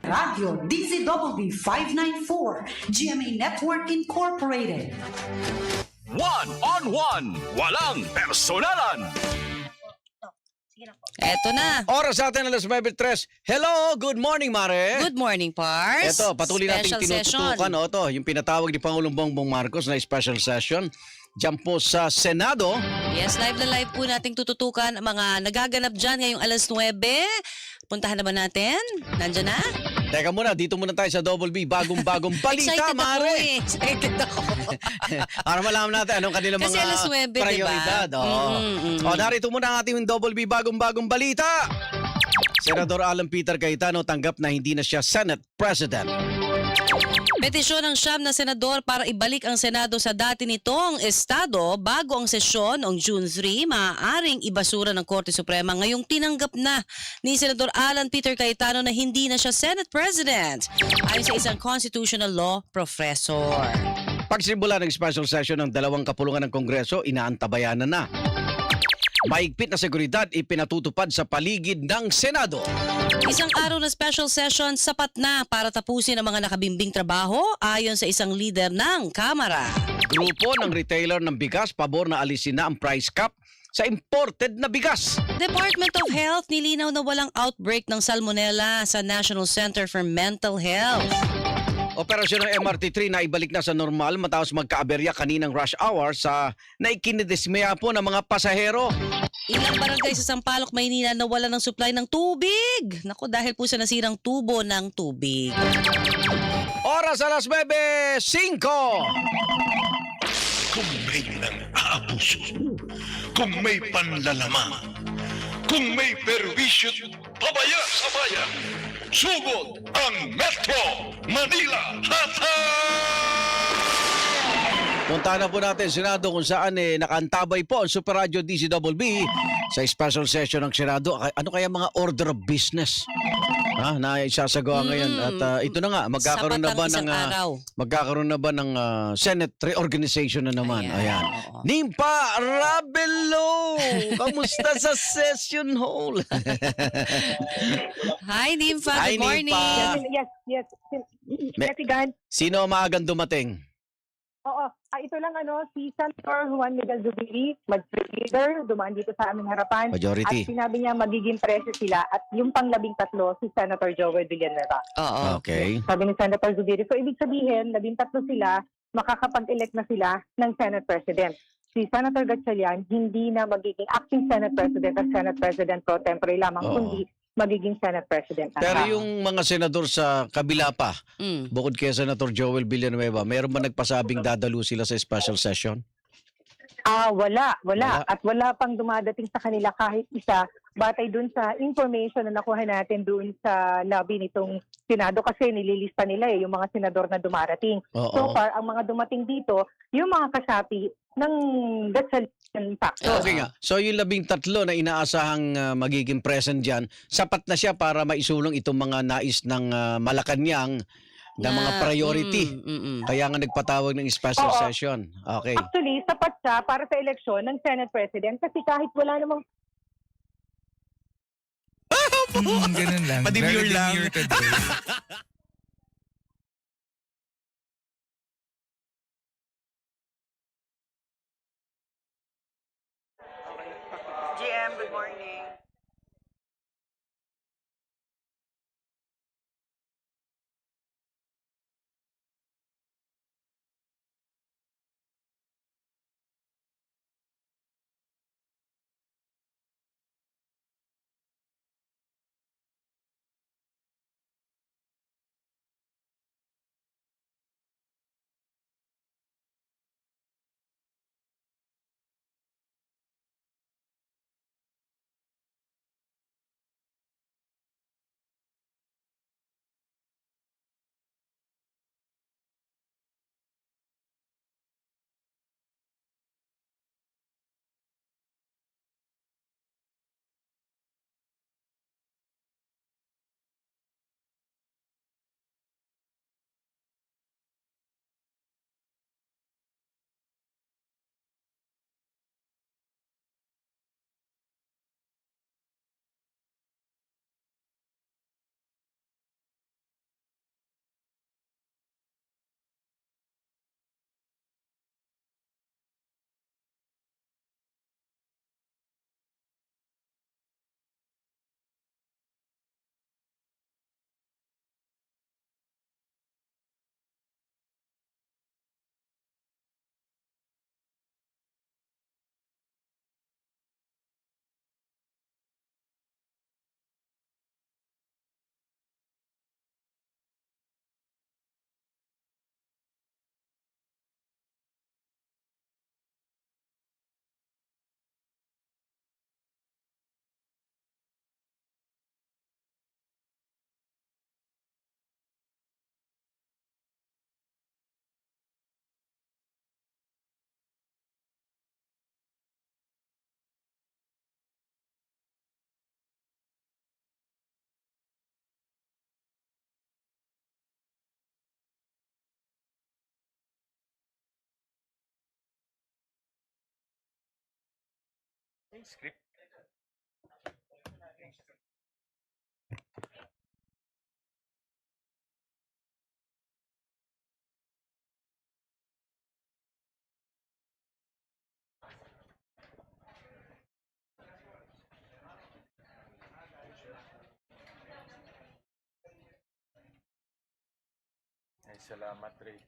Radyo DZBB 594, GMA Network Incorporated. One-on-one, walang personalan. Eto na. Oras natin alas 9:03. Hello, good morning, Mare. Good morning, Pars. Ito, patuloy natin Special tinututukan. session. Ito, yung pinatawag ni Pangulong Bongbong Marcos na special session. Diyan po sa Senado. Yes, live na live po nating tututukan ang mga nagaganap dyan ngayong alas 9. Puntahan na ba natin? Nandiyan na? Teka muna, dito muna tayo sa Double B. Bagong-bagong balita, Excited ako Mare. eh. Excited ako. Para malaman natin anong kanilang Kasi mga alas 9, diba? prioridad. O, narito muna ang ating Double B. Bagong-bagong balita. Senador Alan Peter Cayetano tanggap na hindi na siya Senate President. Petisyon ng 9 na senador para ibalik ang Senado sa dati nitong estado bago ang sesyon noong June 3, maaaring ibasura ng Korte Suprema. Ngayong tinanggap na ni Senador Alan Peter Cayetano na hindi na siya Senate President ayon sa isang constitutional law professor. Pagsimula ng special session ng dalawang kapulungan ng Kongreso, inaantabayanan na. Mahigpit na seguridad ipinatutupad sa paligid ng Senado. Isang araw na special session sapat na para tapusin ang mga nakabimbing trabaho ayon sa isang leader ng Kamara. Grupo ng retailer ng bigas pabor na alisin na ang price cap sa imported na bigas. Department of Health nilinaw na walang outbreak ng salmonella sa National Center for Mental Health. Operasyon ng MRT3 na ibalik na sa normal matapos magkaaberya kaninang rush hour sa naikinidismaya po ng mga pasahero. Ilang barangay sa Sampaloc, Maynila nawala ng supply ng tubig. Naku, dahil po sa nasirang tubo ng tubig. Oras alas 9:05. Kung may nang-aabuso, kung may panlalamang, kung may perwisyo pabaya sa bayan, sugod ang Metro Manila Puntahan na po natin Senado kung saan nakaantabay po ang Super Radio DZBB sa special session ng Senado. Ano kaya mga order of business na isasagawa ngayon? At ito na nga, magkakaroon na ba ng Senate reorganization na naman? Ayan. Ayan. Oo. Nimpa Rabelo! Kamusta sa session hall? Hi, Nympha. Hi, Good morning. Nympha. Yes. Me- Netigan. Sino ang maagang dumating? Oo. Ito lang si Senator Juan Miguel Zubiri, majority leader, dumaan dito sa aming harapan. Majority. At sinabi niya magiging preso sila at yung pang-13 si Senator Joel Villanueva. Oo. Okay. Sabi ni Senator Zubiri. So ibig sabihin, 13 sila, makakapag-elect na sila ng Senate President. Si Senator Gatchalian hindi na magiging acting Senate President at Senate President pro tempore lamang, Oo. kundi magiging Senate President. Pero yung mga senador sa kabila pa, bukod kay Senator Joel Villanueva, meron ba nagpasabing dadalo sila sa special session? Wala. Wala. At wala pang dumadating sa kanila kahit isa batay dun sa information na nakuha natin dun sa lobby nitong Senado kasi nililista nila yung mga senador na dumarating. Oo. So far, ang mga dumating dito, yung mga kasapi ng Gatchalian factor. Okay nga. So yung 13 na inaasahang magiging present dyan, sapat na siya para maisulong itong mga nais ng Malacanang na mga priority. Kaya nga nagpatawag ng special Oo. session. Okay. Actually, sapat siya para sa eleksyon ng Senate President kasi kahit wala namang Ganun lang. Padimure Very lang. demure today. Script. Ay, salamat, Ray.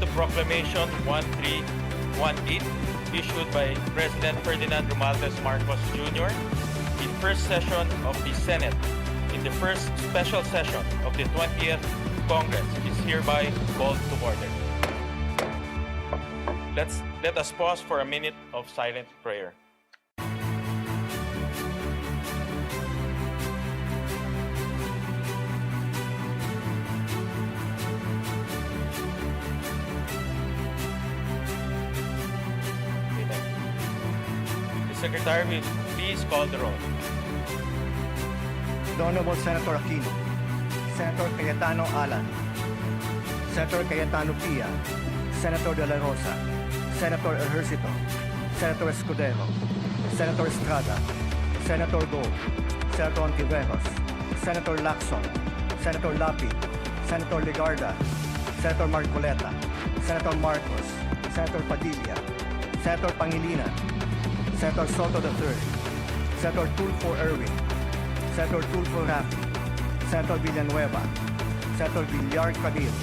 to Proclamation 1318 issued by President Ferdinand Romualdez Marcos Jr. in first session of the Senate in the first special session of the 20th Congress is hereby called to order. Let us pause for a minute of silent prayer. The Secretary will please call the roll. The Honorable Senator Aquino, Senator Cayetano Alan, Senator Cayetano Pia, Senator De La Rosa, Senator Ejercito, Senator Escudero, Senator Estrada, Senator Go, Senator Ontiveros, Senator Lacson, Senator Lapid, Senator Legarda, Senator Marcoleta, Senator Marcos, Senator Padilla, Senator Pangilinan, Senator Soto III, Senator Tulfo Erwin, Senator Tulfo Rafi, Senator Villanueva, Senator Villar Cadil,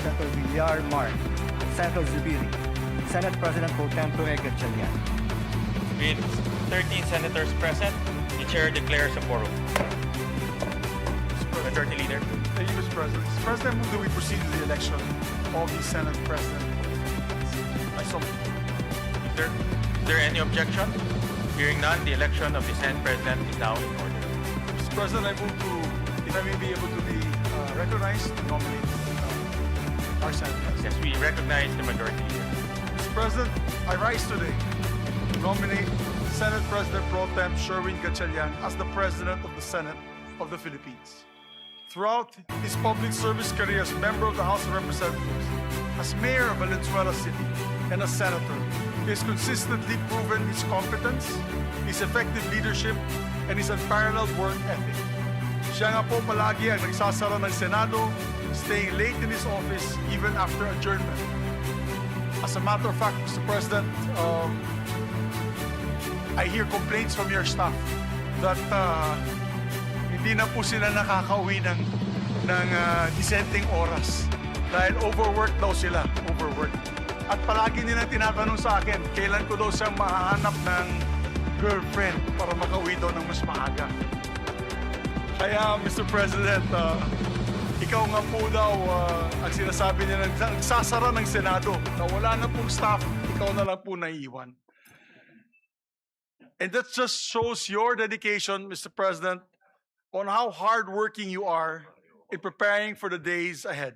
Senator Villar Mark, Senator Zubiri, Senate President Pro Tempore Gatchalian. With 13 senators present, the chair declares a quorum. Majority Leader. Thank you, Mr. President. Mr. President, I move that we proceed to the election of the Senate President. I so move. Is there any objection? Hearing none, the election of the Senate President is now in order. Mr. President, I move to, if I may be able to be recognized, to nominate our Senate President. Yes, we recognize the Majority Leader. Mr. President, I rise today to nominate Senate President Pro Tem Sherwin Gatchalian as the President of the Senate of the Philippines. Throughout his public service career as member of the House of Representatives, as mayor of Valenzuela City, and as senator, he has consistently proven his competence, his effective leadership, and his unparalleled work ethic. Siya nga po palagi ang nagsasara ng Senado, staying late in his office even after adjournment. As a matter of fact, Mr. President, I hear complaints from your staff that hindi na po sila nakakauwi ng disenteng oras dahil overworked daw sila, overworked. At palagi nilang tinatanong sa akin, kailan ko daw siyang mahahanap ng girlfriend para makauwi daw ng mas maaga. Kaya, Mr. President, ikaw nga po daw ang sinasabi niya nagsasara ng Senado na wala na pong staff, ikaw na lang po naiiwan. And that just shows your dedication, Mr. President, on how hardworking you are in preparing for the days ahead.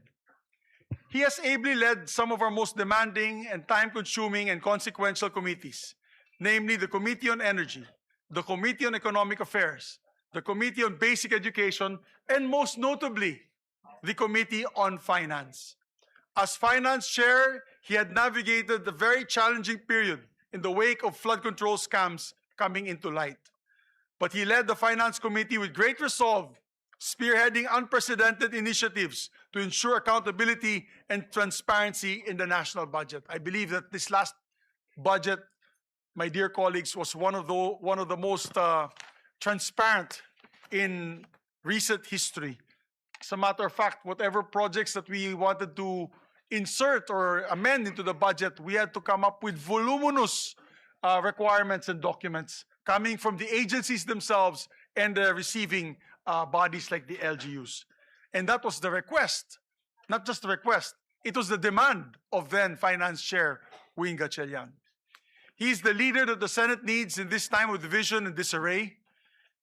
He has ably led some of our most demanding and time-consuming and consequential committees, namely the Committee on Energy, the Committee on Economic Affairs, the Committee on Basic Education, and most notably, the Committee on Finance. As Finance Chair, he had navigated the very challenging period in the wake of flood control scams coming into light. But he led the Finance Committee with great resolve, spearheading unprecedented initiatives to ensure accountability and transparency in the national budget. I believe that this last budget, my dear colleagues, was one of the most transparent in recent history. As a matter of fact, whatever projects that we wanted to insert or amend into the budget, we had to come up with voluminous requirements and documents coming from the agencies themselves and the receiving bodies like the LGUs. And that was the request, not just the request, it was the demand of then Finance Chair Wing Gatchalian. He's the leader that the Senate needs in this time of division and disarray,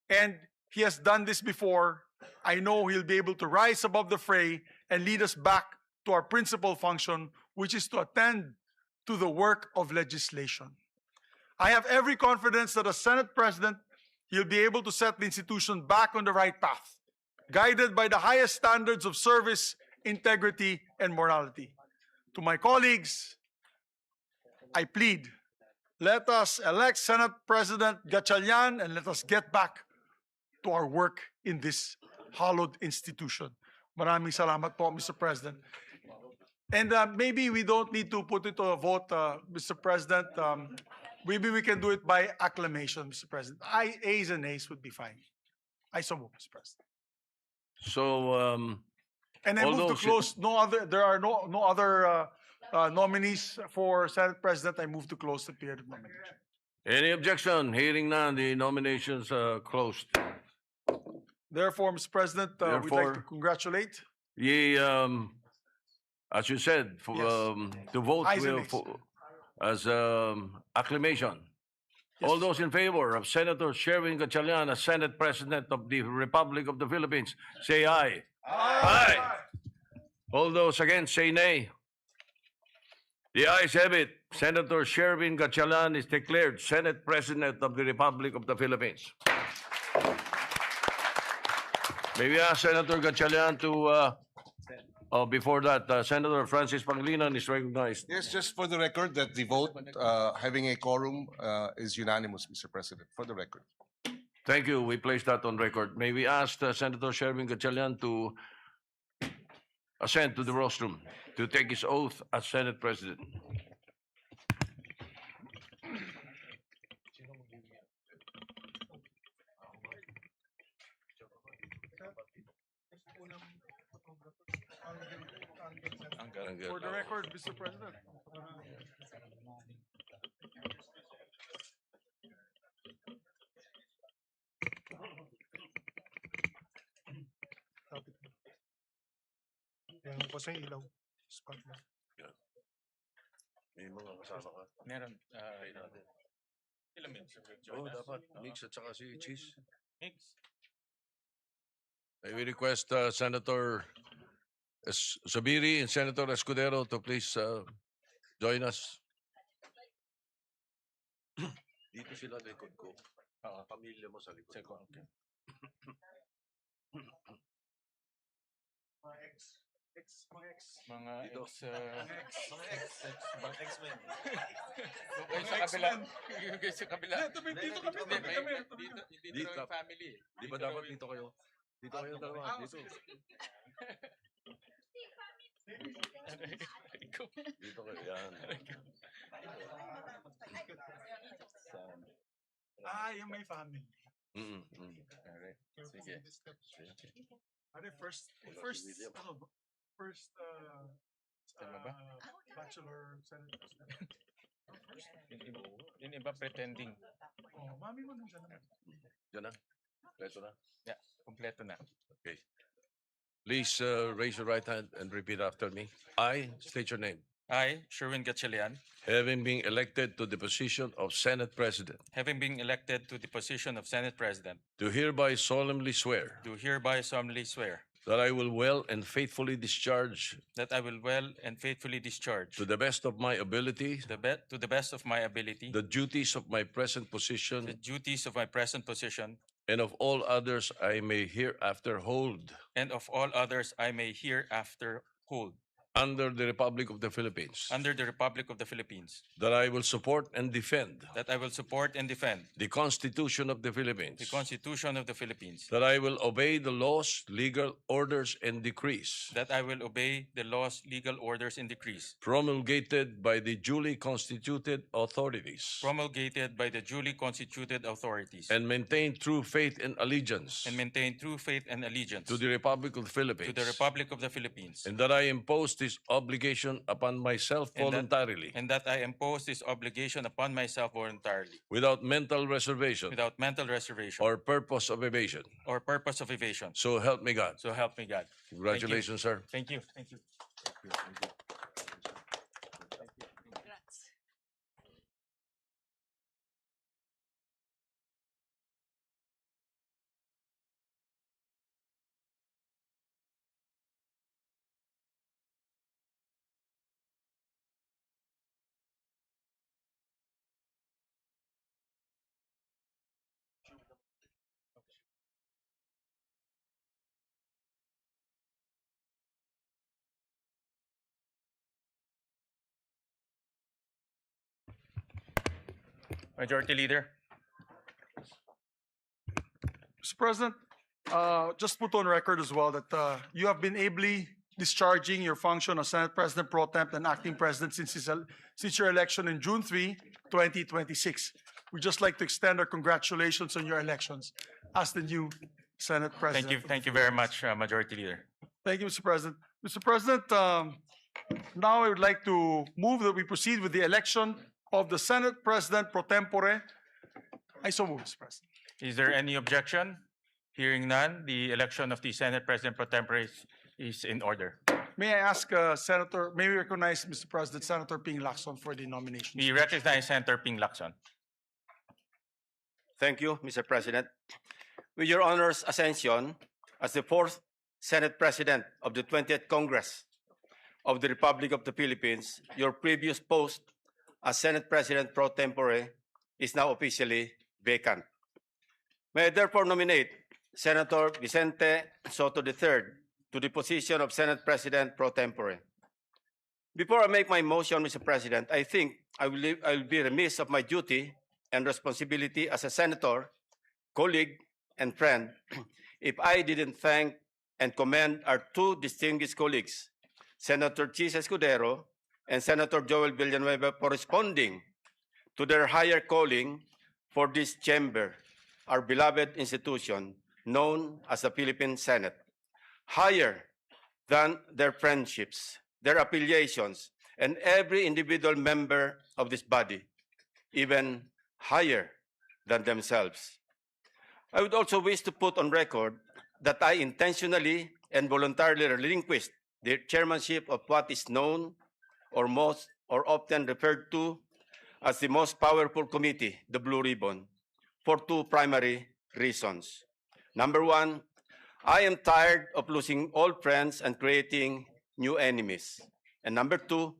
and he has done this before. I know he'll be able to rise above the fray and lead us back to our principal function, which is to attend to the work of legislation. I have every confidence that as Senate President, he'll be able to set the institution back on the right path, guided by the highest standards of service, integrity, and morality. To my colleagues, I plead, let us elect Senate President Gatchalian and let us get back to our work in this hallowed institution. Maraming salamat po, Mr. President. And maybe we don't need to put it to a vote, Mr. President. Maybe we can do it by acclamation, Mr. President. Ayes and nays would be fine. I so move, Mr. President. So, And I move to close. There are no other nominees for Senate President, I move to close the period of nomination. Any objection? Hearing none, the nominations are closed. Therefore, Mr. President, we'd like to Therefore- congratulate. Ye, as you said, for, Yes. to vote Ayes and will, nays. as acclamation. All those in favor of Senator Sherwin Gatchalian as Senate President of the Republic of the Philippines, say aye. Aye. All those against, say nay. The ayes have it. Senator Sherwin Gatchalian is declared Senate President of the Republic of the Philippines. May we ask Senator Gatchalian to, before that, Senator Francis Pangilinan is recognized. Yes, just for the record that the vote, having a quorum, is unanimous, Mr. President, for the record. Thank you. We place that on record. May we ask Senator Sherwin Gatchalian to ascend to the rostrum to take his oath as Senate President. For the record, Mr. President. Yan po sa ilaw. Spotlight. May mga kasama ka. Meron. Ilang minutes? Oo, dapat. Mix at saka si Cheese. Mix. May we request Senator Zubiri and Senator Escudero to please join us. Dito sila likod ko. Pamilya mo sa likod ko. Okay. Mga Dito. X-Men. Yung kayo sa kabila. Yung kayo sa kabila. Dito kami. Dito yung family. Di ba dapat dito kayo? Dito kayo dalawa. Dito. Dito kayo. Yan. Yung may family. Alright. Sige. First, Tama ba? bachelor Senate President. Yung iba pretending. Oh, mami mo nung siya. Diyan na. Pleso na. Yeah, kompleto na. Okay. Please raise your right hand and repeat after me. I state your name. I, Sherwin Gatchalian, Having been elected to the position of Senate President, having been elected to the position of Senate President, do hereby solemnly swear do hereby solemnly swear that I will well and faithfully discharge that I will well and faithfully discharge to the best of my ability to the best of my ability the duties of my present the position duties of my present position and of all others I may hereafter hold and of all others I may hereafter hold under the Republic of the Philippines, under the Republic of the Philippines, that I will support and defend that I will support and defend the Constitution of the Philippines, the Constitution of the Philippines, that I will obey the laws, legal orders, and decrees that I will obey the laws, legal orders, and decrees promulgated by the duly constituted authorities, promulgated by the duly constituted authorities, and maintain true faith and allegiance and maintain true faith and allegiance to the Republic of the Philippines, to the Republic of the Philippines, and that I impose this obligation upon myself And that- voluntarily, and that I impose this obligation upon myself voluntarily, without mental reservation without mental reservation or purpose of evasion. or purpose of evasion. So help me God. So help me God. Congratulations, sir. Thank you. Thank you. Majority Leader. Mr. President, just put on record as well that you have been ably discharging your function as Senate President Pro Temp and Acting President since your election in June 3, 2026. We'd just like to extend our congratulations on your elections as the new Senate President. Thank you very much, Majority Leader. Thank you, Mr. President. Mr. President, Now I would like to move that we proceed with the election of the Senate President pro tempore. I so move, Mr. President. Is there any objection? Hearing none, the election of the Senate President pro tempore is in order. May I ask may we recognize, Mr. President, Senator Ping Lacson for the nomination. We recognize Senator Ping Lacson. Thank you, Mr. President. With your honor's ascension as the fourth Senate President of the 20th Congress of the Republic of the Philippines, your previous post as Senate President pro tempore is now officially vacant. May I therefore nominate Senator Vicente Soto III to the position of Senate President pro tempore. Before I make my motion, Mr. President, I think I will be remiss of my duty and responsibility as a senator, colleague, and friend if I didn't thank and commend our two distinguished colleagues, Senator Chis Escudero and Senator Joel Villanueva, for responding to their higher calling for this chamber, our beloved institution known as the Philippine Senate, higher than their friendships, their affiliations, and every individual member of this body, even higher than themselves. I would also wish to put on record that I intentionally and voluntarily relinquished the chairmanship of what is known or often referred to as the most powerful committee, the Blue Ribbon, for two primary reasons. Number one, I am tired of losing old friends and creating new enemies. And number two,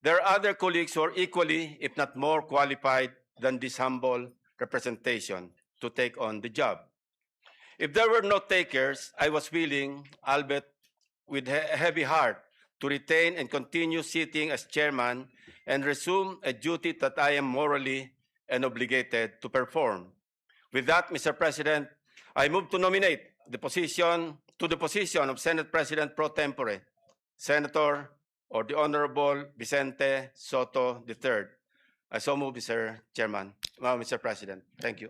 there are other colleagues who are equally, if not more qualified than this humble representation to take on the job. If there were no takers, I was willing, albeit with a heavy heart, to retain and continue sitting as chairman and resume a duty that I am morally and obligated to perform. With that, Mr. President, I move to nominate the position of Senate President pro tempore, Senator or the Honorable Vicente Soto III. I so move, Mr. Chairman, Mr. President. Thank you.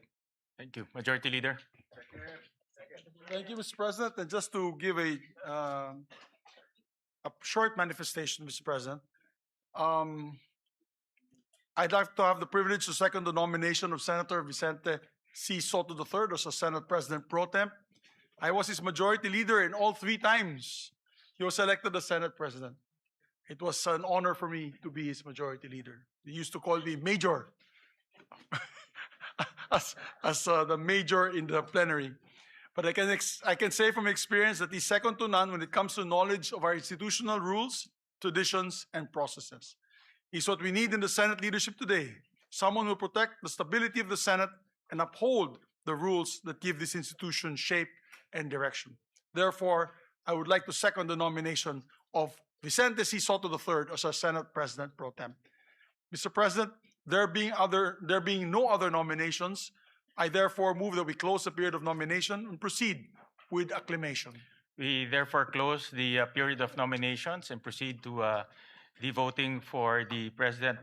Thank you. Majority Leader. Thank you, Mr. President. And just to give a short manifestation, Mr. President, I'd like to have the privilege to second the nomination of Senator Vicente C. Soto III as a Senate President pro temp. I was his majority leader in all three times he was elected as Senate President. It was an honor for me to be his majority leader. He used to call me Major, as the major in the plenary. But I can say from experience that he's second to none when it comes to knowledge of our institutional rules, traditions, and processes. He's what we need in the Senate leadership today. Someone who will protect the stability of the Senate and uphold the rules that give this institution shape and direction. Therefore, I would like to second the nomination of Vicente C. Soto III as our Senate President pro tem. Mr. President, there being no other nominations, I therefore move that we close the period of nomination and proceed with acclamation. We therefore close the period of nominations and proceed to the voting for the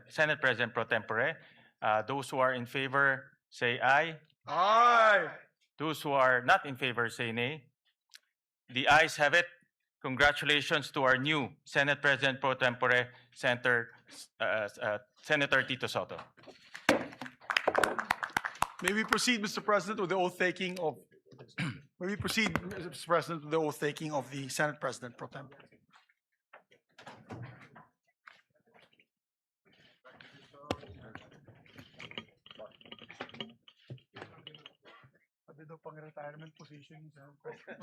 Senate President pro tempore. Those who are in favor say aye. Aye. Those who are not in favor say nay. The ayes have it. Congratulations to our new Senate President pro tempore, Senator Tito Soto. May we proceed, Mr. President, with the oath taking of the Senate President pro tempore. Pang-retirement position yung Senate President.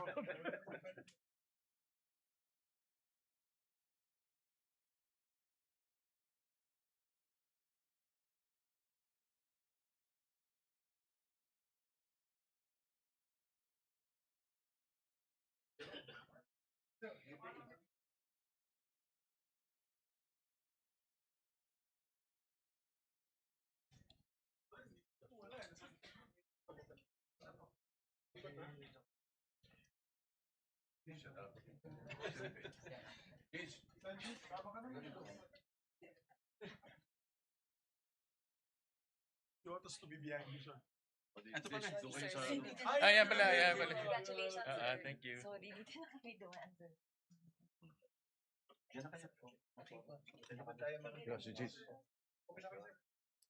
You want us to be behind you, sir? Ito pala. Ayan pala. Thank you. Sorry, dito na kami dumaan, sir.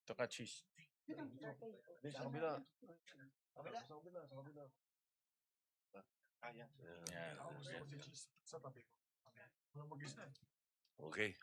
Ito ka, cheese. Okay.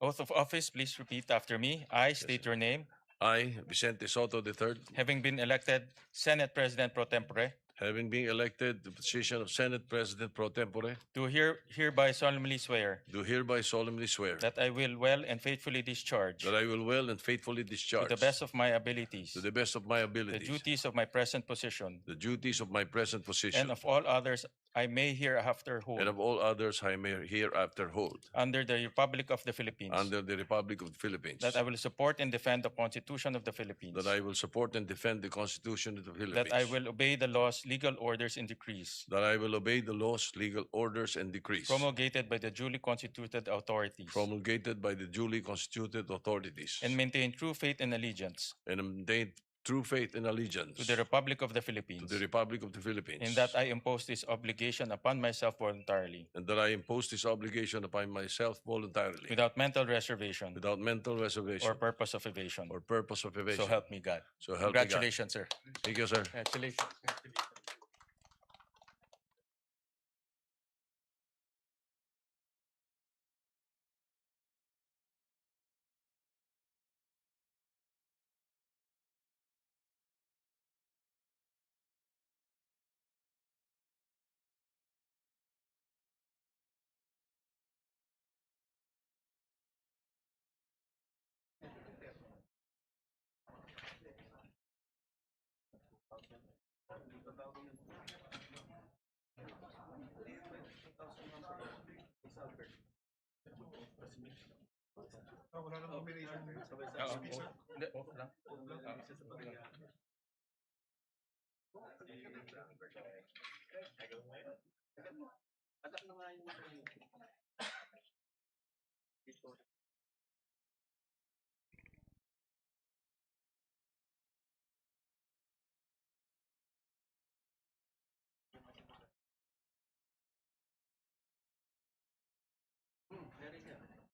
Oath of office, please repeat after me. I state your name. I, Vicente Soto III, Having been elected Senate President pro tempore, having been elected to the position of Senate President pro tempore, do hereby solemnly swear do hereby solemnly swear that I will well and faithfully discharge, that I will well and faithfully to discharge, the best of my abilities, to the best of my the abilities, duties of my present position, the duties of my present position, and of all others I may hereafter hold, and of all others I may hereafter hold, under the Republic of the Philippines, under the Republic of the Philippines, that I will support and defend the Constitution of the Philippines, that I will support and defend the Constitution of the Philippines, that I will obey the laws, legal orders, and decrees that I will obey the laws, legal orders, and decrees promulgated by the duly constituted authorities, promulgated by the duly constituted authorities, and maintain true faith and allegiance and maintain true faith and allegiance to the Republic of the to Philippines, the Republic of the Philippines, and that I impose this obligation upon myself voluntarily, and that I impose this obligation upon myself voluntarily, without mental reservation without mental reservation or purpose of evasion. or purpose of evasion. So help me God. So help me God. Congratulations, sir. Thank you, sir. Congratulations.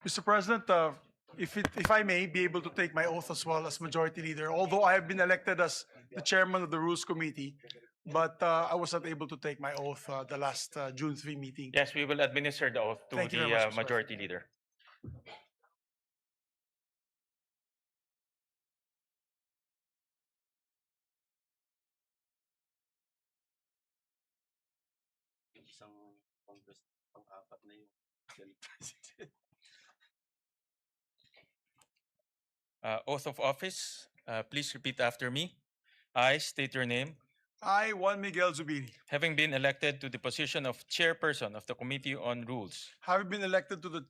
Mr. President, if I may be able to take my oath as well as Majority Leader, although I have been elected as the Chairman of the Rules Committee, but I was not able to take my oath the last June 3 meeting. Yes, we will administer the oath to Thank you very the much, Mr. Majority Leader. Oath of office, please repeat after me. I state your name. I, Juan Miguel Zubiri, Having been elected to the position of Chairperson of the Committee on Rules, having been elected to the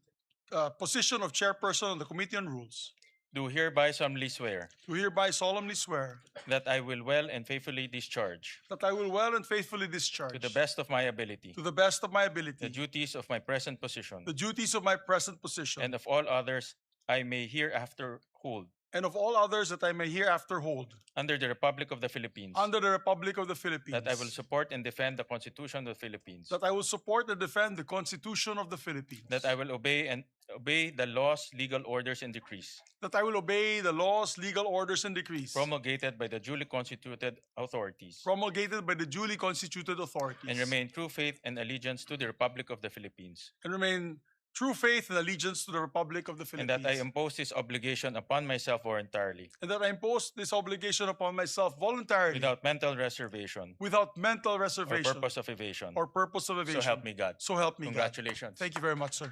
position of Chairperson of the Committee on Rules, do hereby solemnly swear do hereby solemnly swear that I will well and faithfully discharge, that I will well and faithfully discharge, to the best of my ability, to the best of my the ability, duties of my present position, the duties of my present position, and of all others I may hereafter hold, and of all others that I may hereafter hold, under the Republic of the Philippines, under the Republic of the Philippines, that I will support and defend the Constitution of the Philippines, that I will support and defend the Constitution of the Philippines, that I will obey the laws, legal orders, and decrees that I will obey the laws, legal orders, and decrees promulgated by the duly constituted authorities, promulgated by the duly constituted authorities, and remain true faith and allegiance to the Republic of the Philippines, and remain true faith and allegiance to the Republic of the and Philippines, that I impose this obligation upon myself voluntarily, and that I impose this obligation upon myself voluntarily, without mental reservation without mental or reservation purpose of evasion. or purpose of evasion. So help me God. So help me God. Congratulations. Thank you very much, sir.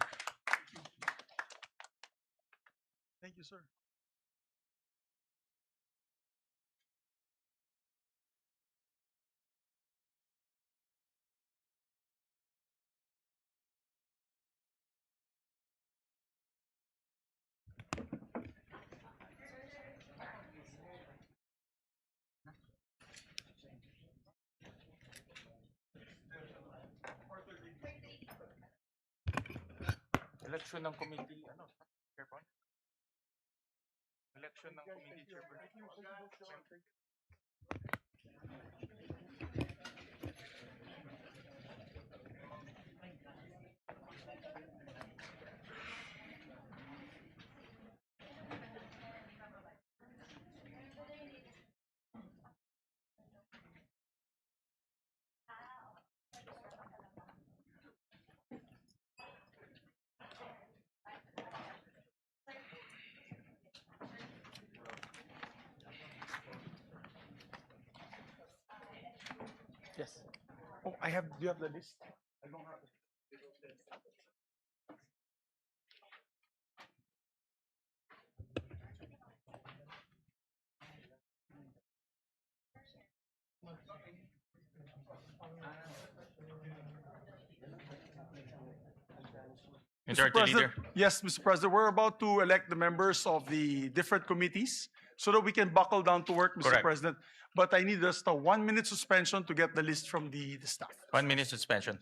Thank you, sir. Election ng committee, ano? Chairperson? Election ng committee chairperson. Oh, do you have the list? I don't have it. Majority Leader. Yes, Mr. President, we're about to elect the members of the different committees so that we can buckle down to work, Mr. Correct. President. But I need just a 1 minute suspension to get the list from the staff. 1 minute suspension.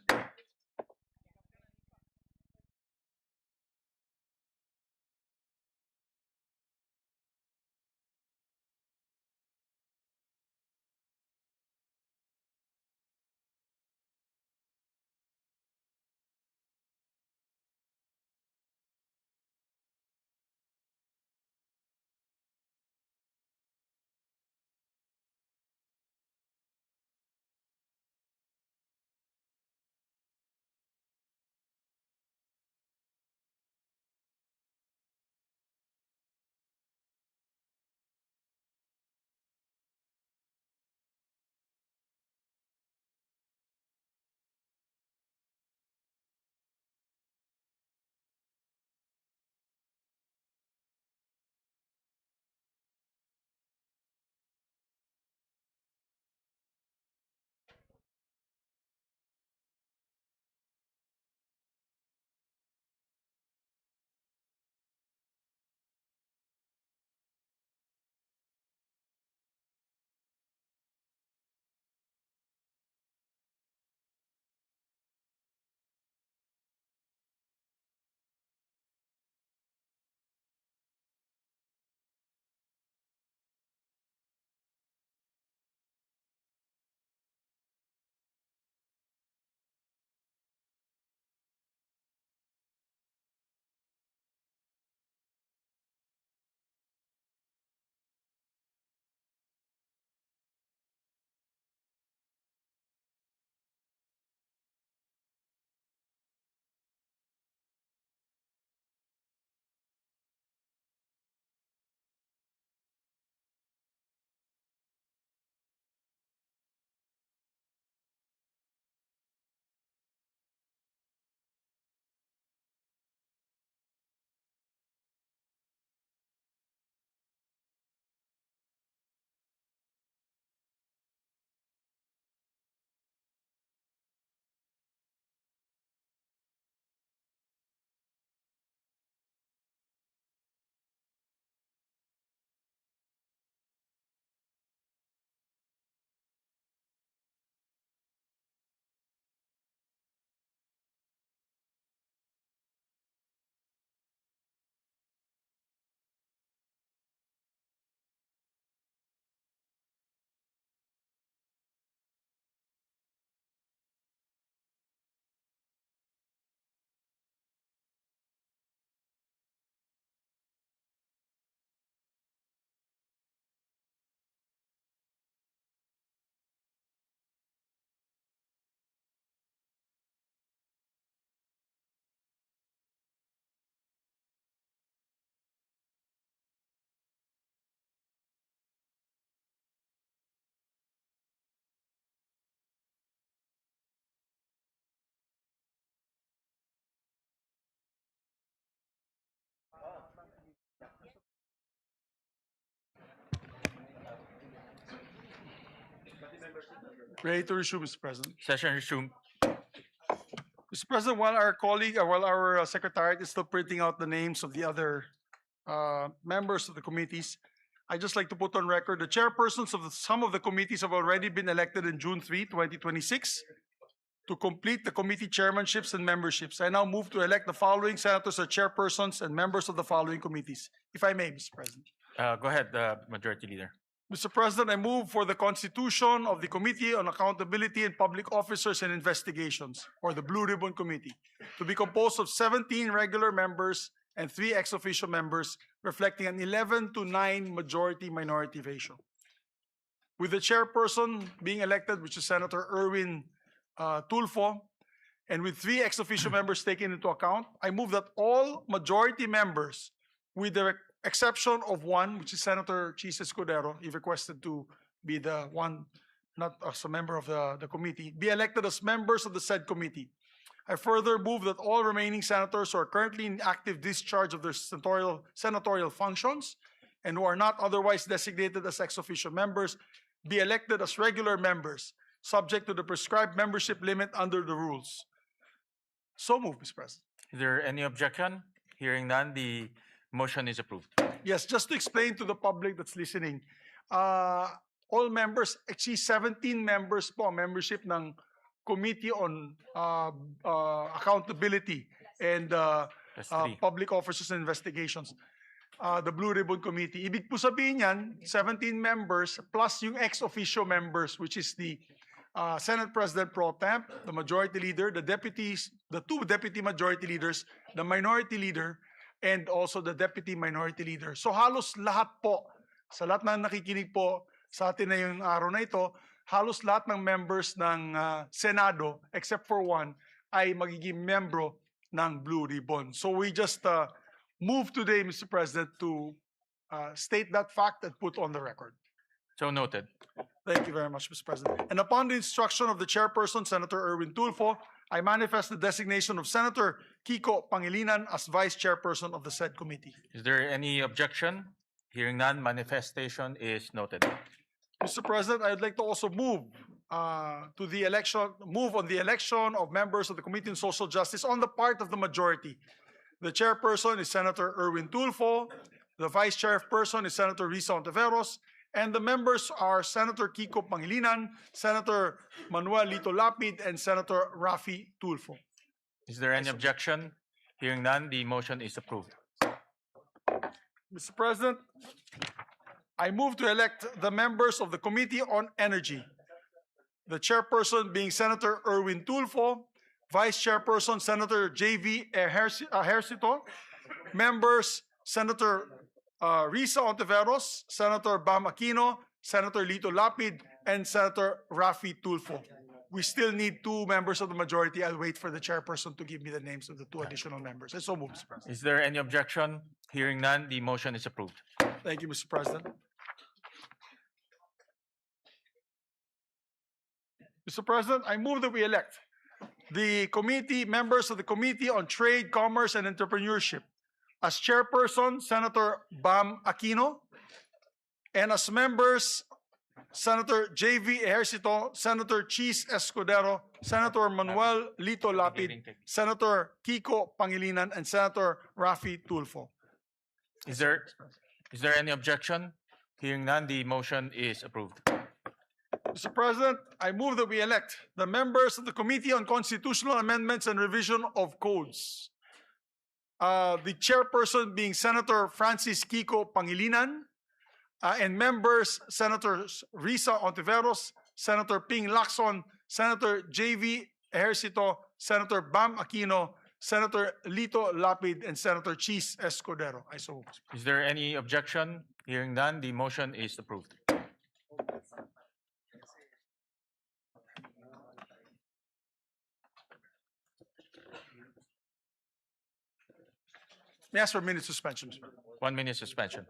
Ready to resume, Mr. President. Session resumed. Mr. President, while our colleague, while our secretariat is still printing out the names of the other members of the committees, I'd just like to put on record the chairpersons of some of the committees have already been elected in June 3, 2026 to complete the committee chairmanships and memberships. I now move to elect the following senators as chairpersons and members of the following committees. If I may, Mr. President. Go ahead, Majority Leader. Mr. President, I move for the constitution of the Committee on Accountability and Public Officers and Investigations, or the Blue Ribbon Committee, to be composed of 17 regular members and 3 ex officio members, reflecting an 11-9 majority-minority ratio. With the chairperson being elected, which is Senator Erwin Tulfo, and with 3 ex officio members taken into account, I move that all majority members, with the exception of one, which is Senator Chis Escudero, he requested to be the one not as a member of the committee, be elected as members of the said committee. I further move that all remaining senators who are currently in active discharge of their senatorial functions and who are not otherwise designated as ex officio members be elected as regular members, subject to the prescribed membership limit under the rules. So moved, Mr. President. Is there any objection? Hearing none, the motion is approved. Yes, just to explain to the public that's listening, all members, actually 17 members po ang membership ng Committee on Accountability and That's three. Public Officers and Investigations, the Blue Ribbon Committee. Ibig po sabihin yan, 17 members plus yung ex officio members, which is the Senate President Pro Temp, the Majority Leader, the deputies, the two Deputy Majority Leaders, the Minority Leader, and also the Deputy Minority Leader. So halos lahat po, sa lahat na nakikinig po sa atin na yung araw na ito, halos lahat ng members ng Senado, except for one, ay magiging membro ng Blue Ribbon. So we just move today, Mr. President, to state that fact and put on the record. So noted. Thank you very much, Mr. President. And upon the instruction of the chairperson, Senator Erwin Tulfo, I manifest the designation of Senator Kiko Pangilinan as vice chairperson of the said committee. Is there any objection? Hearing none, manifestation is noted. Mr. President, I'd like to also move on the election of members of the Committee on Social Justice on the part of the majority. The chairperson is Senator Erwin Tulfo. The vice chairperson is Senator Risa Ontiveros. And the members are Senator Kiko Pangilinan, Senator Manuel Lito Lapid, and Senator Rafi Tulfo. Is there any objection? Hearing none, the motion is approved. Mr. President, I move to elect the members of the Committee on Energy. The chairperson being Senator Erwin Tulfo, Vice Chairperson Senator J.V. Ejercito, members Senator Risa Ontiveros, Senator Bam Aquino, Senator Lito Lapid, and Senator Rafi Tulfo. We still need two members of the majority. I'll wait for the chairperson to give me the names of the two additional members. And so move, Mr. President. Is there any objection? Hearing none, the motion is approved. Thank you, Mr. President. Mr. President, I move that we elect the committee members of the Committee on Trade, Commerce, and Entrepreneurship. As chairperson, Senator Bam Aquino, and as members, Senator J.V. Ejercito, Senator Cheese Escudero, Senator Manuel Lito Lapid, Senator Kiko Pangilinan, and Senator Rafi Tulfo. Is there any objection? Hearing none, the motion is approved. Mr. President, I move that we elect the members of the Committee on Constitutional Amendments and Revision of Codes. The chairperson being Senator Francis Kiko Pangilinan, and members Senators Risa Ontiveros, Senator Ping Lacson, Senator J.V. Ejercito, Senator Bam Aquino, Senator Lito Lapid, and Senator Cheese Escudero. I so move. Is there any objection? Hearing none, the motion is approved. May I ask for a minute suspension, Mr. President? 1 minute suspension.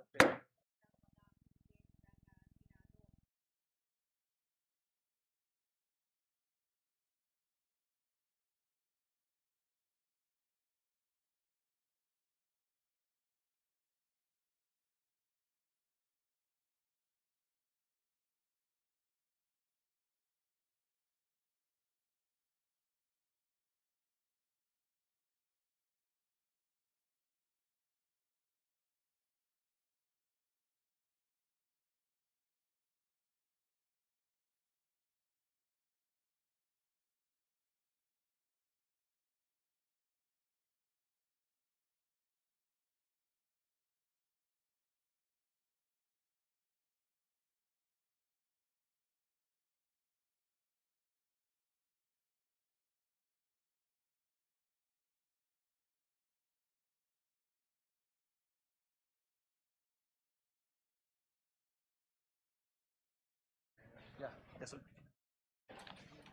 Yes, sir.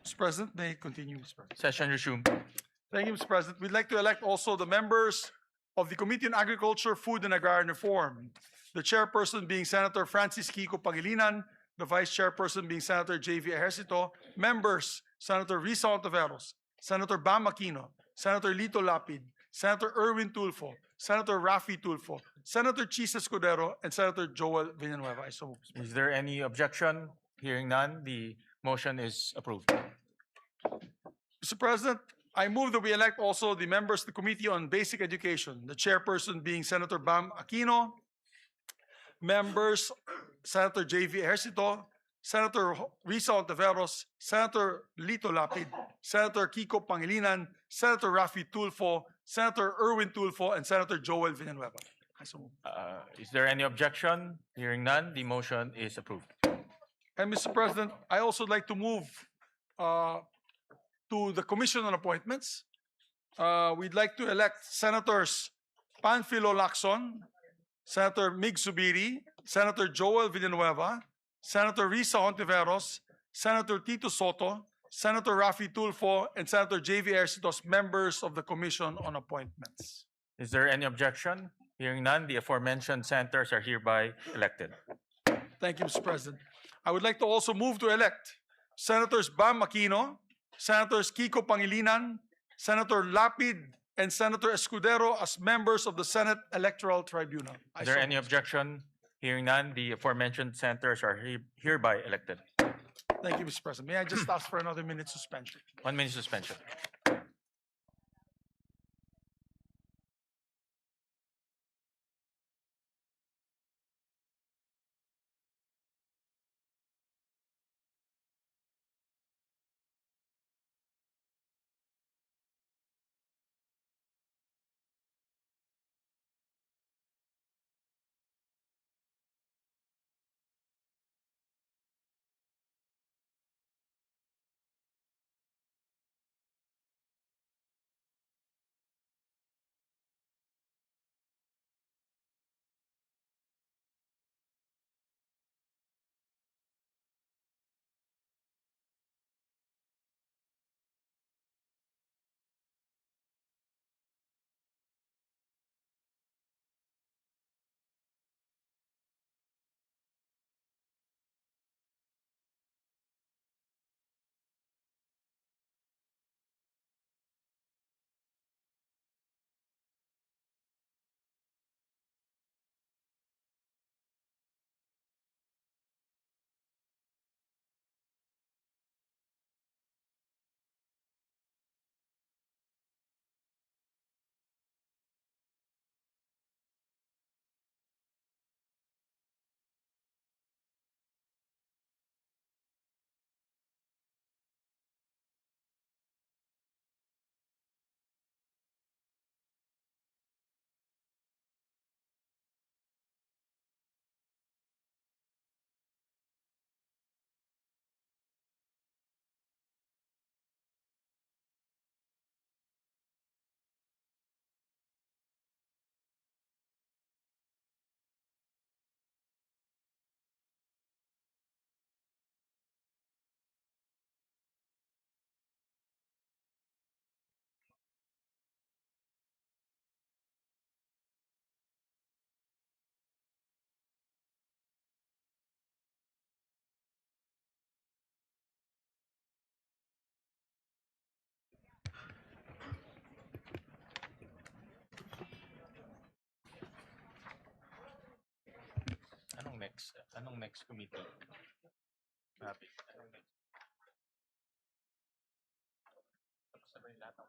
Mr. President, may I continue, Mr. President? Session resumed. Thank you, Mr. President. We'd like to elect also the members of the Committee on Agriculture, Food, and Agrarian Reform. The chairperson being Senator Francis Kiko Pangilinan, the Vice Chairperson being Senator J.V. Ejercito, members Senator Risa Ontiveros, Senator Bam Aquino, Senator Lito Lapid, Senator Erwin Tulfo, Senator Raffy Tulfo, Senator Chis Escudero, and Senator Joel Villanueva. I so move. Is there any objection? Hearing none, the motion is approved. Mr. President, I move that we elect also the members of the Committee on Basic Education, the chairperson being Senator Bam Aquino, members Senator J.V. Ejercito, Senator Risa Ontiveros, Senator Lito Lapid, Senator Kiko Pangilinan, Senator Raffy Tulfo, Senator Erwin Tulfo, and Senator Joel Villanueva. I so move. Is there any objection? Hearing none, the motion is approved. And Mr. President, I also like to move to the Commission on Appointments. We'd like to elect Senators Panfilo Lacson, Senator Mig Subiri, Senator Joel Villanueva, Senator Risa Ontiveros, Senator Tito Soto, Senator Raffy Tulfo, and Senator J.V. Ejercito as members of the Commission on Appointments. Is there any objection? Hearing none, the aforementioned senators are hereby elected. Thank you, Mr. President. I would like to also move to elect Senators Bam Aquino, Senators Kiko Pangilinan, Senator Lapid, and Senator Escudero as members of the Senate Electoral Tribunal. Is there any objection? Hearing none, the aforementioned senators are hereby elected. Thank you, Mr. President. May I just ask for another minute suspension? 1 minute suspension. Anong next committee? Happy. Anong next? Sabay lahat ng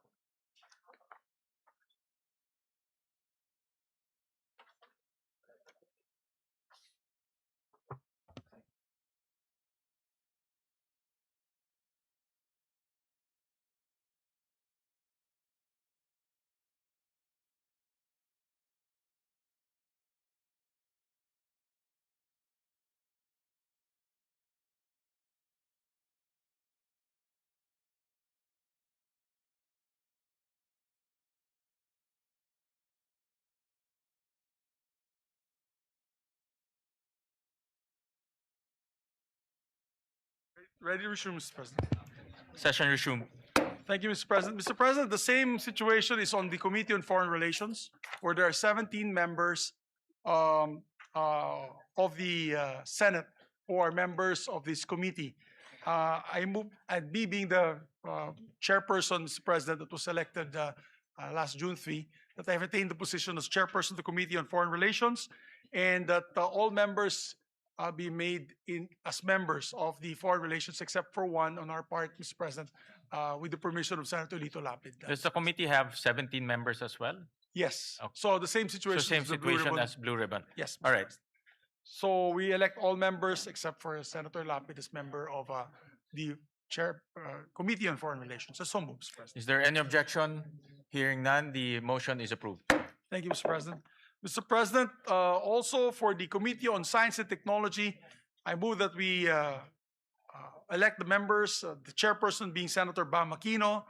Ready to resume, Mr. President. Session resumed. Thank you, Mr. President. Mr. President, the same situation is on the Committee on Foreign Relations, where there are 17 members of the Senate who are members of this committee. I move, and me being the chairperson, Mr. President, that was elected last June 3, that I have attained the position as chairperson of the Committee on Foreign Relations, and that all members be made as members of the Foreign Relations, except for one on our part, Mr. President, with the permission of Senator Lito Lapid. Does the committee have 17 members as well? Yes. Okay. So the same So situation same as the Blue situation Ribbon. as Blue Ribbon. Yes. Mr. All right. President. So we elect all members except for Senator Lapid as member of the chair Committee on Foreign Relations. So moved, Mr. President. Is there any objection? Hearing none, the motion is approved. Thank you, Mr. President. Mr. President, also for the Committee on Science and Technology, I move that we elect the members, the chairperson being Senator Bam Aquino,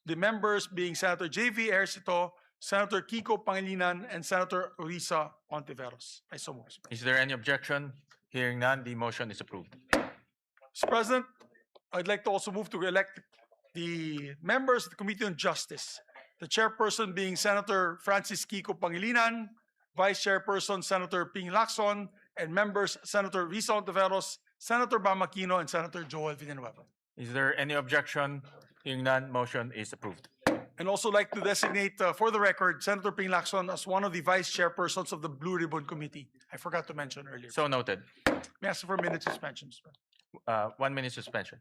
the members being Senator J.V. Ejercito, Senator Kiko Pangilinan, and Senator Risa Ontiveros. I so move, Mr. President. Is there any objection? Hearing none, the motion is approved. Mr. President, I'd like to also move to elect the members of the Committee on Justice. The chairperson being Senator Francis Kiko Pangilinan, Vice Chairperson Senator Ping Lacson, and members Senator Risa Ontiveros, Senator Bam Aquino, and Senator Joel Villanueva. Is there any objection? Hearing none, motion is approved. And also like to designate, for the record, Senator Ping Lacson as one of the Vice Chairpersons of the Blue Ribbon Committee. I forgot to mention earlier. So noted. May I ask for a minute suspension, Mr. President? 1 minute suspension.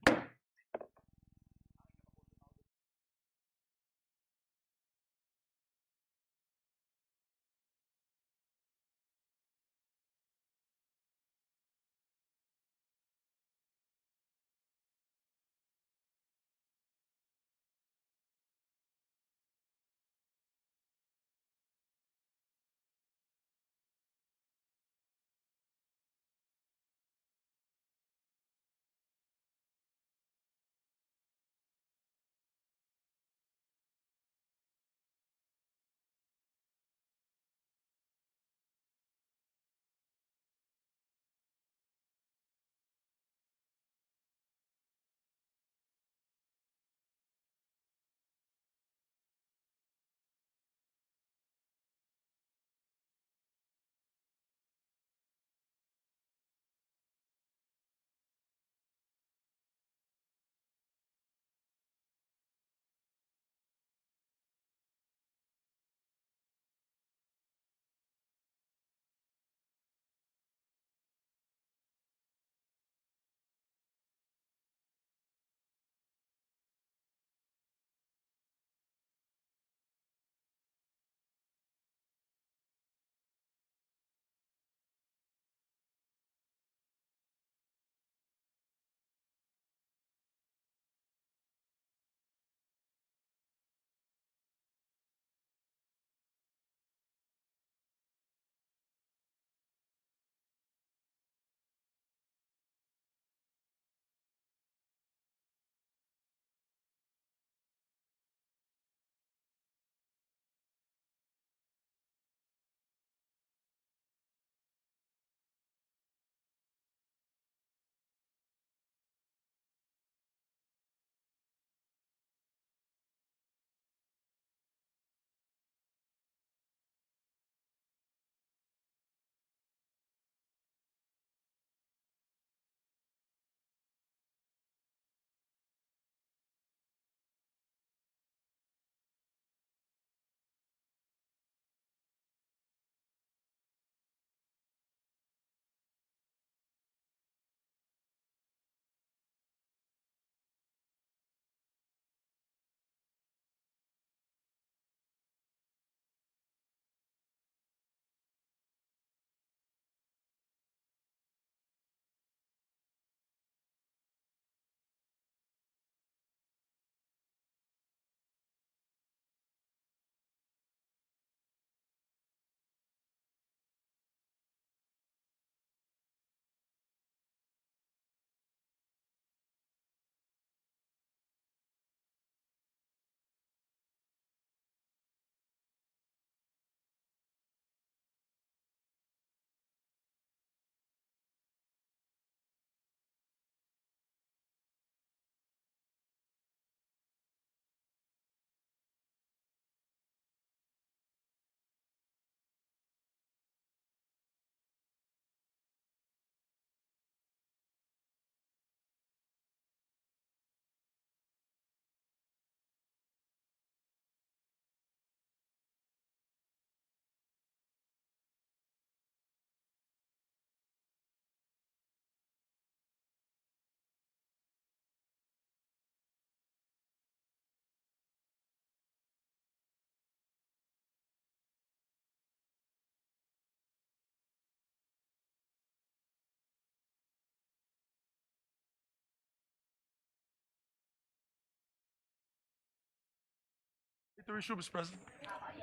To resume, Mr. President.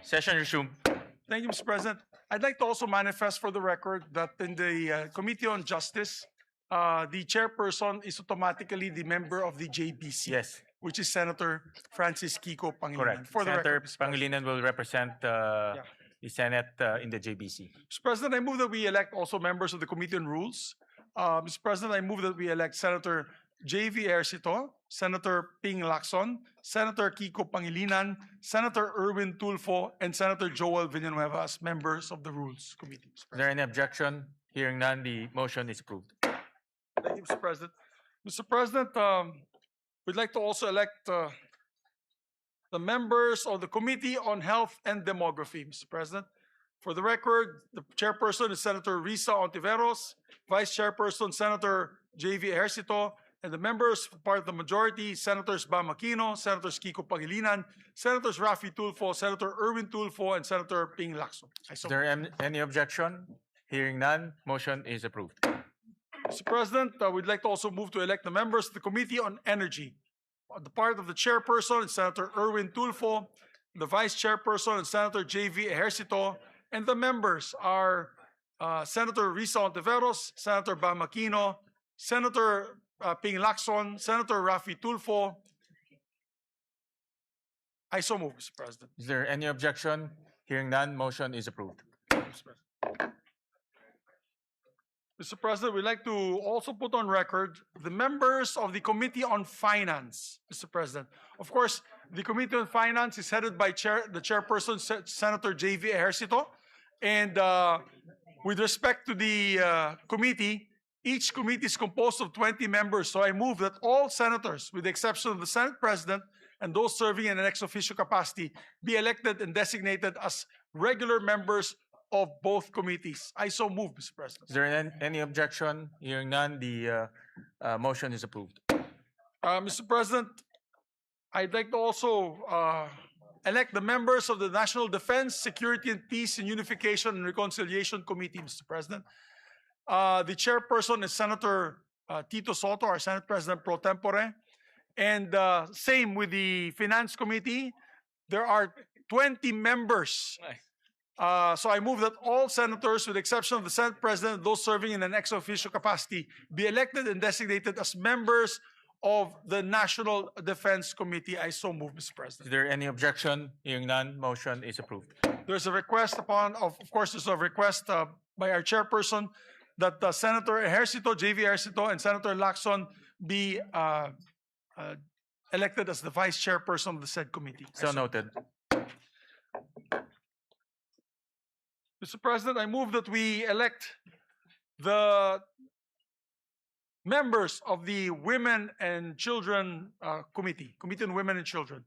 Session resumed. Thank you, Mr. President. I'd like to also manifest for the record that in the Committee on Justice, the chairperson is automatically the member of the JBC. Yes. Which is Senator Francis Kiko Pangilinan. Correct. For the Senator record, Mr. President. Pangilinan will represent the Senate in the JBC. Mr. President, I move that we elect also members of the Committee on Rules. Mr. President, I move that we elect Senator J.V. Ercito, Senator Ping Lacson, Senator Kiko Pangilinan, Senator Erwin Tulfo, and Senator Joel Villanueva as members of the Rules Committee. Is there any objection? Hearing none, the motion is approved. Thank you, Mr. President. Mr. President, we'd like to also elect the members of the Committee on Health and Demography, Mr. President. For the record, the chairperson is Senator Risa Ontiveros, Vice Chairperson Senator J.V. Ejercito, and the members, part of the majority, Senators Bam Aquino, Senators Kiko Pangilinan, Senators Rafi Tulfo, Senator Erwin Tulfo, and Senator Ping Lacson. Is there any objection? Hearing none, motion is approved. Mr. President, we'd like to also move to elect the members of the Committee on Energy. On the part of the chairperson is Senator Erwin Tulfo, the vice chairperson is Senator J.V. Ejercito, and the members are Senator Risa Ontiveros, Senator Bam Aquino, Senator Ping Lacson, Senator Rafi Tulfo. I so move, Mr. President. Is there any objection? Hearing none, motion is approved. Mr. President, we'd like to also put on record the members of the Committee on Finance, Mr. President. Of course, the Committee on Finance is headed by the chairperson, Senator J.V. Ejercito. And with respect to the committee, each committee is composed of 20 members. So I move that all senators, with the exception of the Senate President and those serving in an ex officio capacity, be elected and designated as regular members of both committees. I so move, Mr. President. Is there any objection? Hearing none, the motion is approved. Mr. President, I'd like to also elect the members of the National Defense, Security and Peace and Unification and Reconciliation Committee, Mr. President. The chairperson is Senator Tito Soto, our Senate President pro tempore. And same with the Finance Committee. There are 20 members. So I move that all senators, with the exception of the Senate President and those serving in an ex officio capacity, be elected and designated as members of the National Defense Committee. I so move, Mr. President. Is there any objection? Hearing none, motion is approved. There's a request of course, there's a request by our chairperson that Senator Ejercito, J.V. Ejercito, and Senator Lacson be elected as the vice chairperson of the said committee. So noted. Mr. President, I move that we elect the members of the Women and Children Committee, Committee on Women and Children.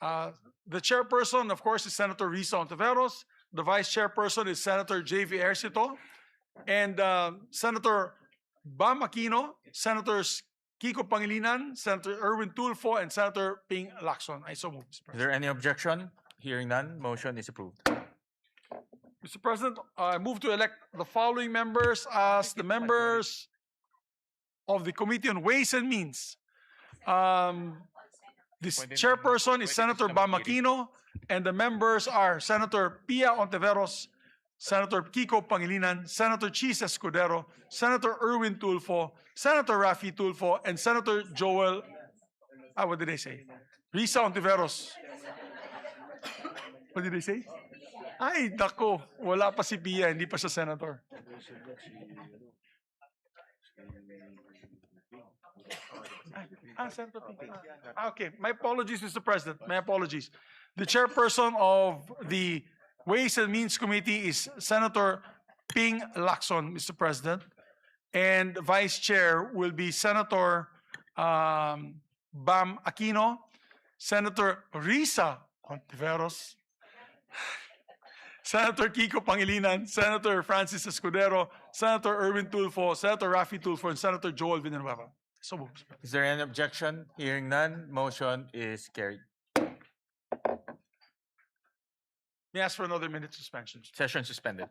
The chairperson, of course, is Senator Risa Ontiveros. The vice chairperson is Senator J.V. Ejercito. And Senator Bam Aquino, Senators Kiko Pangilinan, Senator Erwin Tulfo, and Senator Ping Lacson. I so move, Mr. Is President. there any objection? Hearing none, motion is approved. Mr. President, I move to elect the following members as the members of the Committee on Ways and Means. This chairperson is Senator Bam Aquino, and the members are Senator Pia Ontiveros, Senator Kiko Pangilinan, Senator Chis Escudero, Senator Erwin Tulfo, Senator Rafi Tulfo, and Senator Joel, what did I say? Risa Ontiveros. What did I say? Ay, dako. Wala pa si Pia, hindi pa siya senator. Senator Pia. Okay, my apologies, Mr. President. My apologies. The chairperson of the Ways and Means Committee is Senator Ping Lacson, Mr. President. And Vice Chair will be Senator Bam Aquino, Senator Risa Ontiveros, Senator Kiko Pangilinan, Senator Francis Escudero, Senator Erwin Tulfo, Senator Rafi Tulfo, and Senator Joel Villanueva. So moved. Is there any objection? Hearing none, motion is carried. May I ask for another minute suspension? Session suspended.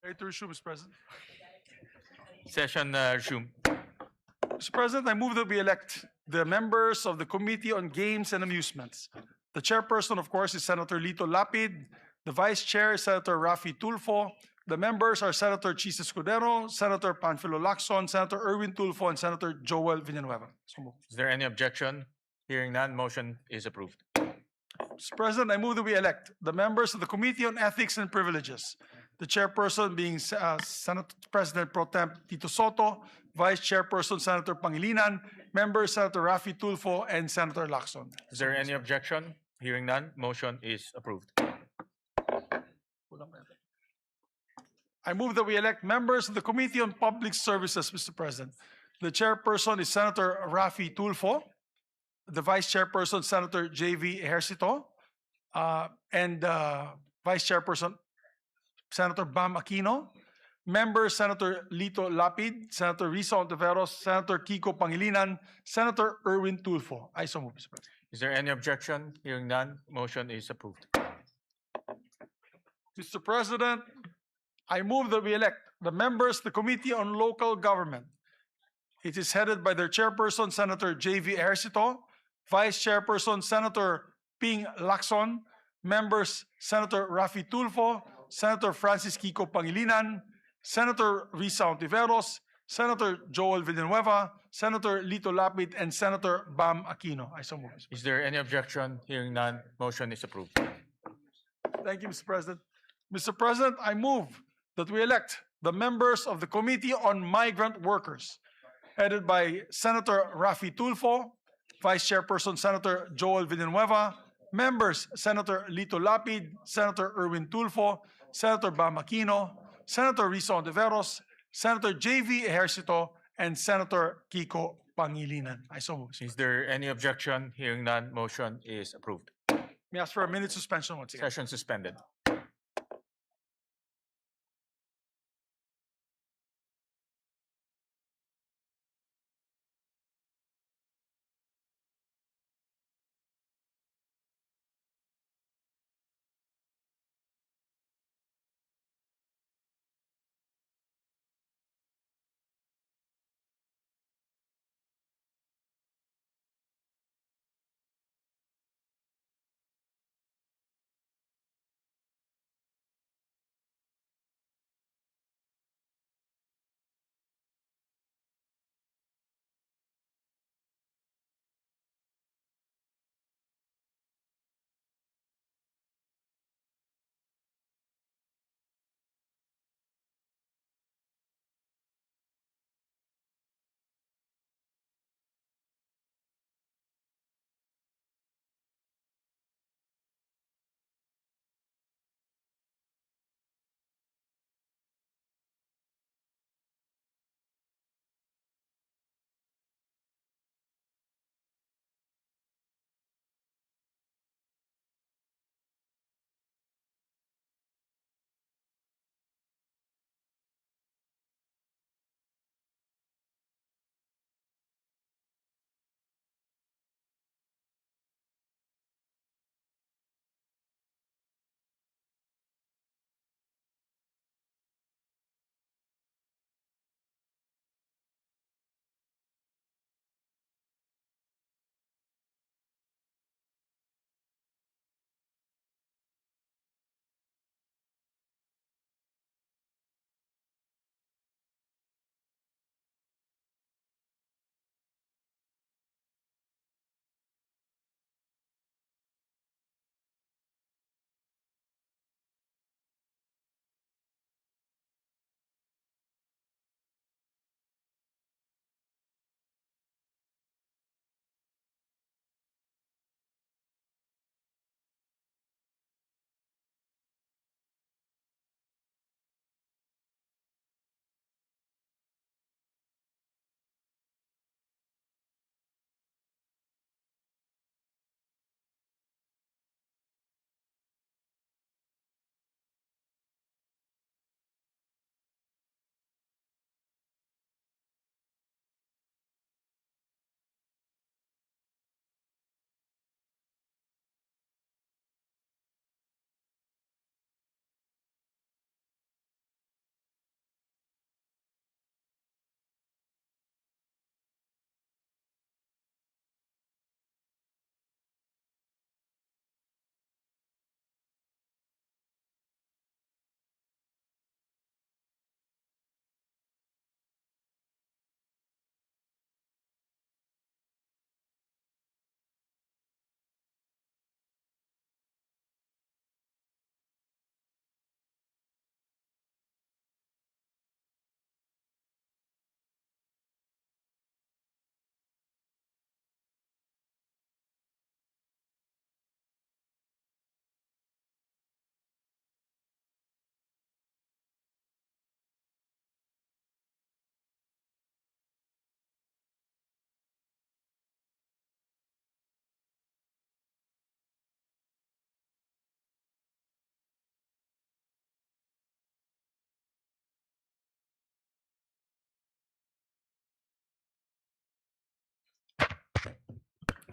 Ready to resume, Mr. President. Session resumed. Mr. President, I move that we elect the members of the Committee on Games and Amusements. The chairperson, of course, is Senator Lito Lapid. The vice chair is Senator Rafi Tulfo. The members are Senator Chis Escudero, Senator Panfilo Lacson, Senator Erwin Tulfo, and Senator Joel Villanueva. So moved. Is there any objection? Hearing none, motion is approved. Mr. President, I move that we elect the members of the Committee on Ethics and Privileges. The chairperson being Senate President Pro Temp Tito Soto, Vice Chairperson Senator Pangilinan, members Senator Rafi Tulfo, and Senator Lacson. Is there any objection? Hearing none, motion is approved. I move that we elect members of the Committee on Public Services, Mr. President. The chairperson is Senator Rafi Tulfo, the vice chairperson, Senator J.V. Ejercito, and vice chairperson, Senator Bam Aquino. Members, Senator Lito Lapid, Senator Risa Ontiveros, Senator Kiko Pangilinan, Senator Erwin Tulfo. I so move, Mr. President. Is there any objection? Hearing none, motion is approved. Mr. President, I move that we elect the members of the Committee on Local Government. It is headed by their chairperson, Senator J.V. Ejercito, vice chairperson, Senator Ping Lacson, members, Senator Rafi Tulfo, Senator Francis Kiko Pangilinan, Senator Risa Ontiveros, Senator Joel Villanueva, Senator Lito Lapid, and Senator Bam Aquino. I so move. Is there any objection? Hearing none, motion is approved. Thank you, Mr. President. Mr. President, I move that we elect the members of the Committee on Migrant Workers, headed by Senator Rafi Tulfo, Vice Chairperson Senator Joel Villanueva, members Senator Lito Lapid, Senator Erwin Tulfo, Senator Bam Aquino, Senator Risa Ontiveros, Senator J.V. Ejercito, and Senator Kiko Pangilinan. I so move. Is there any objection? Hearing none, motion is approved. May I ask for a minute suspension once again? Session suspended.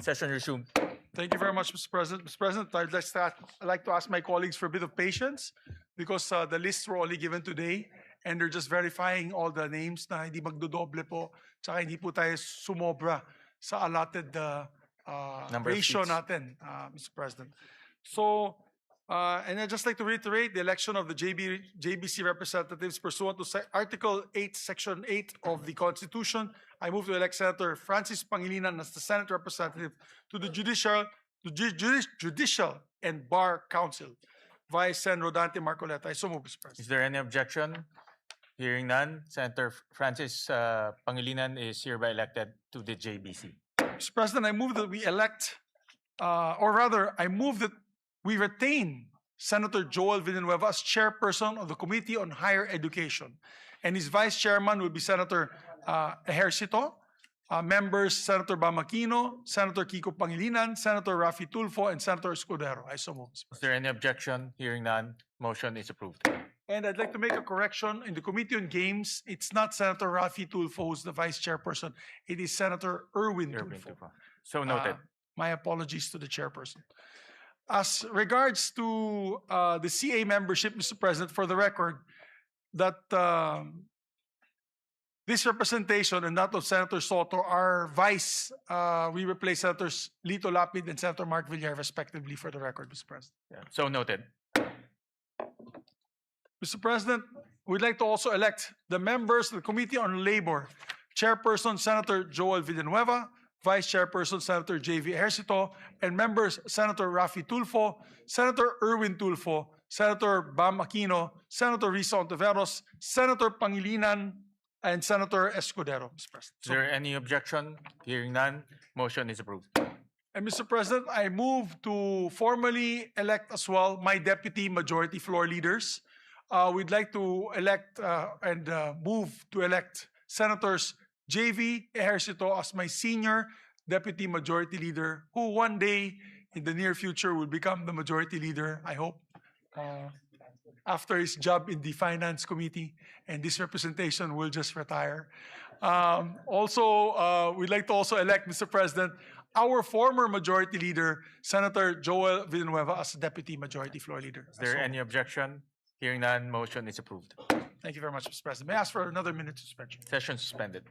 Session resumed. Thank you very much, Mr. President. Mr. President, I'd like to ask my colleagues for a bit of patience because the lists were only given today and they're just verifying all the names na hindi magdodoble po tsaka hindi po tayo sumobra sa allotted Number of ratio seats. natin, Mr. President. So, and I'd just like to reiterate the election of the JBC representatives pursuant to Article 8, Section 8 of the Constitution. I move to elect Senator Francis Pangilinan as the Senate representative to the Judicial and Bar Council. Vice Sen. Rodante Marcoleta. I so move, Mr. President. Is there any objection? Hearing none, Senator Francis Pangilinan is hereby elected to the JBC. Mr. President, I move that we elect, or rather, I move that we retain Senator Joel Villanueva as chairperson of the Committee on Higher Education. And his vice chairman will be Senator Ejercito, members Senator Bam Aquino, Senator Kiko Pangilinan, Senator Raffy Tulfo, and Senator Escudero. I so move. Is there any objection? Hearing none, motion is approved. And I'd like to make a correction. In the Committee on Games, it's not Senator Raffy Tulfo who's the vice chairperson. It is Senator Erwin Tulfo. So noted. My apologies to the chairperson. As regards to the CA membership, Mr. President, for the record, that this representation and that of Senator Soto are vice. We replace Senators Lito Lapid and Senator Mark Villar, respectively, for the record, Mr. President. Yeah. So noted. Mr. President, we'd like to also elect the members of the Committee on Labor. Chairperson, Senator Joel Villanueva. Vice Chairperson, Senator J.V. Ejercito. And members, Senator Raffy Tulfo, Senator Erwin Tulfo, Senator Bam Aquino, Senator Risa Ontiveros, Senator Pangilinan, and Senator Escudero, Mr. President. Is there any objection? Hearing none, motion is approved. And Mr. President, I move to formally elect as well my deputy majority floor leaders. We'd like to elect and move to elect Senators J.V. Ejercito as my senior deputy majority leader, who one day in the near future will become the majority leader, I hope, after his job in the Finance Committee, and this representation will just retire. We'd like to also elect, Mr. President, our former majority leader, Senator Joel Villanueva, as deputy majority floor leader. Is there any objection? Hearing none, motion is approved. Thank you very much, Mr. President. May I ask for another minute suspension? Session suspended.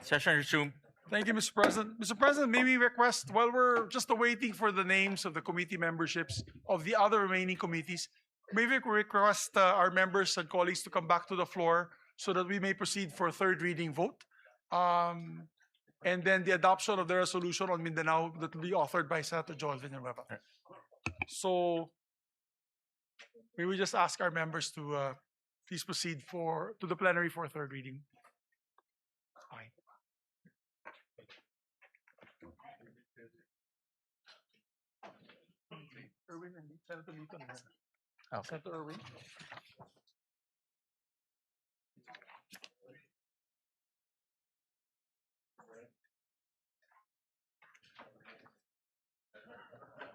Session resumed. Thank you, Mr. President. Mr. President, may we request, while we're just awaiting for the names of the committee memberships of the other remaining committees, may we request our members and colleagues to come back to the floor so that we may proceed for a third reading vote. And then the adoption of the resolution on Mindanao that will be authored by Senator Joel Villanueva. So, may we just ask our members to please proceed to the plenary for a third reading. Fine. Erwin and Senator Lito. Okay. Senator Erwin.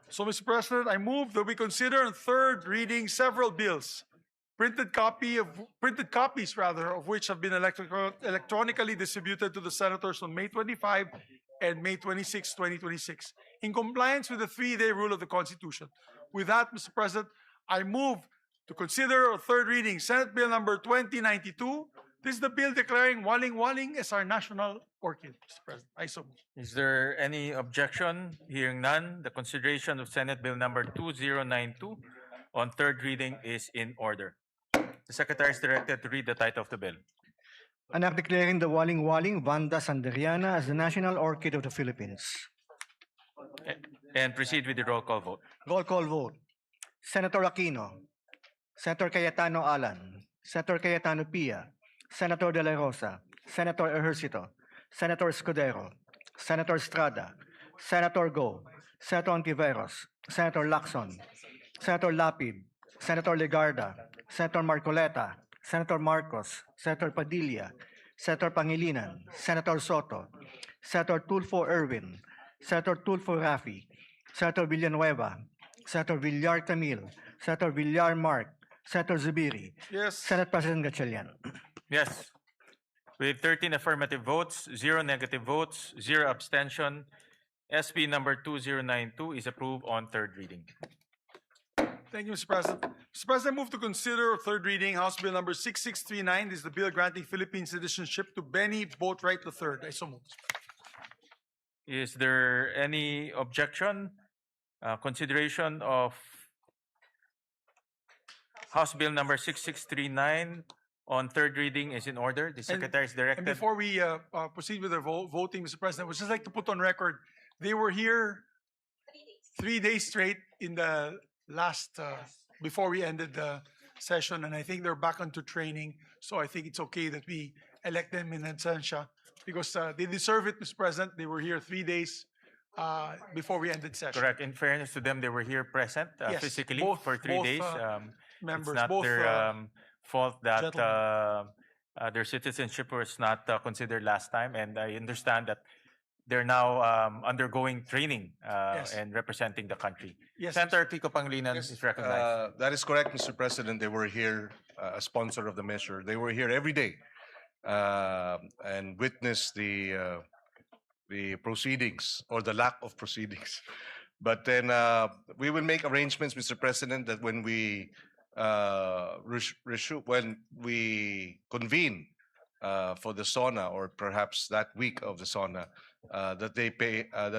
So, Mr. President, I move that we consider on third reading several bills, printed copies of which have been electronically distributed to the senators on May 25 and May 26, 2026, in compliance with the 3-day rule of the Constitution. With that, Mr. President, I move to consider a third reading Senate Bill number 2092. This is the bill declaring waling-waling as our national orchid, Mr. President. I so move. Is there any objection? Hearing none, the consideration of Senate Bill number 2092 on third reading is in order. The Secretary is directed to read the title of the bill. An act declaring the waling-waling Vanda sanderiana as the national orchid of the Philippines. And proceed with the roll call vote. Roll call vote. Senator Aquino, Senator Cayetano Alan, Senator Cayetano Pia, Senator De La Rosa, Senator Ejercito, Senator Escudero, Senator Estrada, Senator Go, Senator Ontiveros, Senator Lacson, Senator Lapid, Senator Legarda, Senator Marcoleta, Senator Marcos, Senator Padilla, Senator Pangilinan, Senator Soto, Senator Tulfo Erwin, Senator Tulfo Rafi, Senator Villanueva, Senator Villar Camil, Senator Villar Mark, Senator Zubiri, Yes. Senate President Gatchalian. Yes. With 13 affirmative votes, 0 negative votes, 0 abstention, SB number 2092 is approved on third reading. Thank you, Mr. President. Mr. President, I move to consider third reading House Bill number 6639. This is the bill granting Philippine citizenship to Benny Boatwright III. I so move. Is there any objection? Consideration of House Bill number 6639 on third reading is in order. The Secretary is And directed. before we proceed with the voting, Mr. President, I would just like to put on record, they were here 3 days straight in the last, before we ended the session, and I think they're back onto training, so I think it's okay that we elect them in absentia, because they deserve it, Mr. President. They were here 3 days before we ended session. Correct. In fairness to them, they were here present Yes, physically both- for 3 both, days. members, it's not both, their fault that gentlemen. their citizenship was not considered last time, and I understand that they're now undergoing training Yes. and representing the country. Yes, Senator Kiko Pangilinan is recognized. That is correct, Mr. President. They were here as sponsor of the measure. They were here every day and witnessed the proceedings or the lack of proceedings. But then we will make arrangements, Mr. President, that when we when we convene for the SONA, or perhaps that week of the SONA, that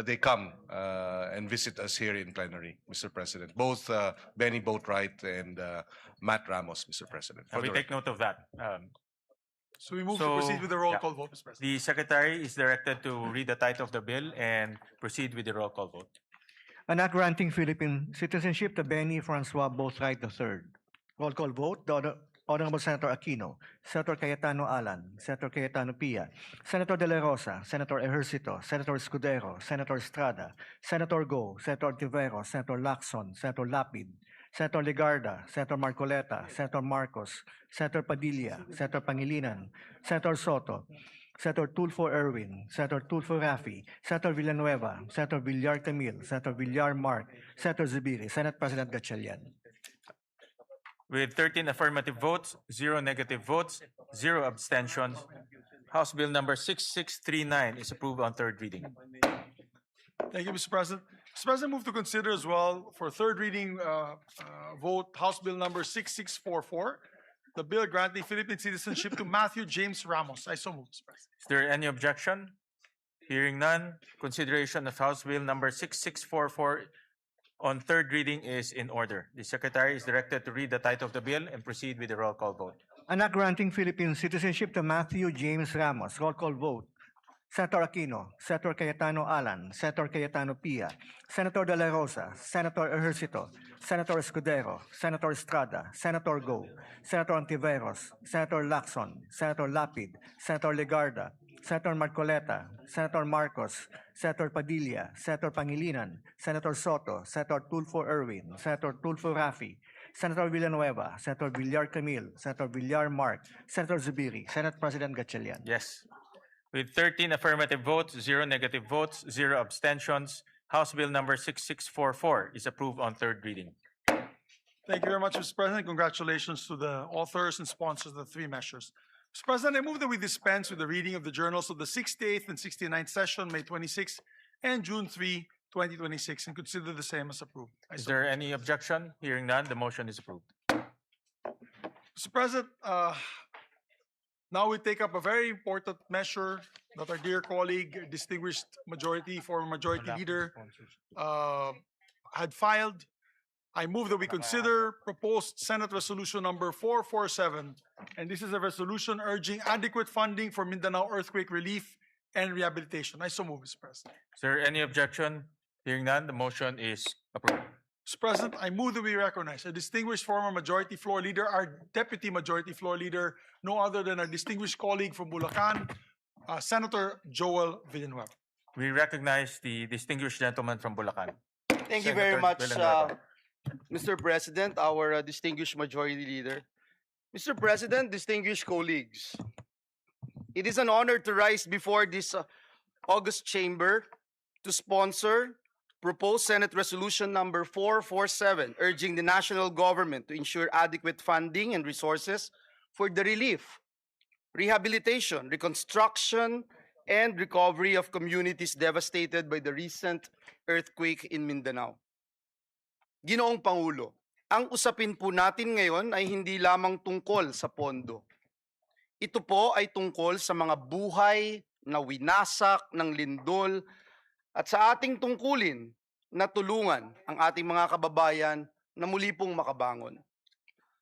they come and visit us here in plenary, Mr. President. Both Benny Boatwright and Matt Ramos, Mr. President. for We the take note of that. So we move to So, proceed with the roll yeah. call vote, Mr. President. The Secretary is directed to read the title of the bill and proceed with the roll call vote. An act granting Philippine citizenship to Benny Francois Boatwright III. Roll call vote. The Honorable Senator Aquino, Senator Cayetano Alan, Senator Cayetano Pia, Senator De La Rosa, Senator Ejercito, Senator Escudero, Senator Estrada, Senator Go, Senator Tiveros, Senator Lacson, Senator Lapid, Senator Legarda, Senator Marcoleta, Senator Marcos, Senator Padilla, Senator Pangilinan, Senator Soto, Senator Tulfo Erwin, Senator Tulfo Rafi, Senator Villanueva, Senator Villar Camil, Senator Villar Mark, Senator Zubiri, Senate President Gatchalian. With 13 affirmative votes, 0 negative votes, 0 abstentions, House Bill number 6639 is approved on third reading. Thank you, Mr. President. Mr. President, move to consider as well for third reading vote House Bill number 6644, the bill granting Philippine citizenship to Matthew James Ramos. I so move, Mr. President. Is there any objection? Hearing none, consideration of House Bill number 6644 on third reading is in order. The Secretary is directed to read the title of the bill and proceed with the roll call vote. An act granting Philippine citizenship to Matthew James Ramos. Roll call vote. Senator Aquino, Senator Cayetano Alan, Senator Cayetano Pia, Senator De La Rosa, Senator Ejercito, Senator Escudero, Senator Estrada, Senator Go, Senator Ontiveros, Senator Lacson, Senator Lapid, Senator Legarda, Senator Marcoleta, Senator Marcos, Senator Padilla, Senator Pangilinan, Senator Soto, Senator Tulfo Erwin, Senator Tulfo Rafi, Senator Villanueva, Senator Villar Camil, Senator Villar Mark, Senator Zubiri, Senate President Gatchalian. Yes. With 13 affirmative votes, 0 negative votes, 0 abstentions, House Bill number 6644 is approved on third reading. Thank you very much, Mr. President. Congratulations to the authors and sponsors of the three measures. Mr. President, I move that we dispense with the reading of the journals of the 68th and 69th session, May 26 and June 3, 2026, and consider the same as approved. Is there any objection? Hearing none, the motion is approved. Mr. President, now we take up a very important measure that our dear colleague, distinguished former majority leader, had filed. I move that we consider proposed Senate Resolution number 447, and this is a resolution urging adequate funding for Mindanao earthquake relief and rehabilitation. I so move, Mr. President. Is there any objection? Hearing none, the motion is approved. Mr. President, I move that we recognize a distinguished former majority floor leader, our deputy majority floor leader, no other than our distinguished colleague from Bulacan, Senator Joel Villanueva. We recognize the distinguished gentleman from Bulacan. Thank you very Senator much, Villanueva. Mr. President, our distinguished majority leader. Mr. President, distinguished colleagues, it is an honor to rise before this August chamber to sponsor proposed Senate Resolution number 447, urging the national government to ensure adequate funding and resources for the relief, rehabilitation, reconstruction, and recovery of communities devastated by the recent earthquake in Mindanao. Ginoong Pangulo, ang usapin po natin ngayon ay hindi lamang tungkol sa pondo. Ito po ay tungkol sa mga buhay na winasak ng lindol at sa ating tungkulin na tulungan ang ating mga kababayan na muli pong makabangon.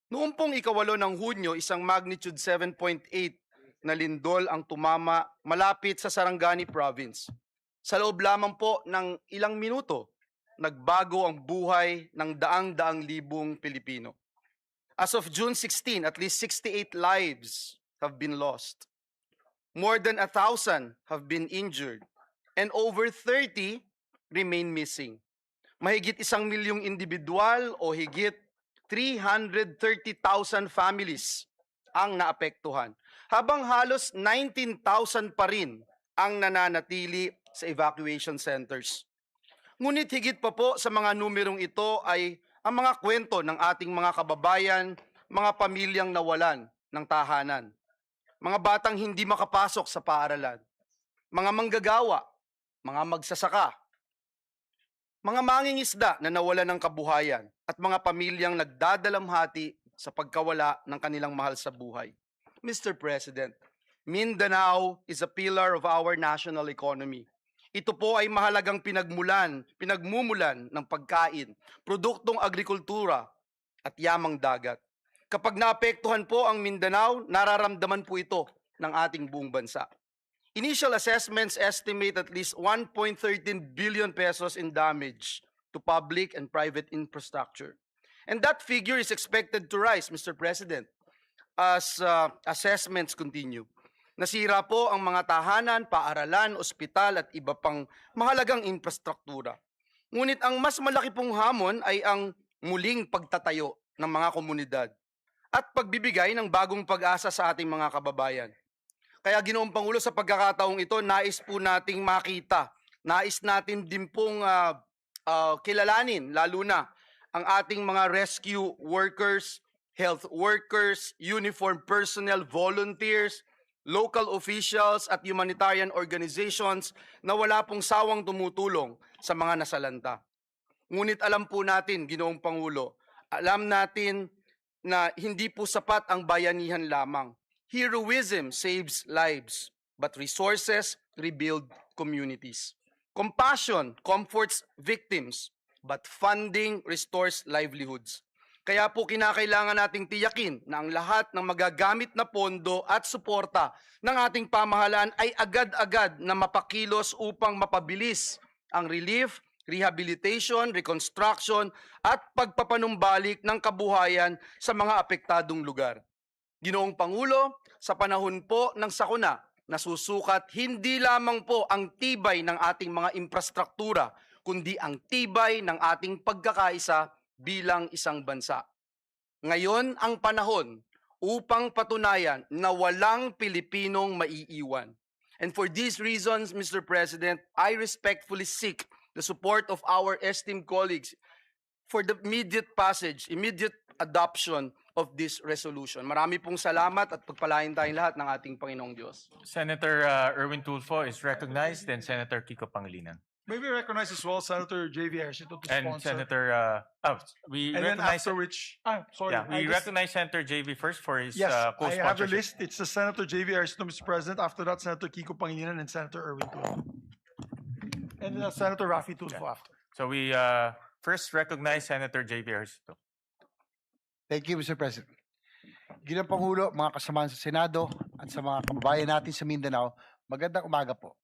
Noong pong 8 ng Hunyo, isang magnitude 7.8 na lindol ang tumama malapit sa Sarangani Province. Sa loob lamang po ng ilang minuto, nagbago ang buhay ng daang-daang libong Pilipino. As of June 16, at least 68 lives have been lost. More than 1,000 have been injured, and over 30 remain missing. Mahigit 1 milyong individual o higit 330,000 families ang naapektuhan, habang halos 19,000 pa rin ang nananatili sa evacuation centers. Ngunit higit pa po sa mga numerong ito ay ang mga kwento ng ating mga kababayan, mga pamilyang nawalan ng tahanan, mga batang hindi makapasok sa paaralan, mga manggagawa, mga magsasaka, mga mangingisda na nawalan ng kabuhayan, at mga pamilyang nagdadalamhati sa pagkawala ng kanilang mahal sa buhay. Mr. President, Mindanao is a pillar of our national economy. Ito po ay mahalagang pinagmumulan ng pagkain, produktong agrikultura at yamang dagat. Kapag naapektuhan po ang Mindanao, nararamdaman po ito ng ating buong bansa. Initial assessments estimate at least 1.13 billion pesos in damage to public and private infrastructure. And that figure is expected to rise, Mr. President, as assessments continue. Nasira po ang mga tahanan, paaralan, ospital at iba pang mahalagang infrastruktura. Ngunit ang mas malaki pong hamon ay ang muling pagtatayo ng mga komunidad at pagbibigay ng bagong pag-asa sa ating mga kababayan. Kaya Ginoong Pangulo, sa pagkakataong ito, nais po nating makita, nais natin din pong kilalanin, lalo na ang ating mga rescue workers, health workers, uniformed personnel, volunteers, local officials at humanitarian organizations na wala pong sawang tumutulong sa mga nasalanta. Ngunit alam po natin, Ginoong Pangulo, alam natin na hindi po sapat ang bayanihan lamang. Heroism saves lives, but resources rebuild communities. Compassion comforts victims, but funding restores livelihoods. Kaya po kinakailangan nating tiyakin na ang lahat ng magagamit na pondo at suporta ng ating pamahalaan ay agad-agad na mapakilos upang mapabilis ang relief, rehabilitation, reconstruction at pagpapanumbalik ng kabuhayan sa mga apektadong lugar. Ginoong Pangulo, sa panahon po ng sakuna, nasusukat hindi lamang po ang tibay ng ating mga infrastruktura, kundi ang tibay ng ating pagkakaisa bilang isang bansa. Ngayon ang panahon upang patunayan na walang Pilipinong maiiwan. And for these reasons, Mr. President, I respectfully seek the support of our esteemed colleagues for the immediate passage, immediate adoption of this resolution. Marami pong salamat at pagpalain tayong lahat ng ating Panginoong Diyos. Senator Erwin Tulfo is recognized, then Senator Kiko Pangilinan. May we recognize as well Senator J.V. Ejercito to And sponsor. Senator, we And then recognize, after which, sorry. yeah, we recognize Senator JV first for his Yes, I have the co-sponsorship. list. It's the Senator J.V. Ejercito, Mr. President. After that, Senator Kiko Pangilinan and Senator Erwin Tulfo. And then Senator Raffy Tulfo after. So we first recognize Senator JV Ejercito. Thank you, Mr. President. Ginang Pangulo, mga kasamahan sa Senado at sa mga kababayan natin sa Mindanao, magandang umaga po.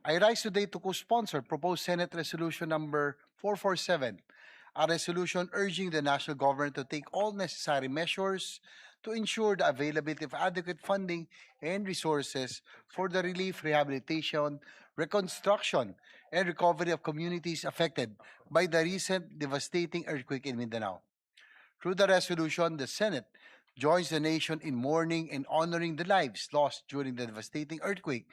I rise today to co-sponsor proposed Senate Resolution number 447, a resolution urging the national government to take all necessary measures to ensure the availability of adequate funding and resources for the relief, rehabilitation, reconstruction, and recovery of communities affected by the recent devastating earthquake in Mindanao. Through the resolution, the Senate joins the nation in mourning and honoring the lives lost during the devastating earthquake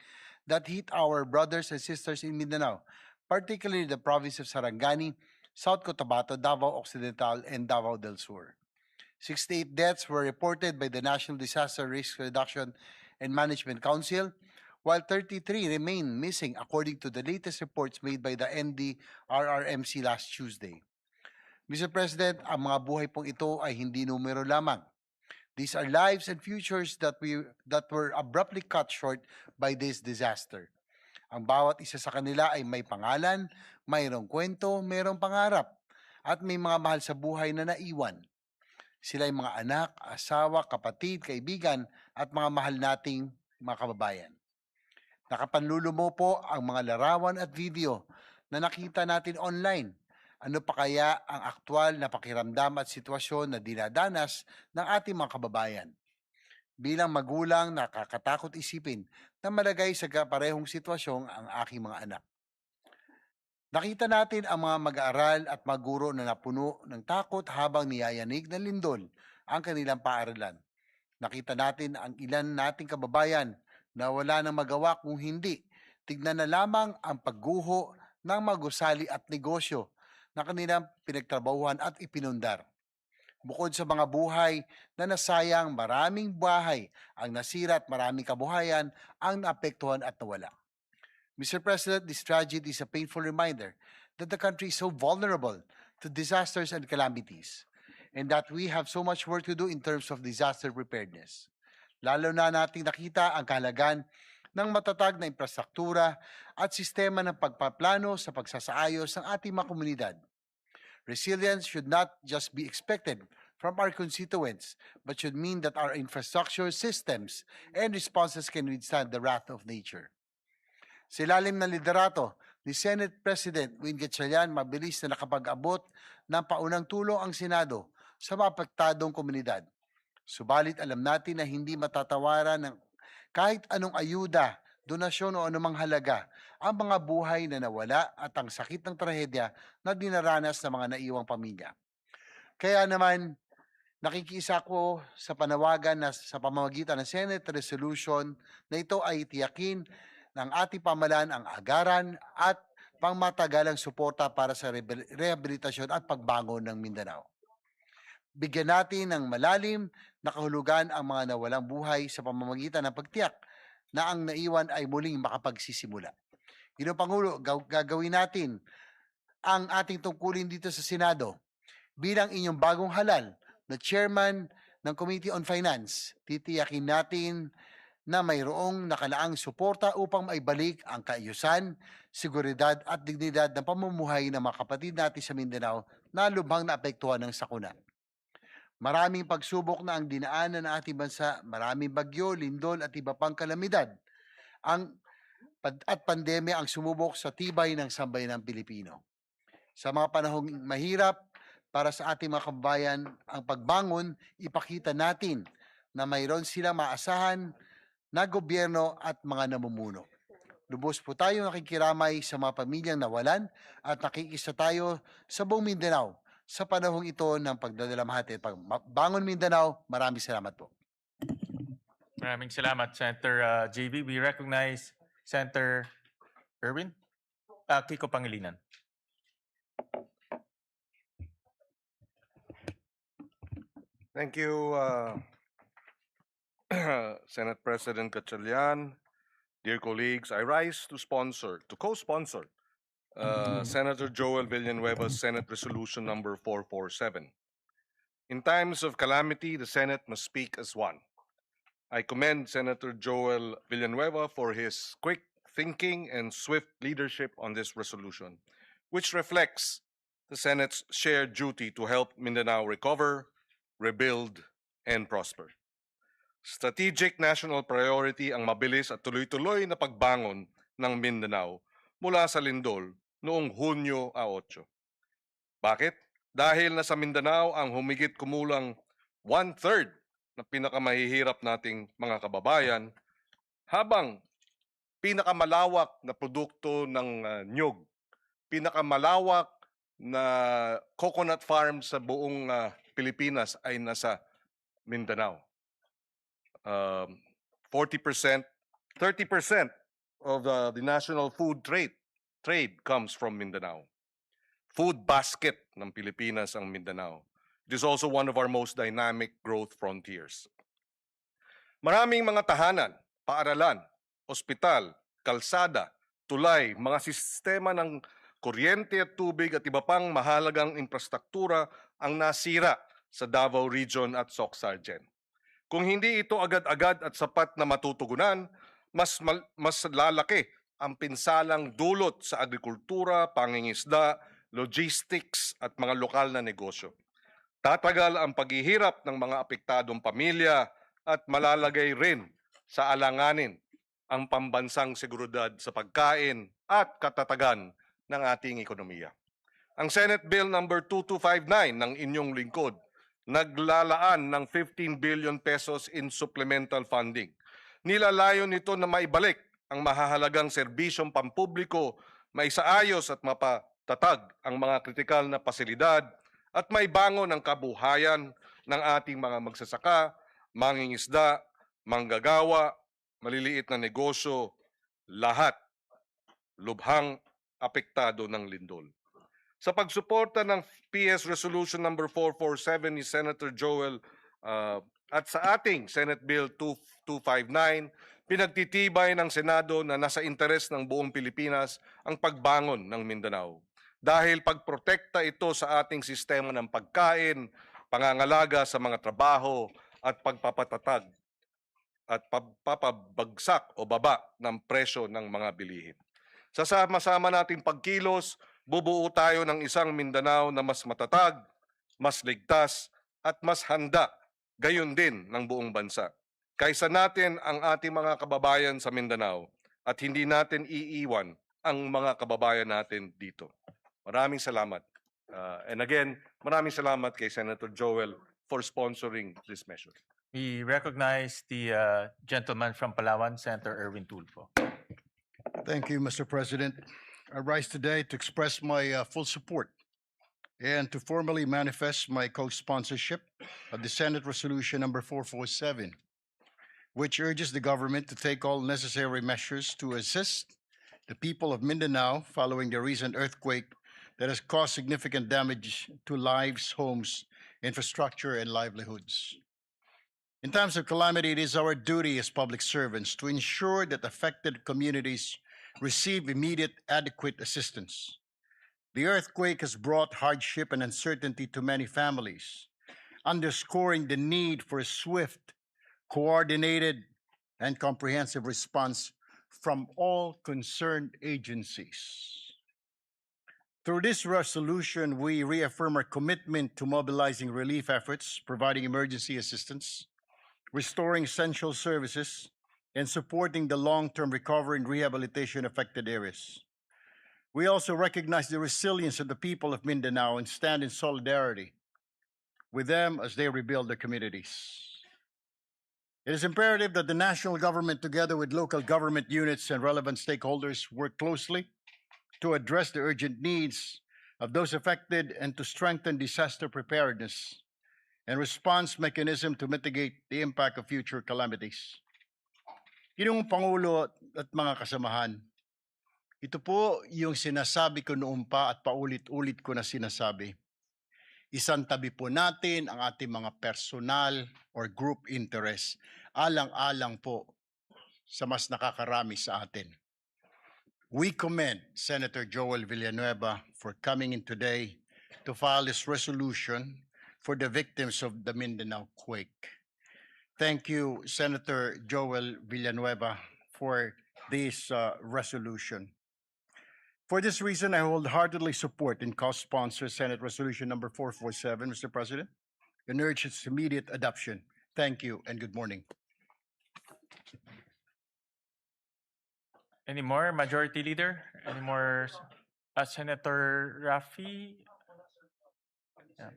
that hit our brothers and sisters in Mindanao, particularly the province of Sarangani, South Cotabato, Davao Occidental, and Davao del Sur. 68 deaths were reported by the National Disaster Risk Reduction and Management Council, while 33 remain missing according to the latest reports made by the NDRRMC last Tuesday. Mr. President, ang mga buhay pong ito ay hindi numero lamang. These are lives and futures that were abruptly cut short by this disaster. Ang bawat isa sa kanila ay may pangalan, mayroong kwento, mayroong pangarap, at may mga mahal sa buhay na naiwan. Sila ay mga anak, asawa, kapatid, kaibigan, at mga mahal nating mga kababayan. Nakapanlulumo po ang mga larawan at video na nakita natin online. Ano pa kaya ang aktwal na pakiramdam at sitwasyon na dinadanas ng ating mga kababayan? Bilang magulang, nakakatakot isipin na malagay sa parehong sitwasyon ang aking mga anak. Nakita natin ang mga mag-aaral at mga guro na napuno ng takot habang niyayanig ng lindol ang kanilang paaralan. Nakita natin ang ilan nating kababayan na wala nang magawa kung hindi tignan na lamang ang pagguho ng mga gusali at negosyo na kanilang pinagtrabahuhan at ipinundar. Bukod sa mga buhay na nasayang, maraming bahay ang nasira at maraming kabuhayan ang naapektuhan at nawala. Mr. President, this tragedy is a painful reminder that the country is so vulnerable to disasters and calamities, and that we have so much work to do in terms of disaster preparedness. Lalo na nating nakita ang kahalagan ng matatag na infrastruktura at sistema ng pagpaplano sa pagsasaayos ng ating mga komunidad. Resilience should not just be expected from our constituents, but should mean that our infrastructure systems and responses can withstand the wrath of nature. Sa ilalim ng liderato ni Senate President Win Gatchalian, mabilis na nakapag-abot ng paunang tulong ang Senado sa maapektadong komunidad. Subalit alam natin na hindi matatawaran ng kahit anong ayuda, donasyon o anumang halaga ang mga buhay na nawala at ang sakit ng trahedya na dinaranas ng mga naiwang pamilya. Kaya naman, nakikiisa ko sa panawagan na sa pamamagitan ng Senate Resolution na ito ay tiyakin ng ating pamahalaan ang agaran at pangmatagalang suporta para sa rehabilitasyon at pagbangon ng Mindanao. Bigyan natin ng malalim na kahulugan ang mga nawalang buhay sa pamamagitan ng pagtiyak na ang naiwan ay muling makapagsisimula. Ginoong Pangulo, gagawin natin ang ating tungkulin dito sa Senado. Bilang inyong bagong halal na chairman ng Committee on Finance, titiyakin natin na mayroong nakalaang suporta upang maibalik ang kaayusan, seguridad at dignidad ng pamumuhay ng mga kapatid natin sa Mindanao na lubhang naapektuhan ng sakuna. Maraming pagsubok na ang dinaanan ng ating bansa, maraming bagyo, lindol at iba pang kalamidad. At pandemya ang sumubok sa tibay ng sambayanang Pilipino. Sa mga panahong mahirap para sa ating mga kababayan, ang pagbangon, ipakita natin na mayroon silang maasahan na gobyerno at mga namumuno. Lubos po tayo nakikiramay sa mga pamilyang nawalan at nakikisa tayo sa buong Mindanao sa panahong ito ng pagdadalamhati. Pagbangon Mindanao, maraming salamat po. Maraming salamat, Senator JV. We recognize Senator Erwin Kiko Pangilinan. Thank you, Senate President Gatchalian. Dear colleagues, I rise to co-sponsor Senator Joel Villanueva's Senate Resolution number 447. In times of calamity, the Senate must speak as one. I commend Senator Joel Villanueva for his quick thinking and swift leadership on this resolution, which reflects the Senate's shared duty to help Mindanao recover, rebuild, and prosper. Strategic national priority ang mabilis at tuloy-tuloy na pagbangon ng Mindanao mula sa lindol noong Hunyo 8. Bakit? Dahil nasa Mindanao ang humigit kumulang 1/3 na pinakamahihirap nating mga kababayan, habang pinakamalawak na produkto ng nyug, pinakamalawak na coconut farm sa buong Pilipinas ay nasa Mindanao. 40%, 30% of the national food trade comes from Mindanao. Food basket ng Pilipinas ang Mindanao. It is also one of our most dynamic growth frontiers. Maraming mga tahanan, paaralan, ospital, kalsada, tulay, mga sistema ng kuryente at tubig at iba pang mahalagang infrastruktura ang nasira sa Davao Region at Soc-Sargen. Kung hindi ito agad-agad at sapat na matutugunan, mas lalaki ang pinsalang dulot sa agrikultura, pangingisda, logistics at mga lokal na negosyo. Tatagal ang paghihirap ng mga apektadong pamilya at malalagay rin sa alanganin ang pambansang seguridad sa pagkain at katatagan ng ating ekonomiya. Ang Senate Bill number 2259 ng inyong lingkod naglalaan ng 15 billion pesos in supplemental funding. Nilalayon nito na maibalik ang mahahalagang serbisyong pampubliko, maisaayos at mapatatag ang mga kritikal na pasilidad at maibangon ang kabuhayan ng ating mga magsasaka, mangingisda, manggagawa, maliliit na negosyo, lahat lubhang apektado ng lindol. Sa pagsuporta ng PS Resolution number 447 ni Senator Joel at sa ating Senate Bill 2259, pinagtitibay ng Senado na nasa interes ng buong Pilipinas ang pagbangon ng Mindanao. Dahil pagprotekta ito sa ating sistema ng pagkain, pangangalaga sa mga trabaho at pagpapatatag at pagpapabagsak o baba ng presyo ng mga bilihin. Sa sama-sama nating pagkilos, bubuo tayo ng isang Mindanao na mas matatag, mas ligtas, at mas handa, gayon din ng buong bansa. Kaysa natin ang ating mga kababayan sa Mindanao at hindi natin iiwan ang mga kababayan natin dito. Maraming salamat. And again, maraming salamat kay Senator Joel for sponsoring this measure. We recognize the gentleman from Palawan, Senator Erwin Tulfo. Thank you, Mr. President. I rise today to express my full support and to formally manifest my co-sponsorship of the Senate Resolution number 447, which urges the government to take all necessary measures to assist the people of Mindanao following the recent earthquake that has caused significant damage to lives, homes, infrastructure, and livelihoods. In times of calamity, it is our duty as public servants to ensure that affected communities receive immediate, adequate assistance. The earthquake has brought hardship and uncertainty to many families, underscoring the need for a swift, coordinated, and comprehensive response from all concerned agencies. Through this resolution, we reaffirm our commitment to mobilizing relief efforts, providing emergency assistance, restoring essential services, and supporting the long-term recovery and rehabilitation affected areas. We also recognize the resilience of the people of Mindanao and stand in solidarity with them as they rebuild their communities. It is imperative that the national government, together with local government units and relevant stakeholders, work closely to address the urgent needs of those affected and to strengthen disaster preparedness and response mechanism to mitigate the impact of future calamities. Ginong Pangulo at mga kasamahan, ito po yung sinasabi ko noon pa at paulit-ulit ko na sinasabi. Isantabi po natin ang ating mga personal or group interest. Alang-alang po sa mas nakakarami sa atin. We commend Senator Joel Villanueva for coming in today to file this resolution for the victims of the Mindanao quake. Thank you, Senator Joel Villanueva, for this resolution. For this reason, I wholeheartedly support and co-sponsor Senate Resolution number 447, Mr. President, and urge its immediate adoption. Thank you and good morning. Any more, Majority Leader? Any more, Senator Rafi? Yeah.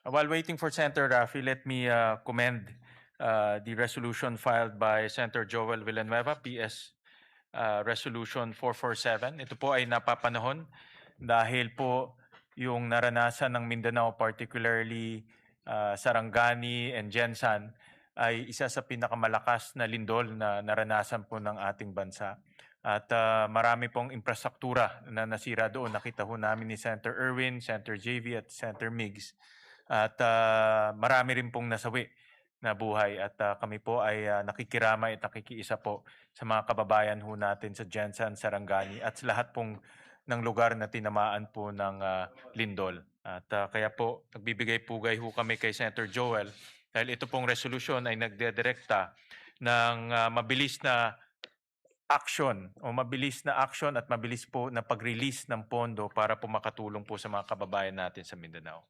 While waiting for Senator Rafi, let me commend the resolution filed by Senator Joel Villanueva, PS Resolution 447. Ito po ay napapanahon dahil po yung naranasan ng Mindanao, particularly Sarangani and Jensan, ay isa sa pinakamalakas na lindol na naranasan po ng ating bansa. At marami pong infrastruktura na nasira doon. Nakita ho namin ni Senator Erwin, Senator JV at Senator Migs. At marami rin pong nasawi na buhay. At kami po ay nakikiramay at nakikiisa po sa mga kababayan ho natin sa Jensan, Sarangani at sa lahat pong ng lugar na tinamaan po ng lindol. At kaya po nagbibigay pugay ho kami kay Senator Joel dahil ito pong resolusyon ay nagdedirekta ng mabilis na action o mabilis na action at mabilis po na pag-release ng pondo para po makatulong po sa mga kababayan natin sa Mindanao.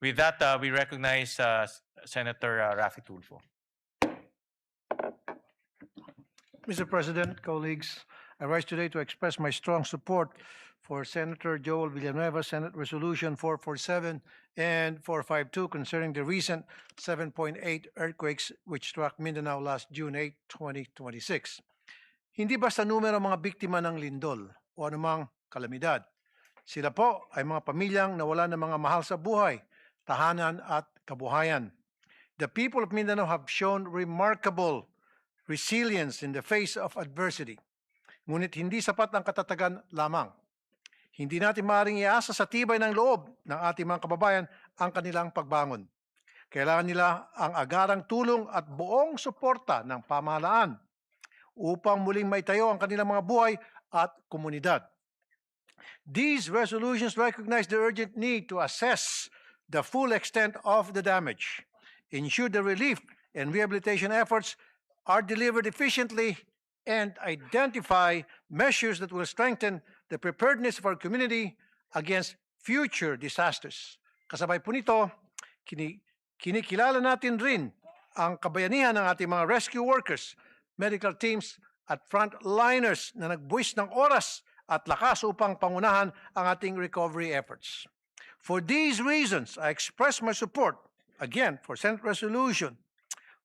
With that, we recognize Senator Rafi Tulfo. Mr. President, colleagues, I rise today to express my strong support for Senator Joel Villanueva, Senate Resolution 447 and 452 concerning the recent 7.8 earthquakes which struck Mindanao last June 8, 2026. Hindi basta numero ang mga biktima ng lindol o anumang kalamidad. Sila po ay mga pamilyang nawala ng mga mahal sa buhay, tahanan at kabuhayan. The people of Mindanao have shown remarkable resilience in the face of adversity. Ngunit hindi sapat ang katatagan lamang. Hindi natin maaaring iasa sa tibay ng loob ng ating mga kababayan ang kanilang pagbangon. Kailangan nila ang agarang tulong at buong suporta ng pamahalaan upang muling maitayo ang kanilang mga buhay at komunidad. These resolutions recognize the urgent need to assess the full extent of the damage, ensure the relief and rehabilitation efforts are delivered efficiently, and identify measures that will strengthen the preparedness of our community against future disasters. Kasabay po nito, kinikilala natin rin ang kabayanihan ng ating mga rescue workers, medical teams at frontliners na nagbuwis ng oras at lakas upang pangunahan ang ating recovery efforts. For these reasons, I express my support, again, for Senate Resolution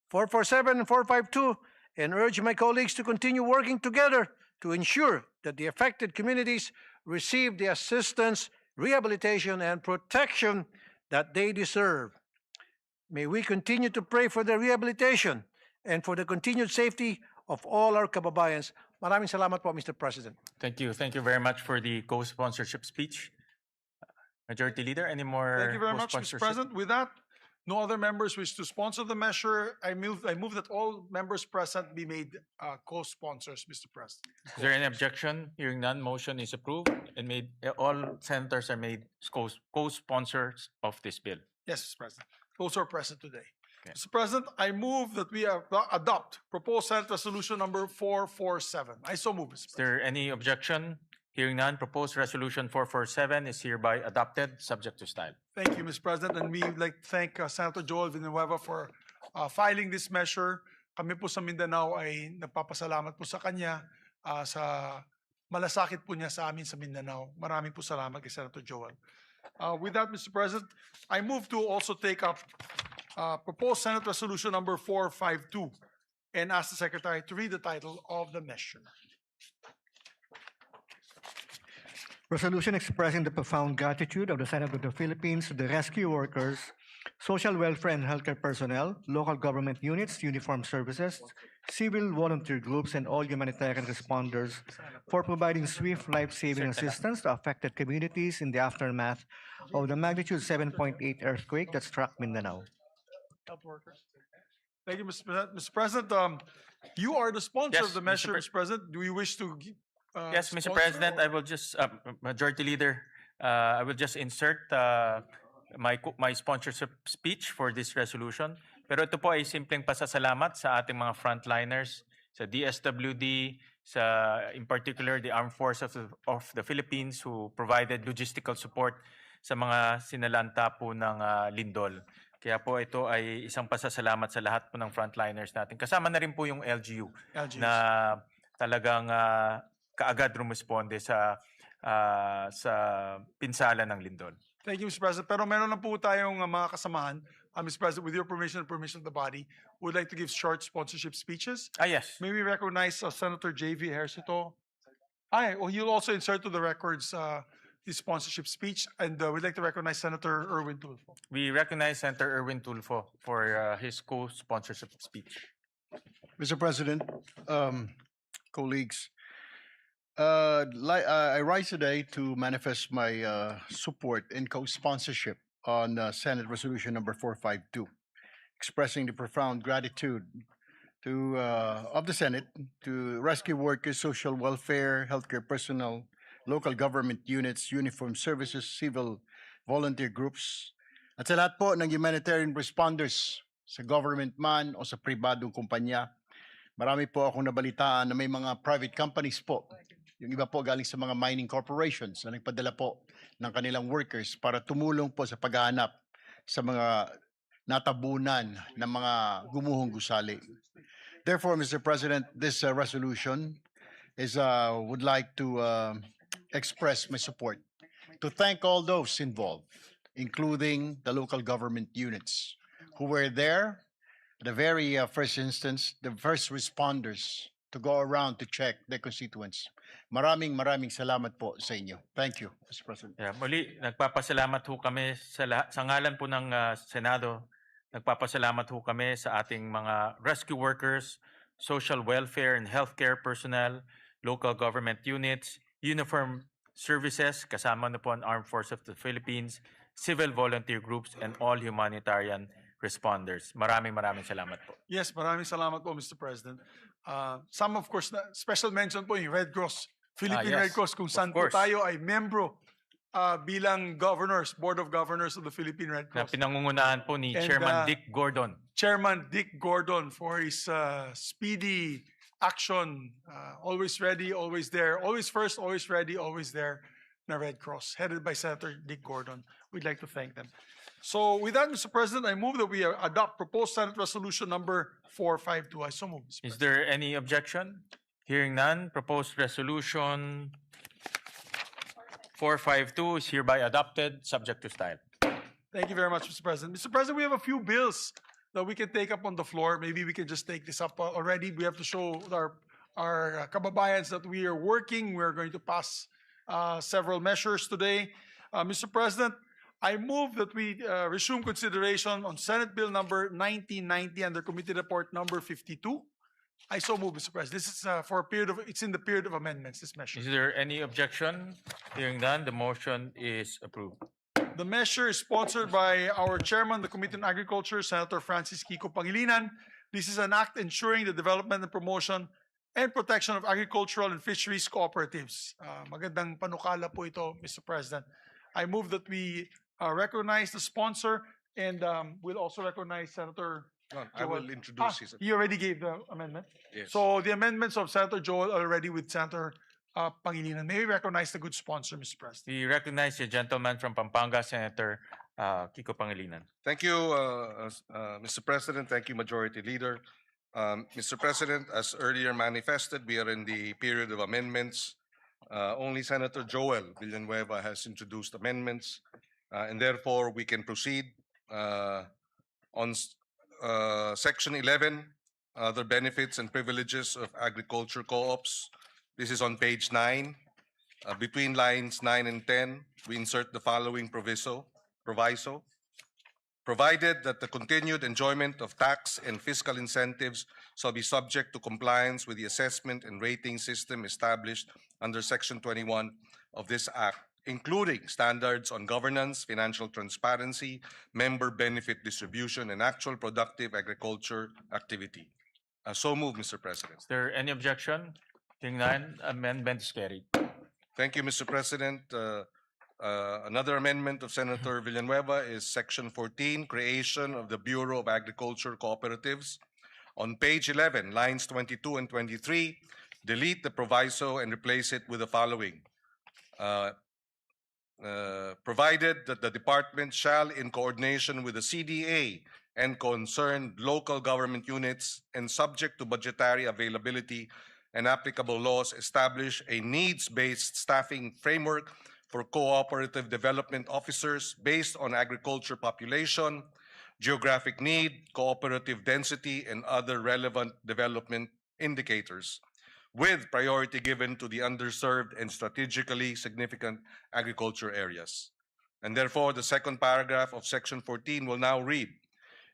447 and 452 and urge my colleagues to continue working together to ensure that the affected communities receive the assistance, rehabilitation, and protection that they deserve. May we continue to pray for their rehabilitation and for the continued safety of all our kababayans. Maraming salamat po, Mr. President. Thank you. Thank you very much for the co-sponsorship speech. Majority Leader, any more Thank you very much, Mr. co-sponsorship? President. With that, no other members wish to sponsor the measure. I move that all members present be made co-sponsors, Mr. President. Is there any objection? Hearing none, motion is approved and made. All senators are made co-sponsors of this bill. Yes, Mr. President. Those are present today. Okay. Mr. President, I move that we adopt proposed Senate Resolution number 447. I so move, Mr. Is there any objection? Hearing none, proposed resolution 447 is hereby adopted, subject to style. Thank you, Mr. President. And we would like to thank Senator Joel Villanueva for filing this measure. Kami po sa Mindanao ay nagpapasalamat po sa kanya sa malasakit po niya sa amin sa Mindanao. Maraming po salamat kay Senator Joel. With that, Mr. President, I move to also take up proposed Senate Resolution number 452 and ask the Secretary to read the title of the measure. Resolution expressing the profound gratitude of the Senate of the Philippines to the rescue workers social welfare and healthcare personnel, local government units, uniformed services, civil volunteer groups, and all humanitarian responders for providing swift life-saving assistance to affected communities in the aftermath of the magnitude 7.8 earthquake that struck Mindanao. Health workers. Thank you, Mr. President. Mr. President, you are the sponsor Yes, of the Mr. measure, Pre- Mr. President. Do you wish to? Yes, Mr. sponsor President, or- I will just, Majority Leader, I will just insert my sponsorship speech for this resolution. Pero ito po ay simpleng pasasalamat sa ating mga frontliners, sa DSWD, in particular the Armed Forces of the Philippines who provided logistical support sa mga sinalanta po ng lindol. Kaya po ito ay isang pasasalamat sa lahat po ng frontliners natin. Kasama na rin po yung LGU LGUs. na talagang kaagad rumisponde sa pinsala ng lindol. Thank you, Mr. President. Pero meron na po tayong mga kasamahan. Mr. President, with your permission and permission of the body, would like to give short sponsorship speeches. Yes. May we recognize Senator J.V. Ejercito? He'll also insert to the records his sponsorship speech, and we'd like to recognize Senator Erwin Tulfo. We recognize Senator Erwin Tulfo for his co-sponsorship speech. Mr. President, colleagues, I rise today to manifest my support and co-sponsorship on Senate Resolution number 452, expressing the profound gratitude of the Senate to rescue workers, social welfare, healthcare personnel, local government units, uniformed services, civil volunteer groups, at sa lahat po ng humanitarian responders sa government man o sa pribadong kumpanya. Marami po akong nabalitaan na may mga private companies po. Yung iba po galing sa mga mining corporations na nagpadala po ng kanilang workers para tumulong po sa paghahanap sa mga natabunan ng mga gumuhong gusali. Therefore, Mr. President, this resolution would like to express my support to thank all those involved, including the local government units who were there at the very first instance, the first responders to go around to check their constituents. Maraming salamat po sa inyo. Thank you, Mr. President. Muli, nagpapasalamat ho kami sa ngalan po ng Senado. Nagpapasalamat ho kami sa ating mga rescue workers, social welfare and healthcare personnel, local government units, uniformed services, kasama na po ang Armed Forces of the Philippines, civil volunteer groups, and all humanitarian responders. Maraming salamat po. Yes, maraming salamat po, Mr. President. Some, of course, special mention po yung Red Cross, Philippine Yes, Red Cross, kung saan of po course. tayo ay membro bilang governors, Board of Governors of the Philippine Red Na Cross. pinangungunahan po ni And, Chairman Dick Gordon. Chairman Dick Gordon for his speedy action, always ready, always there, always first, always ready, always there, na Red Cross, headed by Senator Dick Gordon. We'd like to thank them. So with that, Mr. President, I move that we adopt proposed Senate Resolution number 452. I so move, Mr. Is President. there any objection? Hearing none, proposed resolution 452 is hereby adopted, subject to style. Thank you very much, Mr. President. Mr. President, we have a few bills that we can take up on the floor. Maybe we can just take this up already. We have to show our kababayans that we are working. We are going to pass several measures today. Mr. President, I move that we resume consideration on Senate Bill number 1990 under Committee Report number 52. I so move, Mr. President. This is for a period of, it's in the period of amendments, this measure. Is there any objection? Hearing none, the motion is approved. The measure is sponsored by our chairman, the Committee on Agriculture, Senator Francis Kiko Pangilinan. This is an act ensuring the development and promotion and protection of agricultural and fisheries cooperatives. Magandang panukala po ito, Mr. President. I move that we recognize the sponsor and we'll also recognize Senator I will introduce his. He already gave the amendment. Yes. So the amendments of Senator Joel are already with Senator Pangilinan. May we recognize the good sponsor, Mr. President? We recognize the gentleman from Pampanga, Senator Kiko Pangilinan. Thank you, Mr. President. Thank you, Majority Leader. Mr. President, as earlier manifested, we are in the period of amendments. Only Senator Joel Villanueva has introduced amendments, and therefore we can proceed on Section 11, other benefits and privileges of agriculture co-ops. This is on page 9. Between lines 9 and 10, we insert the following proviso. provided that the continued enjoyment of tax and fiscal incentives shall be subject to compliance with the assessment and rating system established under Section 21 of this Act, including standards on governance, financial transparency, member benefit distribution, and actual productive agriculture activity. So moved, Mr. President. Is there any objection? Hearing none, amendment is carried. Thank you, Mr. President. Another amendment of Senator Villanueva is Section 14, creation of the Bureau of Agriculture Cooperatives. On page 11, lines 22 and 23, delete the proviso and replace it with the following. Provided that the department shall, in coordination with the CDA and concerned local government units and subject to budgetary availability and applicable laws, establish a needs-based staffing framework for cooperative development officers based on agriculture population, geographic need, cooperative density, and other relevant development indicators, with priority given to the underserved and strategically significant agriculture areas. And therefore, the second paragraph of Section 14 will now read,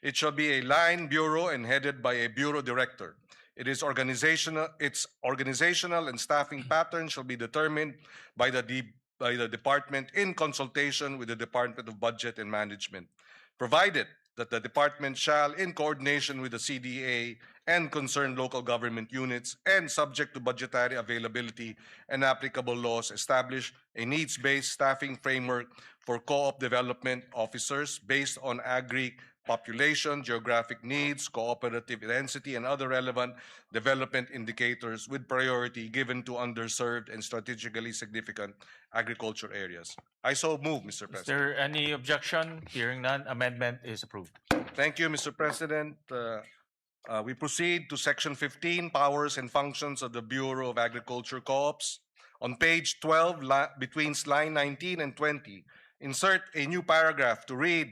it shall be a line bureau and headed by a bureau director. Its organizational and staffing pattern shall be determined by the department in consultation with the Department of Budget and Management, provided that the department shall, in coordination with the CDA and concerned local government units and subject to budgetary availability and applicable laws, establish a needs-based staffing framework for co-op development officers based on population, geographic needs, cooperative density, and other relevant development indicators with priority given to underserved and strategically significant agriculture areas. I so move, Mr. Is President. there any objection? Hearing none, amendment is approved. Thank you, Mr. President. We proceed to Section 15, Powers and Functions of the Bureau of Agriculture Co-ops. On page 12, between line 19 and 20, insert a new paragraph to read,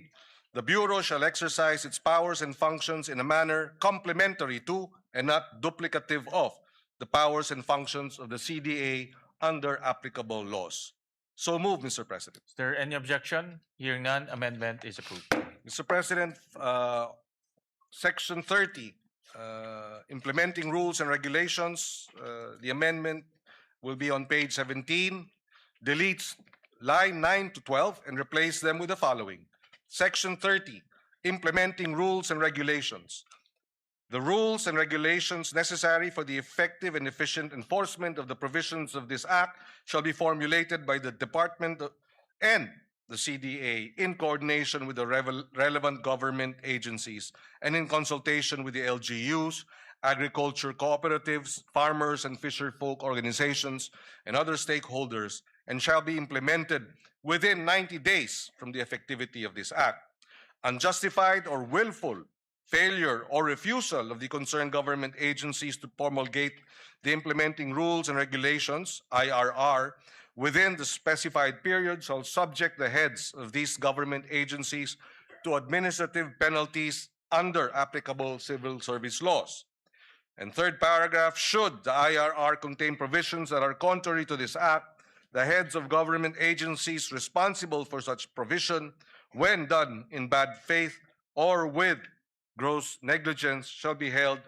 the Bureau shall exercise its powers and functions in a manner complementary to and not duplicative of the powers and functions of the CDA under applicable laws. So move, Mr. President. Is there any objection? Hearing none, amendment is approved. Mr. President, Section 30, implementing rules and regulations, the amendment will be on page 17, deletes line 9 to 12 and replace them with the following. Section 30, implementing rules and regulations. The rules and regulations necessary for the effective and efficient enforcement of the provisions of this Act shall be formulated by the Department and the CDA in coordination with the relevant government agencies and in consultation with the LGUs, agriculture cooperatives, farmers and fisherfolk organizations, and other stakeholders, and shall be implemented within 90 days from the effectivity of this Act. Unjustified or willful failure or refusal of the concerned government agencies to promulgate the implementing rules and regulations, IRR, within the specified period shall subject the heads of these government agencies to administrative penalties under applicable civil service laws. And third paragraph, should the IRR contain provisions that are contrary to this Act, the heads of government agencies responsible for such provision, when done in bad faith or with gross negligence, shall be held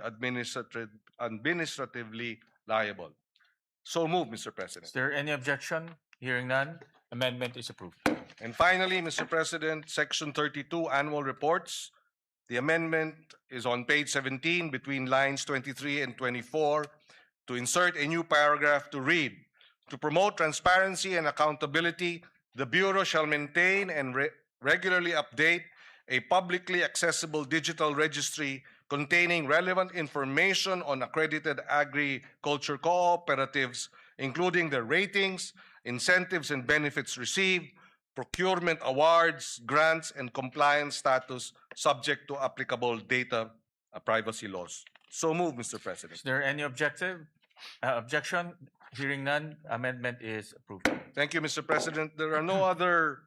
administratively liable. So move, Mr. President. Is there any objection? Hearing none, amendment is approved. And finally, Mr. President, Section 32, Annual Reports. The amendment is on page 17 between lines 23 and 24 to insert a new paragraph to read, to promote transparency and accountability, the Bureau shall maintain and regularly update a publicly accessible digital registry containing relevant information on accredited agriculture cooperatives, including their ratings, incentives and benefits received, procurement awards, grants, and compliance status subject to applicable data privacy laws. So move, Mr. President. Is there any objection? Hearing none, amendment is approved. Thank you, Mr. President. There are no other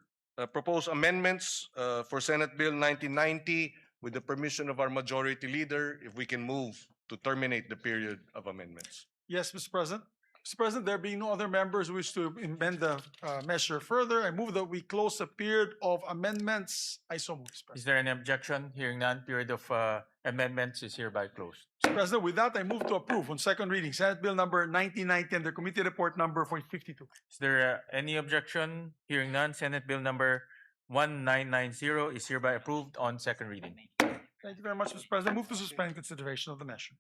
proposed amendments for Senate Bill 1990. With the permission of our majority leader, if we can move to terminate the period of amendments. Yes, Mr. President. Mr. President, there being no other members who wish to amend the measure further, I move that we close the period of amendments. I so move, Mr. President. Is there any objection? Hearing none, period of amendments is hereby closed. Mr. President, with that, I move to approve on second reading Senate Bill number 1990 under Committee Report number 52. Is there any objection? Hearing none, Senate Bill number 1990 is hereby approved on second reading. Thank you very much, Mr. President. Move to suspend consideration of the measure.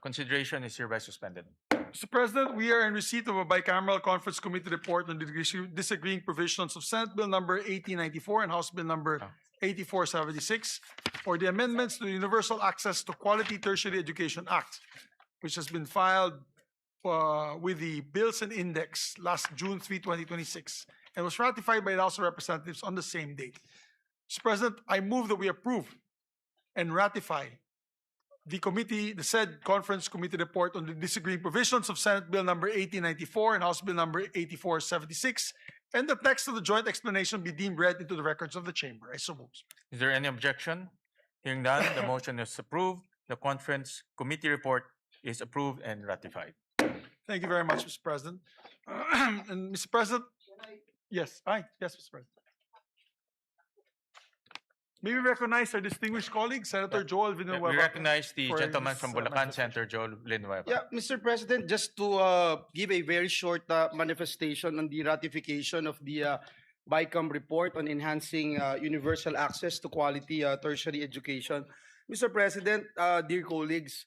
Consideration is hereby suspended. Mr. President, we are in receipt of a bicameral conference committee report on the disagreeing provisions of Senate Bill number 1894 and House Bill number 8476, or the amendments to the Universal Access to Quality Tertiary Education Act, which has been filed with the Bills and Index last June 3, 2026, and was ratified by the House of Representatives on the same date. Mr. President, I move that we approve and ratify the said conference committee report on the disagreeing provisions of Senate Bill number 1894 and House Bill number 8476, and the text of the joint explanation be deemed read into the records of the chamber. I so move. Is there any objection? Hearing none, the motion is approved. The conference committee report is approved and ratified. Thank you very much, Mr. President. And Mr. President, yes, Mr. President. May we recognize our distinguished colleague, Senator Joel Villanueva. We recognize the for gentleman his, from Bulacan, manifestation. Senator Joel Villanueva. Yeah, Mr. President, just to give a very short manifestation on the ratification of the BICAM report on enhancing universal access to quality tertiary education. Mr. President, dear colleagues,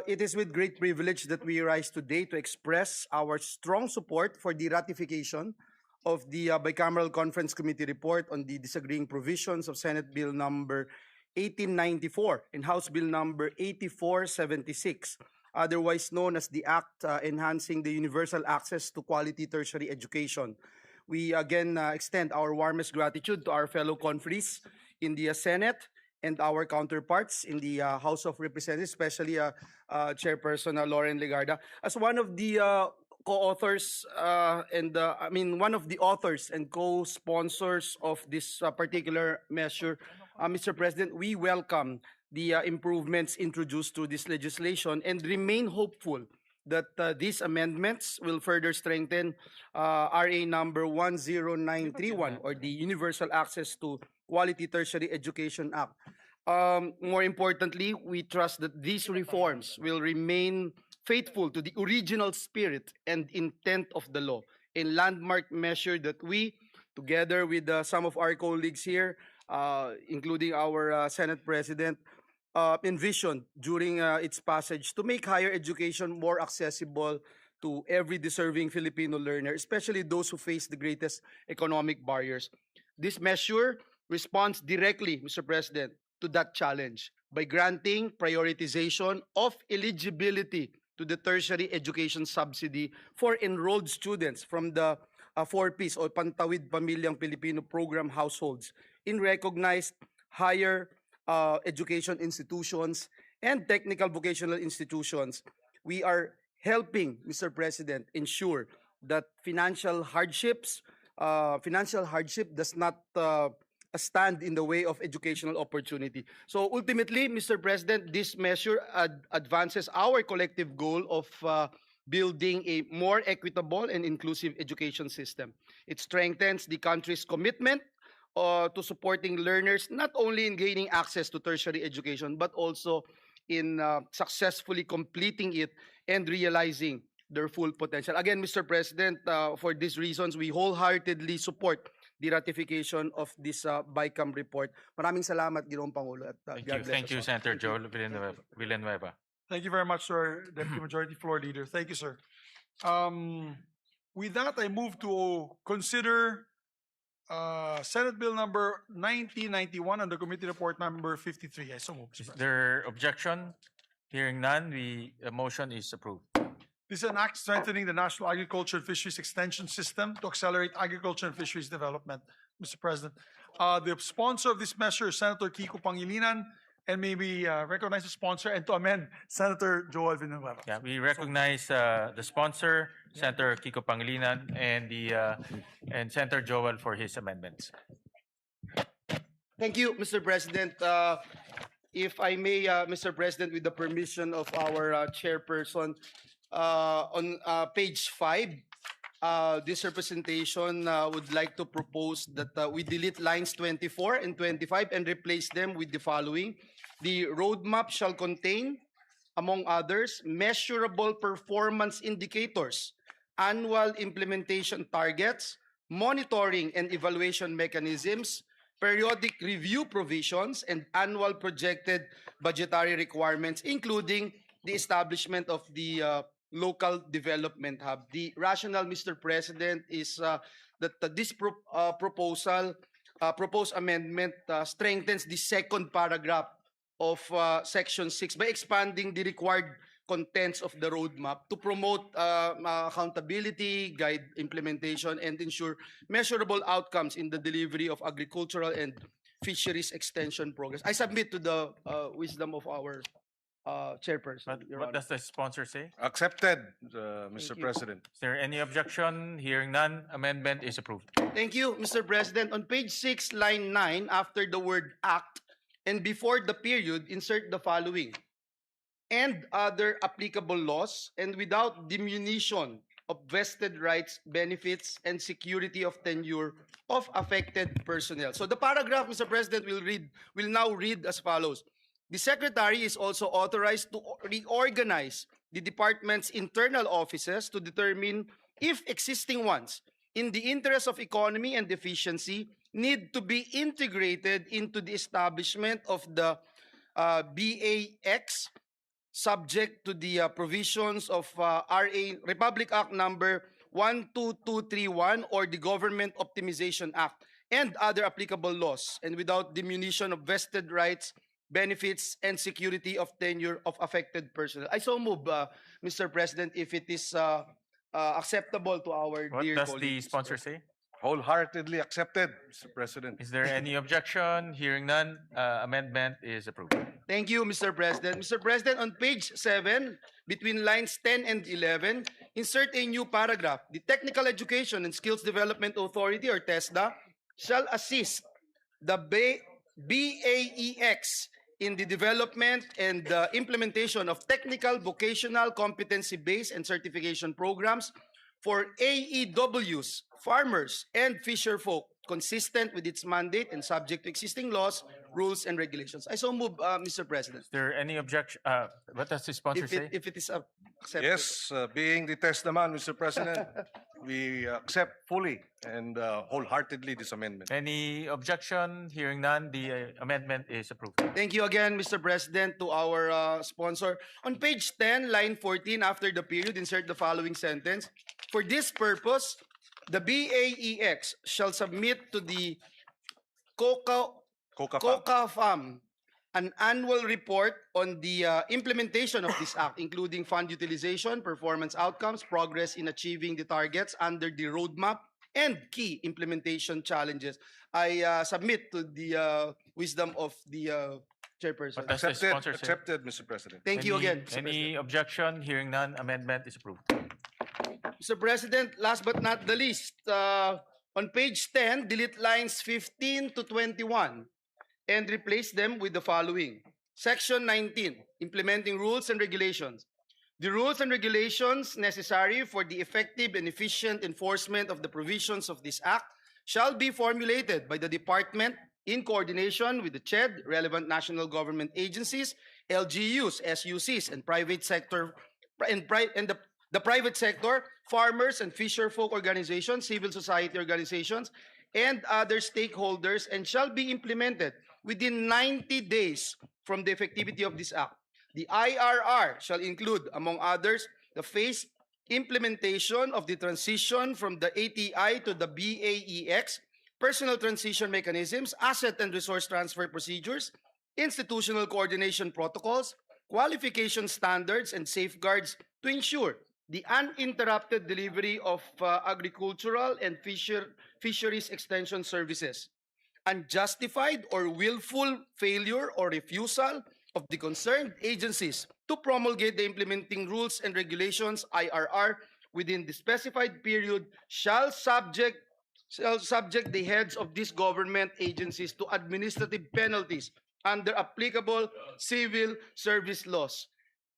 it is with great privilege that we rise today to express our strong support for the ratification of the Bicameral Conference Committee report on the disagreeing provisions of Senate Bill number 1894 and House Bill number 8476, otherwise known as the Act Enhancing the Universal Access to Quality Tertiary Education. We again extend our warmest gratitude to our fellow conferees in the Senate and our counterparts in the House of Representatives, especially Chairperson Lauren Legarda. As one of the co-authors one of the authors and co-sponsors of this particular measure, Mr. President, we welcome the improvements introduced to this legislation and remain hopeful that these amendments will further strengthen RA number 10931, or the Universal Access to Quality Tertiary Education Act. More importantly, we trust that these reforms will remain faithful to the original spirit and intent of the law, a landmark measure that we, together with some of our colleagues here, including our Senate President, envisioned during its passage to make higher education more accessible to every deserving Filipino learner, especially those who face the greatest economic barriers. This measure responds directly, Mr. President, to that challenge by granting prioritization of eligibility to the tertiary education subsidy for enrolled students from the 4Ps or Pantawid Pamilyang Pilipino program households in recognized higher education institutions and technical vocational institutions. We are helping, Mr. President, ensure that financial hardship does not stand in the way of educational opportunity. So ultimately, Mr. President, this measure advances our collective goal of building a more equitable and inclusive education system. It strengthens the country's commitment to supporting learners not only in gaining access to tertiary education, but also in successfully completing it and realizing their full potential. Again, Mr. President, for these reasons, we wholeheartedly support the ratification of this BICAM report. Maraming salamat, Ginoong Pangulo. At, Thank you, Senator Joel Villanueva. Thank you very much, sir, Deputy Majority Floor Leader. Thank you, sir. With that, I move to consider Senate Bill number 1991 under Committee Report number 53. I so move. Is there objection? Hearing none, the motion is approved. This is an act strengthening the National Agriculture and Fisheries Extension System to accelerate agriculture and fisheries development, Mr. President. The sponsor of this measure is Senator Kiko Pangilinan, and may we recognize the sponsor and to amend Senator Joel Villanueva. Yeah, we recognize the sponsor, Senator Kiko Pangilinan, and Senator Joel for his amendments. Thank you, Mr. President. If I may, Mr. President, with the permission of our chairperson, on page 5, this representation would like to propose that we delete lines 24 and 25 and replace them with the following. The roadmap shall contain, among others, measurable performance indicators, annual implementation targets, monitoring and evaluation mechanisms, periodic review provisions, and annual projected budgetary requirements, including the establishment of the local development hub. The rationale, Mr. President, is that this proposed amendment strengthens the second paragraph of Section 6 by expanding the required contents of the roadmap to promote accountability, guide implementation, and ensure measurable outcomes in the delivery of agricultural and fisheries extension programs. I submit to the wisdom of our chairperson. Your What Honor. does the sponsor say? Accepted, Mr. you. President. Is there any objection? Hearing none, amendment is approved. Thank you, Mr. President. On page 6, line 9, after the word act and before the period, insert the following. And other applicable laws, and without diminution of vested rights, benefits, and security of tenure of affected personnel. So the paragraph, Mr. President, will now read as follows. The Secretary is also authorized to reorganize the department's internal offices to determine if existing ones, in the interest of economy and efficiency, need to be integrated into the establishment of the BAX, subject to the provisions of Republic Act number 12231 or the Government Optimization Act and other applicable laws, and without diminution of vested rights, benefits, and security of tenure of affected personnel. I so move, Mr. President, if it is acceptable to our What dear does colleagues. the sponsor say? Wholeheartedly accepted, Mr. President. Is there any objection? Hearing none, amendment is approved. Thank you, Mr. President. Mr. President, on page 7, between lines 10 and 11, insert a new paragraph. The Technical Education and Skills Development Authority, or TESDA, shall assist the BAEX in the development and implementation of technical, vocational, competency-based, and certification programs for AEWs, farmers, and fisherfolk, consistent with its mandate and subject to existing laws, rules, and regulations. I so move, Mr. President. Is there any objection? What does the sponsor say? If it is accepted. Yes, being the test naman, Mr. President, we accept fully and wholeheartedly this amendment. Any objection? Hearing none, the amendment is approved. Thank you again, Mr. President, to our sponsor. On page 10, line 14, after the period, insert the following sentence. For this purpose, the BAEX shall submit to the COCAFAM an annual report on the implementation of this act, including fund utilization, performance outcomes, progress in achieving the targets under the roadmap, and key implementation challenges. I submit to the wisdom of the chairperson. What does the sponsor say? Accepted, Mr. President. Thank you again, Mr. Any objection? Hearing none, amendment is approved. Mr. President, last but not the least, on page 10, delete lines 15 to 21 and replace them with the following. Section 19, implementing rules and regulations. The rules and regulations necessary for the effective and efficient enforcement of the provisions of this act shall be formulated by the department in coordination with the CHED, relevant national government agencies, LGUs, SUCs, and private sector, the private sector, farmers and fisherfolk organizations, civil society organizations, and other stakeholders, and shall be implemented within 90 days from the effectivity of this act. The IRR shall include, among others, the phased implementation of the transition from the ATI to the BAEX, personal transition mechanisms, asset and resource transfer procedures, institutional coordination protocols, qualification standards, and safeguards to ensure the uninterrupted delivery of agricultural and fisheries extension services. Unjustified or willful failure or refusal of the concerned agencies to promulgate the implementing rules and regulations, IRR, within the specified period shall subject the heads of these government agencies to administrative penalties under applicable civil service laws.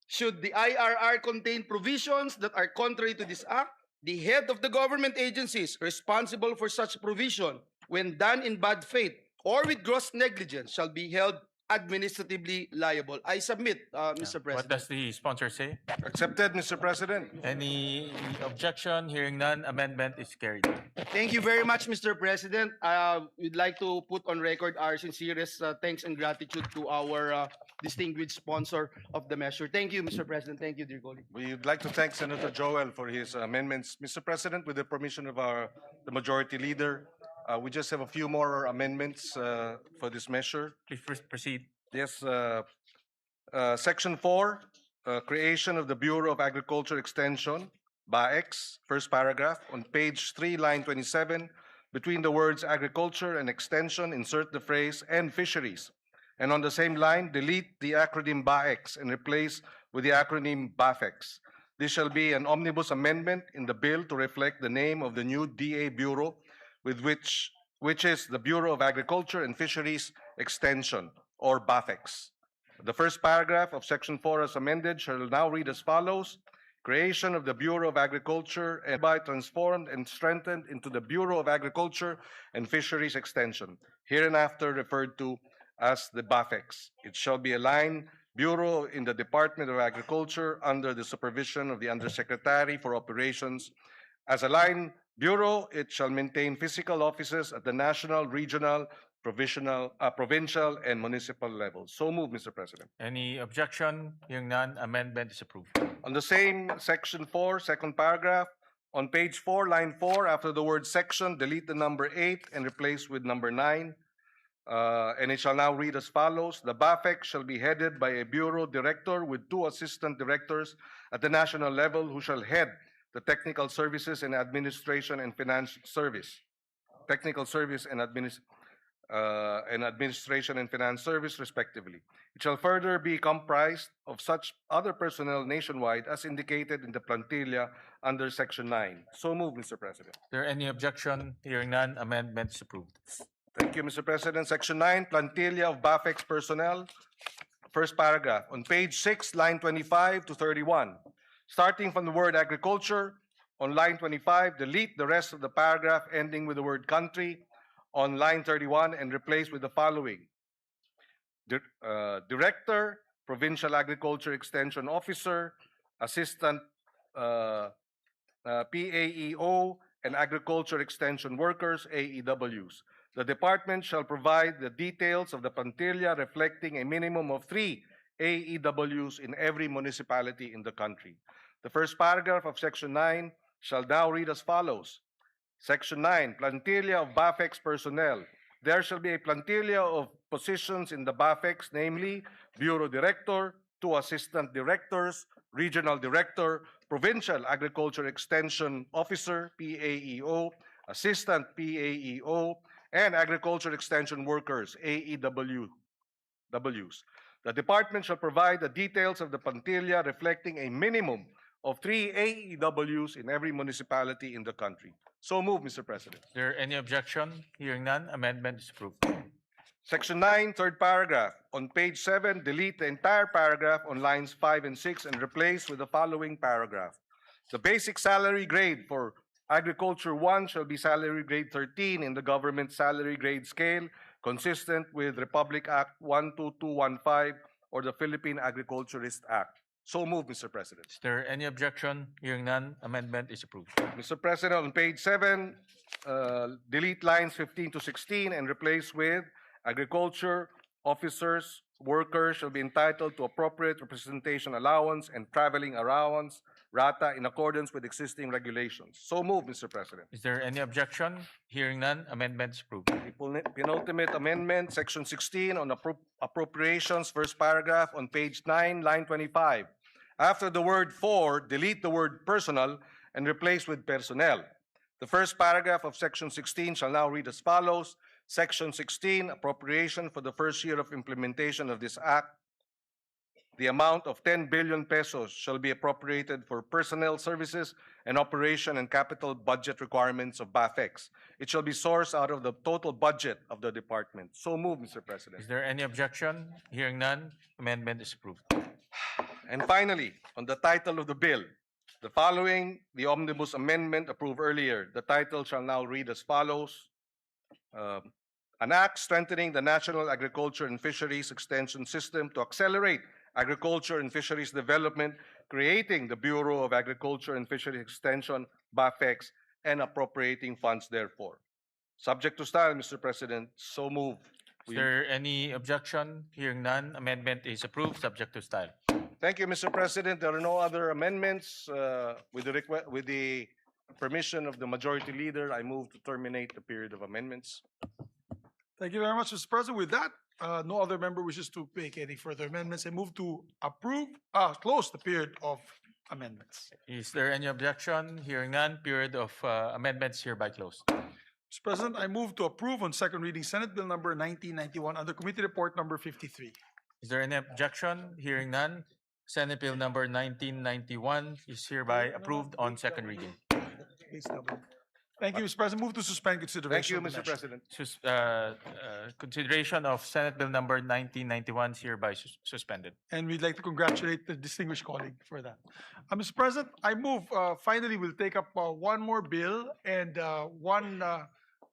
Should the IRR contain provisions that are contrary to this act, the head of the government agencies responsible for such provision, when done in bad faith or with gross negligence, shall be held administratively liable. I submit, Mr. What President. does the sponsor say? Accepted, Mr. President. Any objection? Hearing none, amendment is carried. Thank you very much, Mr. President. We'd like to put on record our sincerest thanks and gratitude to our distinguished sponsor of the measure. Thank you, Mr. President. Thank you, dear colleague. We'd like to thank Senator Joel for his amendments. Mr. President, with the permission of the majority leader, we just have a few more amendments for this measure. Please proceed. Yes, Section 4, creation of the Bureau of Agriculture Extension, BAEX, first paragraph, on page 3, line 27, between the words agriculture and extension, insert the phrase and fisheries. And on the same line, delete the acronym BAEX and replace with the acronym BAFEX. This shall be an omnibus amendment in the bill to reflect the name of the new DA Bureau, which is the Bureau of Agriculture and Fisheries Extension, or BAFEX. The first paragraph of Section 4 as amended shall now read as follows. Creation of the Bureau of Agriculture and by transformed and strengthened into the Bureau of Agriculture and Fisheries Extension, hereinafter referred to as the BAFEX. It shall be a line bureau in the Department of Agriculture under the supervision of the Undersecretary for Operations. As a line bureau, it shall maintain physical offices at the national, regional, provincial, and municipal levels. So moved, Mr. President. Any objection? Hearing none, amendment is approved. On the same Section 4, second paragraph, on page 4, line 4, after the word section, delete the number 8 and replace with number 9. And it shall now read as follows. The BAFEX shall be headed by a bureau director with 2 assistant directors at the national level who shall head the technical services and administration and finance service. Technical service and administration and finance service, respectively. It shall further be comprised of such other personnel nationwide as indicated in the plantilla under Section 9. So moved, Mr. President. Is there any objection? Hearing none, amendment is approved. Thank you, Mr. President. Section 9, plantilla of BAFEX personnel. First paragraph. On page 6, line 25 to 31. Starting from the word agriculture, on line 25, delete the rest of the paragraph ending with the word country on line 31 and replace with the following. Director, Provincial Agriculture Extension Officer, Assistant PAEO, and Agriculture Extension Workers, AEWs. The department shall provide the details of the plantilla reflecting a minimum of 3 AEWs in every municipality in the country. The first paragraph of Section 9 shall now read as follows. Section 9, plantilla of BAFEX personnel. There shall be a plantilla of positions in the BAFEX, namely Bureau Director, 2 Assistant Directors, Regional Director, Provincial Agriculture Extension Officer, PAEO, Assistant PAEO, and Agriculture Extension Workers, AEWs. The department shall provide the details of the plantilla reflecting a minimum of 3 AEWs in every municipality in the country. So moved, Mr. President. Is there any objection? Hearing none, amendment is approved. Section 9, third paragraph. On page 7, delete the entire paragraph on lines 5 and 6 and replace with the following paragraph. The basic salary grade for Agriculture 1 shall be salary grade 13 in the government salary grade scale, consistent with Republic Act 12215 or the Philippine Agriculturist Act. So moved, Mr. President. Is there any objection? Hearing none, amendment is approved. Mr. President, on page 7, delete lines 15 to 16 and replace with agriculture officers, workers shall be entitled to appropriate representation allowance and traveling allowance, RATA, in accordance with existing regulations. So moved, Mr. President. Is there any objection? Hearing none, amendment is approved. Penultimate amendment, Section 16 on appropriations, first paragraph on page 9, line 25. After the word for, delete the word personal and replace with personnel. The first paragraph of Section 16 shall now read as follows. Section 16, appropriation for the first year of implementation of this act. The amount of 10 billion pesos shall be appropriated for personnel services and operation and capital budget requirements of BAFEX. It shall be sourced out of the total budget of the department. So moved, Mr. President. Is there any objection? Hearing none, amendment is approved. And finally, on the title of the bill, the following, the omnibus amendment approved earlier, the title shall now read as follows. An act strengthening the National Agriculture and Fisheries Extension System to accelerate agriculture and fisheries development, creating the Bureau of Agriculture and Fisheries Extension, BAFEX, and appropriating funds therefore. Subject to style, Mr. President, so moved. Is there any objection? Hearing none, amendment is approved, subject to style. Thank you, Mr. President. There are no other amendments. With the permission of the Majority Leader, I move to terminate the period of amendments. Thank you very much, Mr. President. With that, no other member wishes to make any further amendments. I move to close the period of amendments. Is there any objection? Hearing none, period of amendments hereby closed. Mr. President, I move to approve on second reading Senate Bill number 1991 under Committee Report number 53. Is there any objection? Hearing none, Senate Bill number 1991 is hereby approved on second reading. Thank you, Mr. President. Move to suspend consideration. Thank you, Mr. President. Consideration of Senate Bill number 1991 is hereby suspended. And we'd like to congratulate the distinguished colleague for that. Mr. President, I move, finally, we'll take up one more bill and one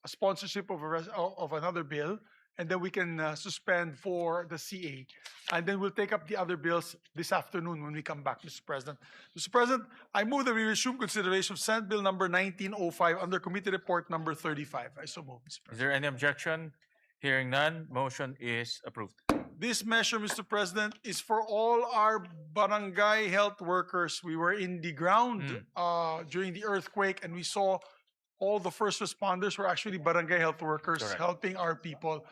sponsorship of another bill, and then we can suspend for the CA. And then we'll take up the other bills this afternoon when we come back, Mr. President. Mr. President, I move that we resume consideration of Senate Bill number 1905 under Committee Report number 35. I so move, Mr. President. Is there any objection? Hearing none, motion is approved. This measure, Mr. President, is for all our barangay health workers. We were in the ground during the earthquake, and we saw all the first responders were actually barangay health workers. Correct. Helping our people.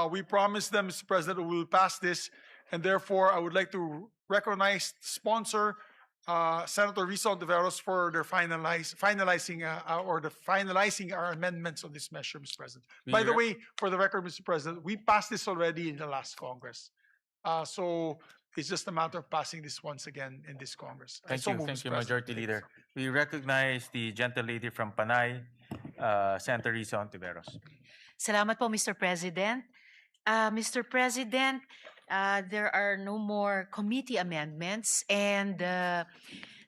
We promised them, Mr. President, we will pass this, and therefore I would like to recognize, sponsor Senator Risa Ontiveros for their finalizing our amendments on this measure, Mr. President. By the way, for the record, Mr. President, we passed this already in the last Congress. So it's just a matter of passing this once again in this Congress. Thank you, Mr. Majority Leader. We recognize the gentle lady from Panay, Senator Risa Ontiveros. Salamat po, Mr. President. Mr. President, there are no more committee amendments and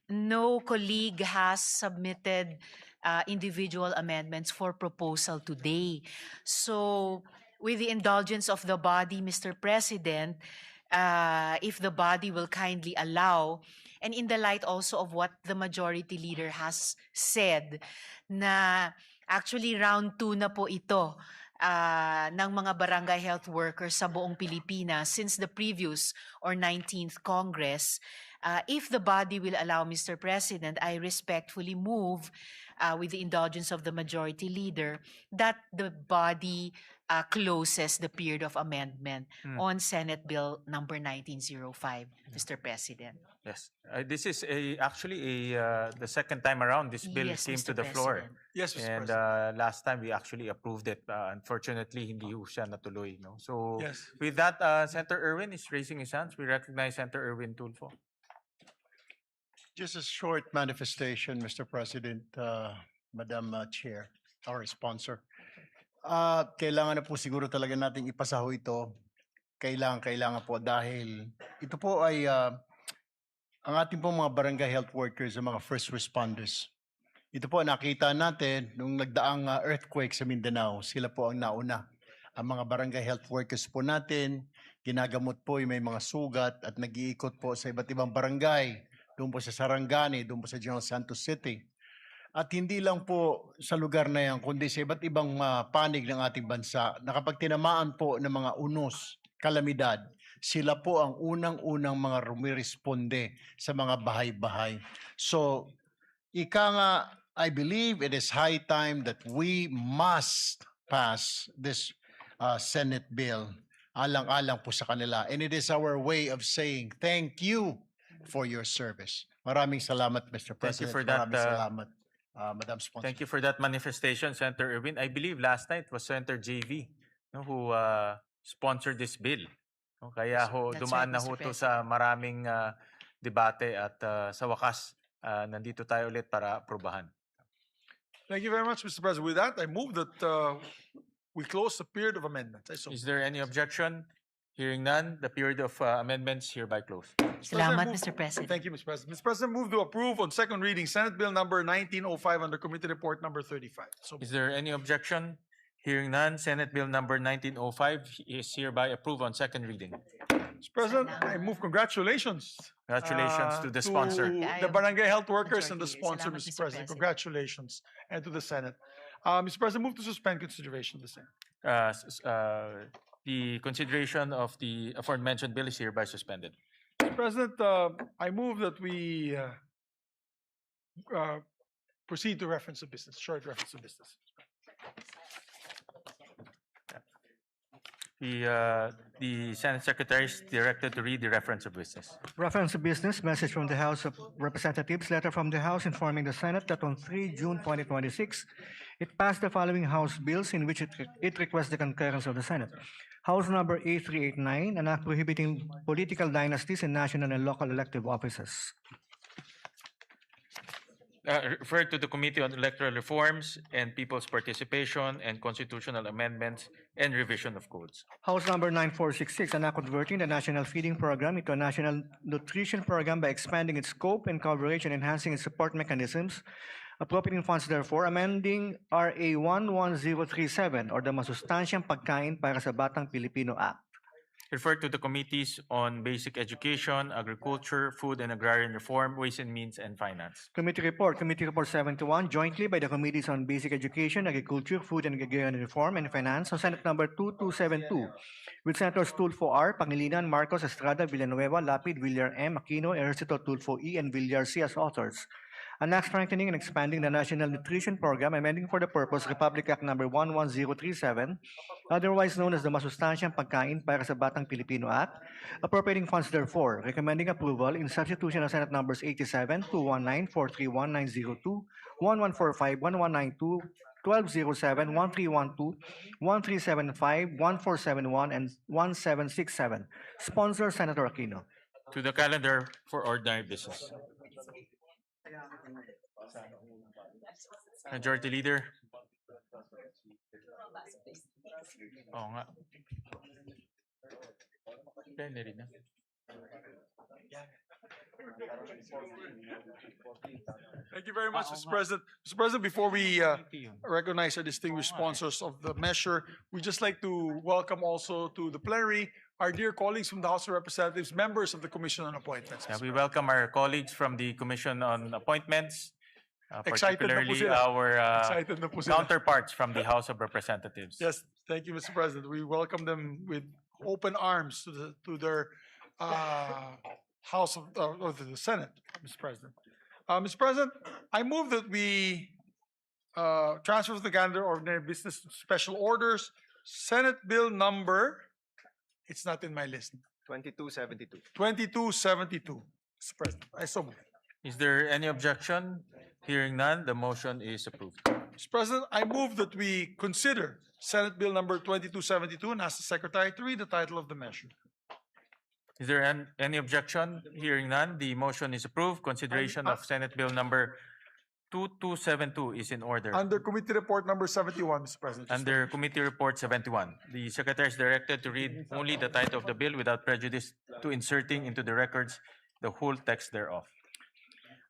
no colleague has submitted individual amendments for proposal today. So, with the indulgence of the body, Mr. President, if the body will kindly allow, and in the light also of what the Majority Leader has said, na actually round 2 na po ito ng mga barangay health workers sa buong Pilipinas since the previous or 19th Congress. If the body will allow, Mr. President, I respectfully move with the indulgence of the Majority Leader that the body closes the period of amendment on Senate Bill number 1905, Mr. President. Yes. This is actually the second time around this bill Yes, came Mr. to the floor. President. Yes, Mr. And President. last time we actually approved it. Unfortunately, hindi ho siya natuloy. No? So Yes. with that, Senator Erwin is raising his hands. We recognize Senator Erwin Tulfo. Just a short manifestation, Mr. President, Madam Chair, our sponsor. Kailangan na po siguro talaga nating ipasaho ito. Kailangan po dahil ito po ay ang ating pong mga barangay health workers, ang mga first responders. Ito po nakita natin nung nagdaang earthquake sa Mindanao, sila po ang nauna. Ang mga barangay health workers po natin, ginagamot po yung may mga sugat at nag-iikot po sa iba't ibang barangay. Doon po sa Sarangani, doon po sa General Santos City. At hindi lang po sa lugar na yan, kundi sa iba't ibang panig ng ating bansa na kapag tinamaan po ng mga unos, kalamidad, sila po ang unang-unang mga rumiresponde sa mga bahay-bahay. So, ika nga, I believe it is high time that we must pass this Senate bill alang-alang po sa kanila. And it is our way of saying thank you for your service. Maraming salamat, Mr. President. Thank you for that. Maraming salamat, Madam Sponsor. Thank you for that manifestation, Senator Erwin. I believe last night was Senator JV who sponsored this bill. No? Kaya That's dumaan right, na Mr. to sa maraming debate at sa wakas, nandito tayo ulit para aprobahan. Thank you very much, Mr. President. With that, I move that we close the period of amendments. I so Is there any objection? Hearing none, the period of amendments hereby closed. Salamat, Mr. President. Thank you, Mr. President. Mr. President, move to approve on second reading Senate Bill number 1905 under Committee Report number 35. So, Is there any objection? Hearing none, Senate Bill number 1905 is hereby approved on second reading. Mr. President, I move congratulations. Congratulations to the sponsor. The barangay health workers and the Majority. sponsor, Salamat, Mr. Mr. President. President. Congratulations. And to the Senate. Mr. President, move to suspend consideration of the same. The consideration of the aforementioned bill is hereby suspended. Mr. President, I move that we proceed to reference of business, short reference of business. The Senate Secretary is directed to read the reference of business. Reference to business, message from the House of Representatives, letter from the House informing the Senate that on 3 June 2026, it passed the following House bills in which it requests the concurrence of the Senate. House number A389, an act prohibiting political dynasties in national and local elective offices. Referred to the Committee on Electoral Reforms and People's Participation and Constitutional Amendments and Revision of Codes. House number 9466, an act converting the National Feeding Program into a National Nutrition Program by expanding its scope and coverage and enhancing its support mechanisms, appropriating funds therefore, amending RA 11037 or the Masustansyang Pagkain para sa Batang Pilipino Act. Referred to the Committees on Basic Education, Agriculture, Food and Agrarian Reform, Ways and Means, and Finance. Committee Report 71, jointly by the Committees on Basic Education, Agriculture, Food and Agrarian Reform, and Finance on Senate number 2272, with Senators Tulfo R, Pangilinan, Marcos, Estrada, Villanueva, Lapid, Villar M, Aquino, Ejercito, Tulfo E, and Villar C as authors. An act strengthening and expanding the National Nutrition Program, amending for the purpose Republic Act number 11037, otherwise known as the Masustansyang Pagkain para sa Batang Pilipino Act, appropriating funds therefore, recommending approval in substitution of Senate numbers 87, 219, 431, 902, 1145, 1192, 1207, 1312, 1375, 1471, and 1767. Sponsor, Senator Aquino. To the calendar for ordinary business. Majority Leader. Oo nga. Pwede rin na. Thank you very much, Mr. President. Mr. President, before we recognize our distinguished sponsors of the measure, we'd just like to welcome also to the plenary our dear colleagues from the House of Representatives, members of the Commission on Appointments. We welcome our colleagues from the Commission on Appointments, Excited na po particularly sila. our Excited na po sila. counterparts from the House of Representatives. Yes, thank you, Mr. President. We welcome them with open arms to their House of or to the Senate, Mr. President. Mr. President, I move that we transfer to the calendar ordinary business special orders, Senate Bill number, it's not in my list, 2272. 2272, Mr. President. I so move. Is there any objection? Hearing none, the motion is approved. Mr. President, I move that we consider Senate Bill number 2272 and ask the Secretary to read the title of the measure. Is there any objection? Hearing none, the motion is approved. Consideration of Senate Bill number 2272 is in order. Under Committee Report number 71, Mr. President. Under Committee Report 71, the Secretary is directed to read only the title of the bill without prejudice to inserting into the records the whole text thereof.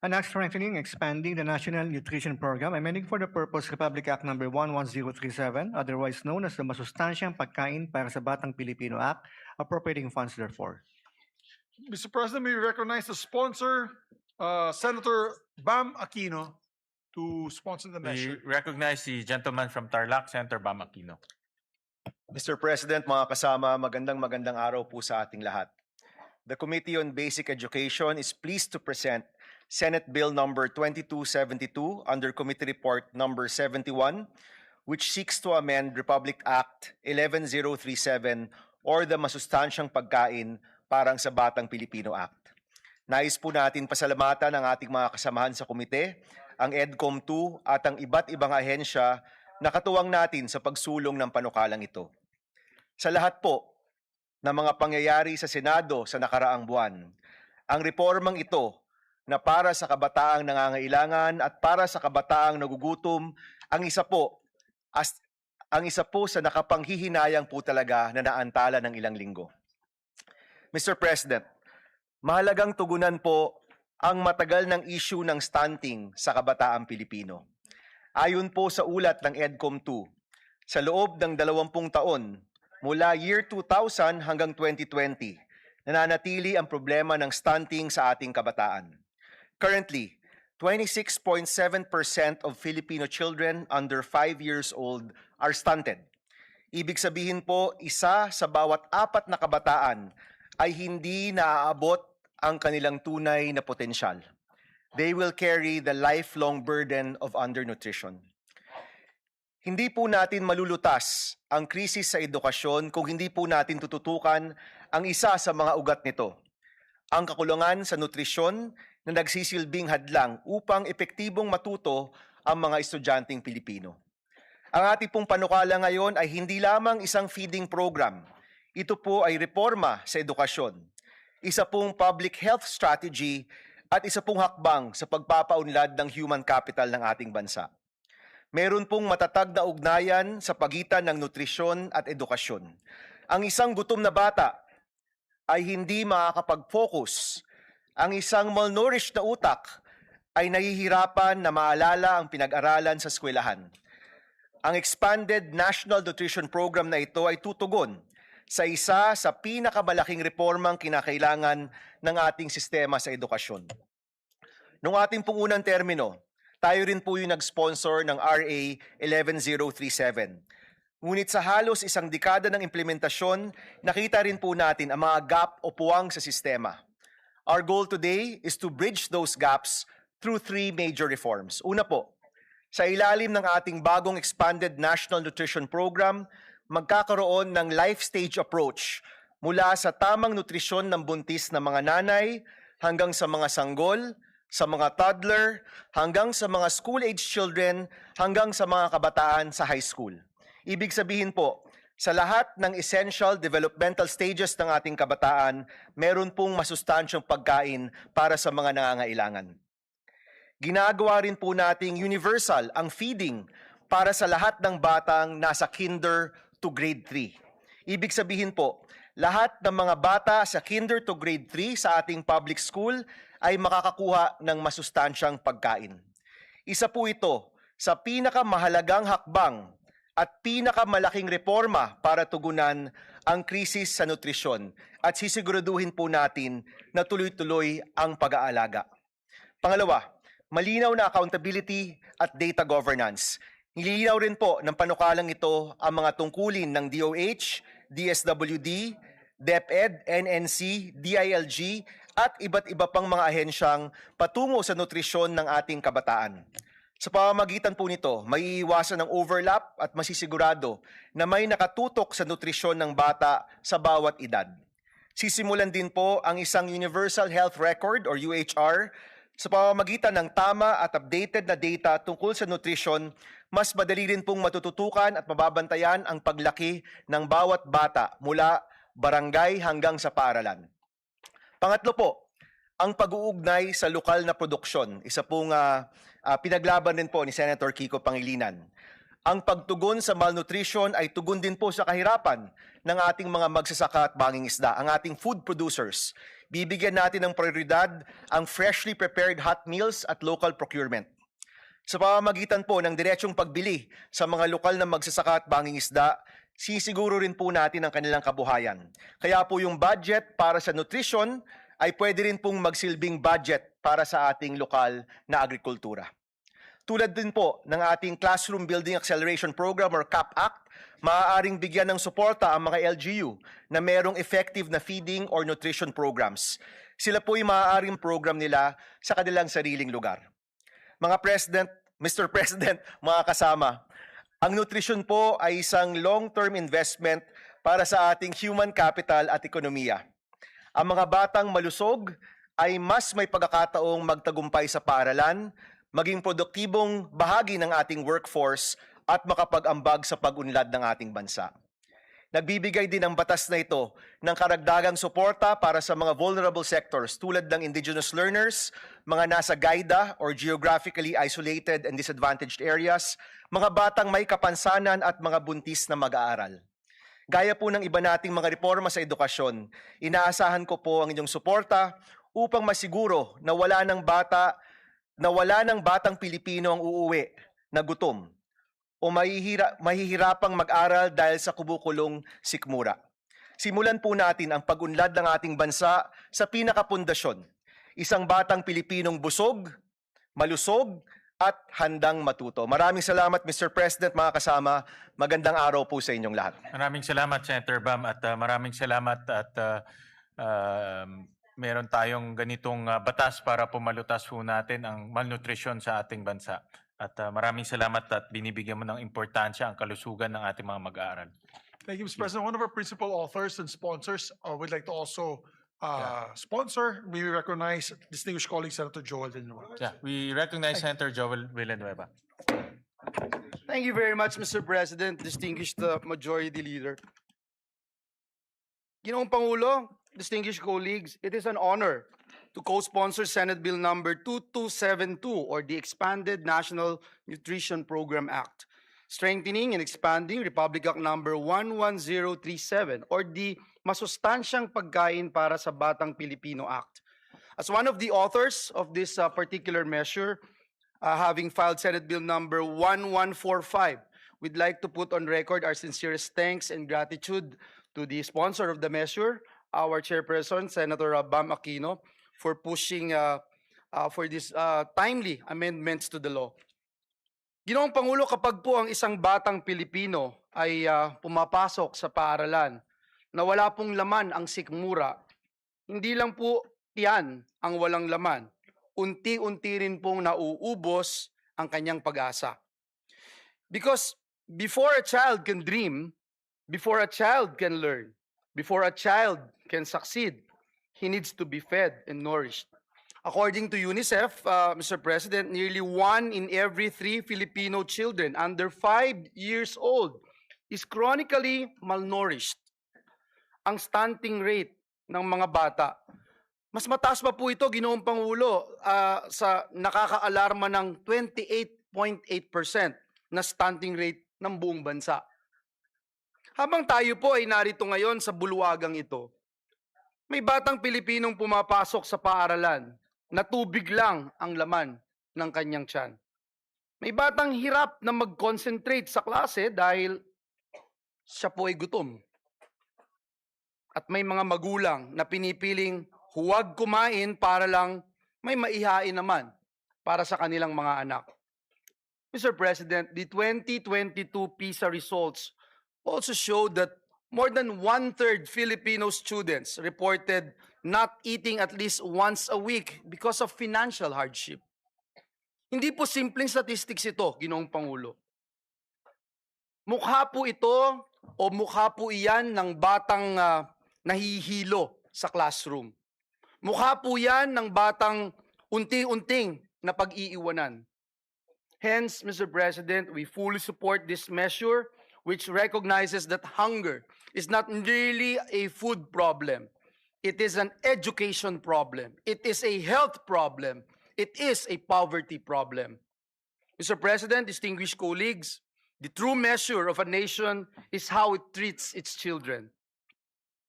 An act strengthening, expanding the National Nutrition Program, amending for the purpose Republic Act number 11037, otherwise known as the Masustansyang Pagkain para sa Batang Pilipino Act, appropriating funds therefore. Mr. President, we recognize the sponsor, Senator Bam Aquino, to sponsor the measure. We recognize the gentleman from Tarlac, Senator Bam Aquino. Mr. President, mga kasama, magandang araw po sa ating lahat. The Committee on Basic Education is pleased to present Senate Bill number 2272 under Committee Report number 71, which seeks to amend Republic Act 11037 or the Masustansyang Pagkain parang sa Batang Pilipino Act. Nais po natin pasalamatan ang ating mga kasamahan sa komite, ang EDCOM2 at ang iba't ibang ahensya na katuwang natin sa pagsulong ng panukalang ito. Sa lahat po ng mga pangyayari sa Senado sa nakaraang buwan, ang reformang ito na para sa kabataang nangangailangan at para sa kabataang nagugutom, ang isa po sa nakapanghihinayang po talaga na naantala ng ilang linggo. Mr. President, mahalagang tugunan po ang matagal ng issue ng stunting sa kabataang Pilipino. Ayon po sa ulat ng EDCOM2, sa loob ng 20 taon, mula year 2000 hanggang 2020, nananatili ang problema ng stunting sa ating kabataan. Currently, 26.7% of Filipino children under 5 years old are stunted. Ibig sabihin po, isa sa bawat 4 na kabataan ay hindi naaabot ang kanilang tunay na potensyal. They will carry the lifelong burden of undernutrition. Hindi po natin malulutas ang krisis sa edukasyon kung hindi po natin tututukan ang isa sa mga ugat nito, ang kakulangan sa nutrisyon na nagsisilbing hadlang upang epektibong matuto ang mga estudyanteng Pilipino. Ang ating pong panukala ngayon ay hindi lamang isang feeding program. Ito po ay reforma sa edukasyon, isa pong public health strategy at isa pong hakbang sa pagpapaunlad ng human capital ng ating bansa. Meron pong matatag na ugnayan sa pagitan ng nutrisyon at edukasyon. Ang isang gutom na bata ay hindi makakapag-focus. Ang isang malnourished na utak ay nahihirapan na maalala ang pinag-aralan sa eskwelahan. Ang expanded National Nutrition Program na ito ay tutugon sa isa sa pinakamalaking reformang kinakailangan ng ating sistema sa edukasyon. Noong ating pong unang termino, tayo rin po yung nag-sponsor ng RA 11037. Ngunit sa halos isang dekada ng implementasyon, nakita rin po natin ang mga gap o puwang sa sistema. Our goal today is to bridge those gaps through 3 major reforms. Una po, sa ilalim ng ating bagong expanded National Nutrition Program, magkakaroon ng life stage approach mula sa tamang nutrisyon ng buntis na mga nanay hanggang sa mga sanggol, sa mga toddler, hanggang sa mga school-age children, hanggang sa mga kabataan sa high school. Ibig sabihin po, sa lahat ng essential developmental stages ng ating kabataan, meron pong masustansyong pagkain para sa mga nangangailangan. Ginagawa rin po nating universal ang feeding para sa lahat ng batang nasa kinder to grade 3. Ibig sabihin po, lahat ng mga bata sa kinder to grade 3 sa ating public school ay makakakuha ng masustansyang pagkain. Isa po ito sa pinakamahalagang hakbang at pinakamalaking reforma para tugunan ang krisis sa nutrisyon at sisiguraduhin po natin na tuloy-tuloy ang pag-aalaga. Pangalawa, malinaw na accountability at data governance. Nililinaw rin po ng panukalang ito ang mga tungkulin ng DOH, DSWD, DepEd, NNC, DILG at iba't iba pang mga ahensyang patungo sa nutrisyon ng ating kabataan. Sa pamamagitan po nito, may iiwasan ng overlap at masisigurado na may nakatutok sa nutrisyon ng bata sa bawat edad. Sisimulan din po ang isang Universal Health Record or UHR. Sa pamamagitan ng tama at updated na data tungkol sa nutrisyon, mas madali rin pong matututukan at mababantayan ang paglaki ng bawat bata mula barangay hanggang sa paaralan. Pangatlo po, ang pag-uugnay sa lokal na produksyon. Isa pong pinaglaban din po ni Senator Kiko Pangilinan. Ang pagtugon sa malnutrition ay tugon din po sa kahirapan ng ating mga magsasaka at mangingisda, ang ating food producers. Bibigyan natin ng prioridad ang freshly prepared hot meals at local procurement. Sa pamamagitan po ng diretsyong pagbili sa mga lokal na magsasaka at mangingisda, sisiguro rin po natin ang kanilang kabuhayan. Kaya po yung budget para sa nutrition ay pwede rin pong magsilbing budget para sa ating lokal na agrikultura. Tulad din po ng ating Classroom Building Acceleration Program or CAP-ACT, maaaring bigyan ng suporta ang mga LGU na merong effective na feeding or nutrition programs. Sila po yung maaaring program nila sa kanilang sariling lugar. Mga President, Mr. President, mga kasama, ang nutrisyon po ay isang long-term investment para sa ating human capital at ekonomiya. Ang mga batang malusog ay mas may pagkakataong magtagumpay sa paaralan, maging produktibong bahagi ng ating workforce at makapag-ambag sa pag-unlad ng ating bansa. Nagbibigay din ang batas na ito ng karagdagang suporta para sa mga vulnerable sectors tulad ng indigenous learners, mga nasa GAIDA or geographically isolated and disadvantaged areas, mga batang may kapansanan at mga buntis na mag-aaral. Gaya po ng iba nating mga reforma sa edukasyon, inaasahan ko po ang inyong suporta upang masiguro na wala ng batang Pilipino ang uuwi na gutom o mahihirapang mag-aral dahil sa kubukulong sikmura. Simulan po natin ang pag-unlad ng ating bansa sa pinakapundasyon, isang batang Pilipinong busog, malusog, at handang matuto. Maraming salamat, Mr. President, mga kasama. Magandang araw po sa inyong lahat. Maraming salamat, Senator Bam, at maraming salamat at meron tayong ganitong batas para pumalutas po natin ang malnutrisyon sa ating bansa. At maraming salamat at binibigyan mo ng importansya ang kalusugan ng ating mga mag-aaral. Thank you, Mr. President. One of our principal authors and sponsors would like to also sponsor. We recognize distinguished colleague Senator Joel Villanueva. Yeah, we recognize Senator Joel Villanueva. Thank you very much, Mr. President, distinguished Majority Leader. Ginoong Pangulo, distinguished colleagues, it is an honor to co-sponsor Senate Bill number 2272 or the Expanded National Nutrition Program Act, strengthening and expanding Republic Act number 11037 or the Masustansyang Pagkain para sa Batang Pilipino Act. As one of the authors of this particular measure, having filed Senate Bill number 1145, we'd like to put on record our sincerest thanks and gratitude to the sponsor of the measure, our chairperson, Senator Bam Aquino, for pushing for these timely amendments to the law. Ginoong Pangulo, kapag po ang isang batang Pilipino ay pumapasok sa paaralan na wala pong laman ang sikmura, hindi lang po yan ang walang laman. Unti-unti rin pong nauubos ang kanyang pag-asa. Because before a child can dream, before a child can learn, before a child can succeed, he needs to be fed and nourished. According to UNICEF, Mr. President, nearly 1 in every 3 Filipino children under 5 years old is chronically malnourished. Ang stunting rate ng mga bata, mas mataas pa po ito, Ginoong Pangulo, sa nakakaalarma ng 28.8% na stunting rate ng buong bansa. Habang tayo po ay narito ngayon sa bulwagang ito, may batang Pilipinong pumapasok sa paaralan na tubig lang ang laman ng kanyang tiyan. May batang hirap na mag-concentrate sa klase dahil siya po ay gutom. At may mga magulang na pinipiling huwag kumain para lang may maihain naman para sa kanilang mga anak. Mr. President, the 2022 PISA results also showed that more than 1/3 Filipino students reported not eating at least once a week because of financial hardship. Hindi po simpleng statistics ito, Ginoong Pangulo. Mukha po ito o mukha po iyan ng batang nahihilo sa classroom. Mukha po yan ng batang unti-unting na pag-iiwanan. Hence, Mr. President, we fully support this measure which recognizes that hunger is not really a food problem. It is an education problem. It is a health problem. It is a poverty problem. Mr. President, distinguished colleagues, the true measure of a nation is how it treats its children.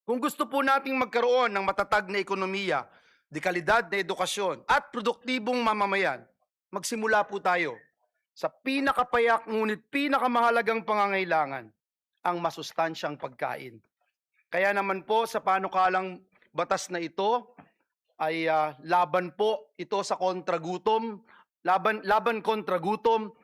Kung gusto po nating magkaroon ng matatag na ekonomiya, dekalidad na edukasyon, at produktibong mamamayan, magsimula po tayo sa pinakapayak ngunit pinakamahalagang pangangailangan, ang masustansyang pagkain. Kaya naman po sa panukalang batas na ito ay laban po ito sa kontragutom, laban kontra gutom,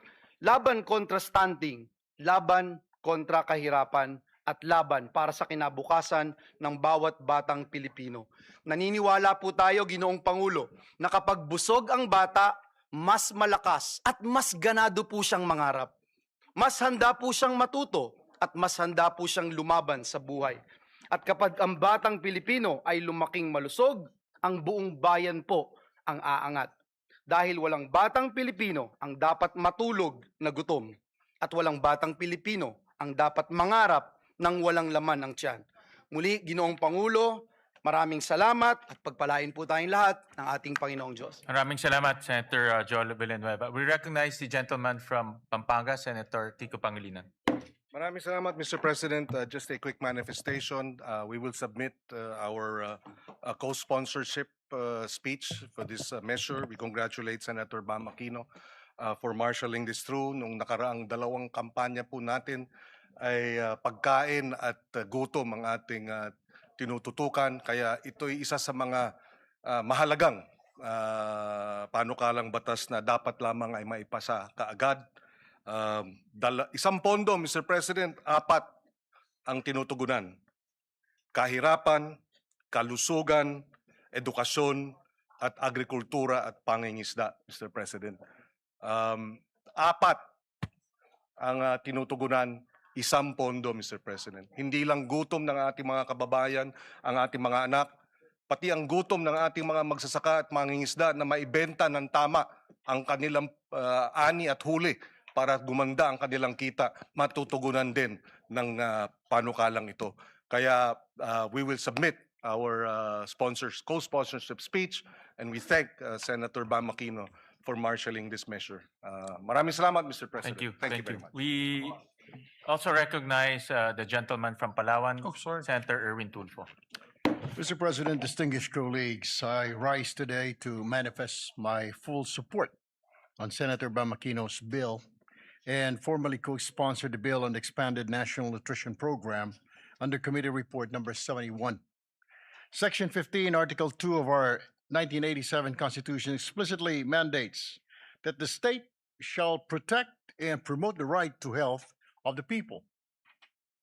laban kontra stunting, laban kontra kahirapan, at laban para sa kinabukasan ng bawat batang Pilipino. Naniniwala po tayo, Ginoong Pangulo, na kapag busog ang bata, mas malakas at mas ganado po siyang mangarap. Mas handa po siyang matuto at mas handa po siyang lumaban sa buhay. At kapag ang batang Pilipino ay lumaking malusog, ang buong bayan po ang aangat. Dahil walang batang Pilipino ang dapat matulog na gutom at walang batang Pilipino ang dapat mangarap ng walang laman ng tiyan. Muli, Ginoong Pangulo, maraming salamat at pagpalain po tayong lahat ng ating Panginoong Diyos. Maraming salamat, Senator Joel Villanueva. We recognize the gentleman from Pampanga, Senator Kiko Pangilinan. Maraming salamat, Mr. President. Just a quick manifestation. We will submit our co-sponsorship speech for this measure. We congratulate Senator Bam Aquino for marshalling this through. Nung nakaraang dalawang kampanya po natin ay pagkain at gutom ang ating tinututukan. Kaya ito'y isa sa mga mahalagang panukalang batas na dapat lamang ay maipasa kaagad. Isang pondo, Mr. President, 4 ang tinutugunan. Kahirapan, kalusugan, edukasyon, at agrikultura at pangingisda, Mr. President. 4 ang tinutugunan, isang pondo, Mr. President. Hindi lang gutom ng ating mga kababayan, ang ating mga anak, pati ang gutom ng ating mga magsasaka at mangingisda na maibenta ng tama ang kanilang ani at huli para gumanda ang kanilang kita, matutugunan din ng panukalang ito. Kaya we will submit our co-sponsorship speech, and we thank Senator Bam Aquino for marshalling this measure. Maraming salamat, Mr. President. Thank you. very much. We also recognize the gentleman from Palawan, Senator Erwin Tulfo. Mr. President, distinguished colleagues, I rise today to manifest my full support on Senator Bam Aquino's bill and formally co-sponsor the bill on the expanded National Nutrition Program under Committee Report number 71. Section 15, Article 2 of our 1987 Constitution explicitly mandates that the state shall protect and promote the right to health of the people.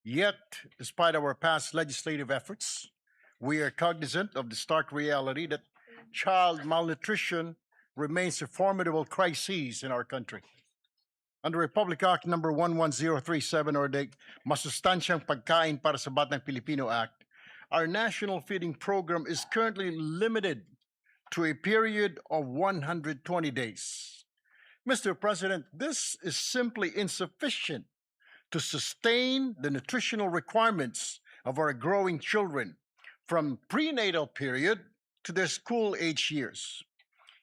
Yet, despite our past legislative efforts, we are cognizant of the stark reality that child malnutrition remains a formidable crisis in our country. Under Republic Act number 11037 or the Masustansyang Pagkain para sa Batang Pilipino Act, our national feeding program is currently limited to a period of 120 days. Mr. President, this is simply insufficient to sustain the nutritional requirements of our growing children from prenatal period to their school age years.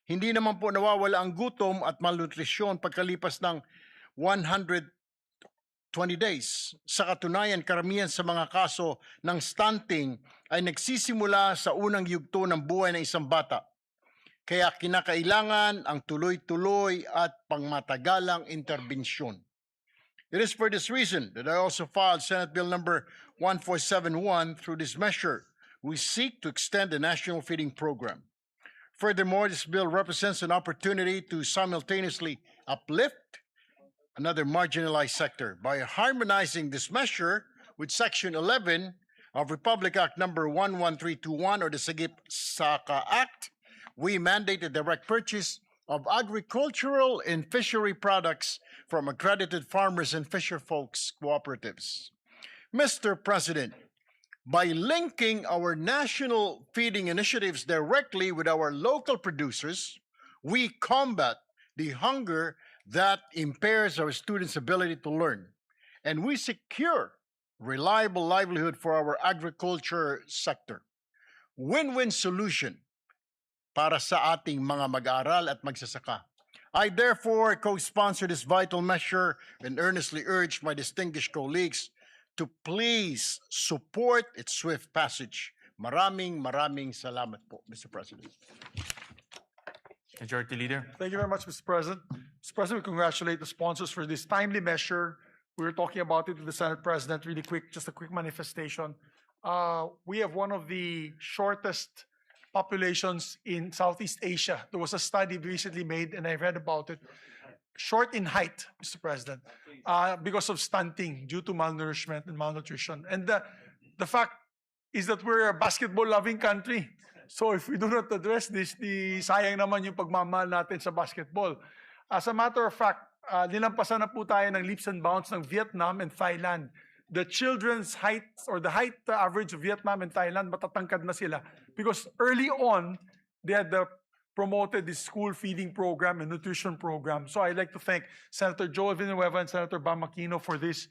Hindi naman po nawawala ang gutom at malnutrisyon pagkalipas ng 120 days. Sa katunayan, karamihan sa mga kaso ng stunting ay nagsisimula sa unang yugto ng buhay ng isang bata. Kaya kinakailangan ang tuloy-tuloy at pangmatagalang interbensyon. It is for this reason that I also filed Senate Bill number 1471. Through this measure, we seek to extend the national feeding program. Furthermore, this bill represents an opportunity to simultaneously uplift another marginalized sector by harmonizing this measure with Section 11 of Republic Act number 11321 or the Sagip Saka Act. We mandate the direct purchase of agricultural and fishery products from accredited farmers and fisher folks cooperatives. Mr. President, by linking our national feeding initiatives directly with our local producers, we combat the hunger that impairs our students' ability to learn, and we secure reliable livelihood for our agriculture sector. Win-win solution para sa ating mga mag-aaral at magsasaka. I therefore co-sponsor this vital measure and earnestly urge my distinguished colleagues to please support its swift passage. Maraming salamat po, Mr. President. Majority Leader. Thank you very much, Mr. President. Mr. President, we congratulate the sponsors for this timely measure. We were talking about it with the Senate President really quick, just a quick manifestation. We have one of the shortest populations in Southeast Asia. There was a study recently made, and I read about it. Short in height, Mr. President, because of stunting due to malnourishment and malnutrition. And the fact is that we're a basketball-loving country. So if we do not address this, sayang naman yung pagmamahal natin sa basketball. As a matter of fact, nilampasan na po tayo ng leaps and bounds ng Vietnam and Thailand. The children's height or the height average of Vietnam and Thailand, matatangkad na sila. Because early on, they had promoted this school feeding program and nutrition program. So I'd like to thank Senator Joel Villanueva and Senator Bam Aquino for this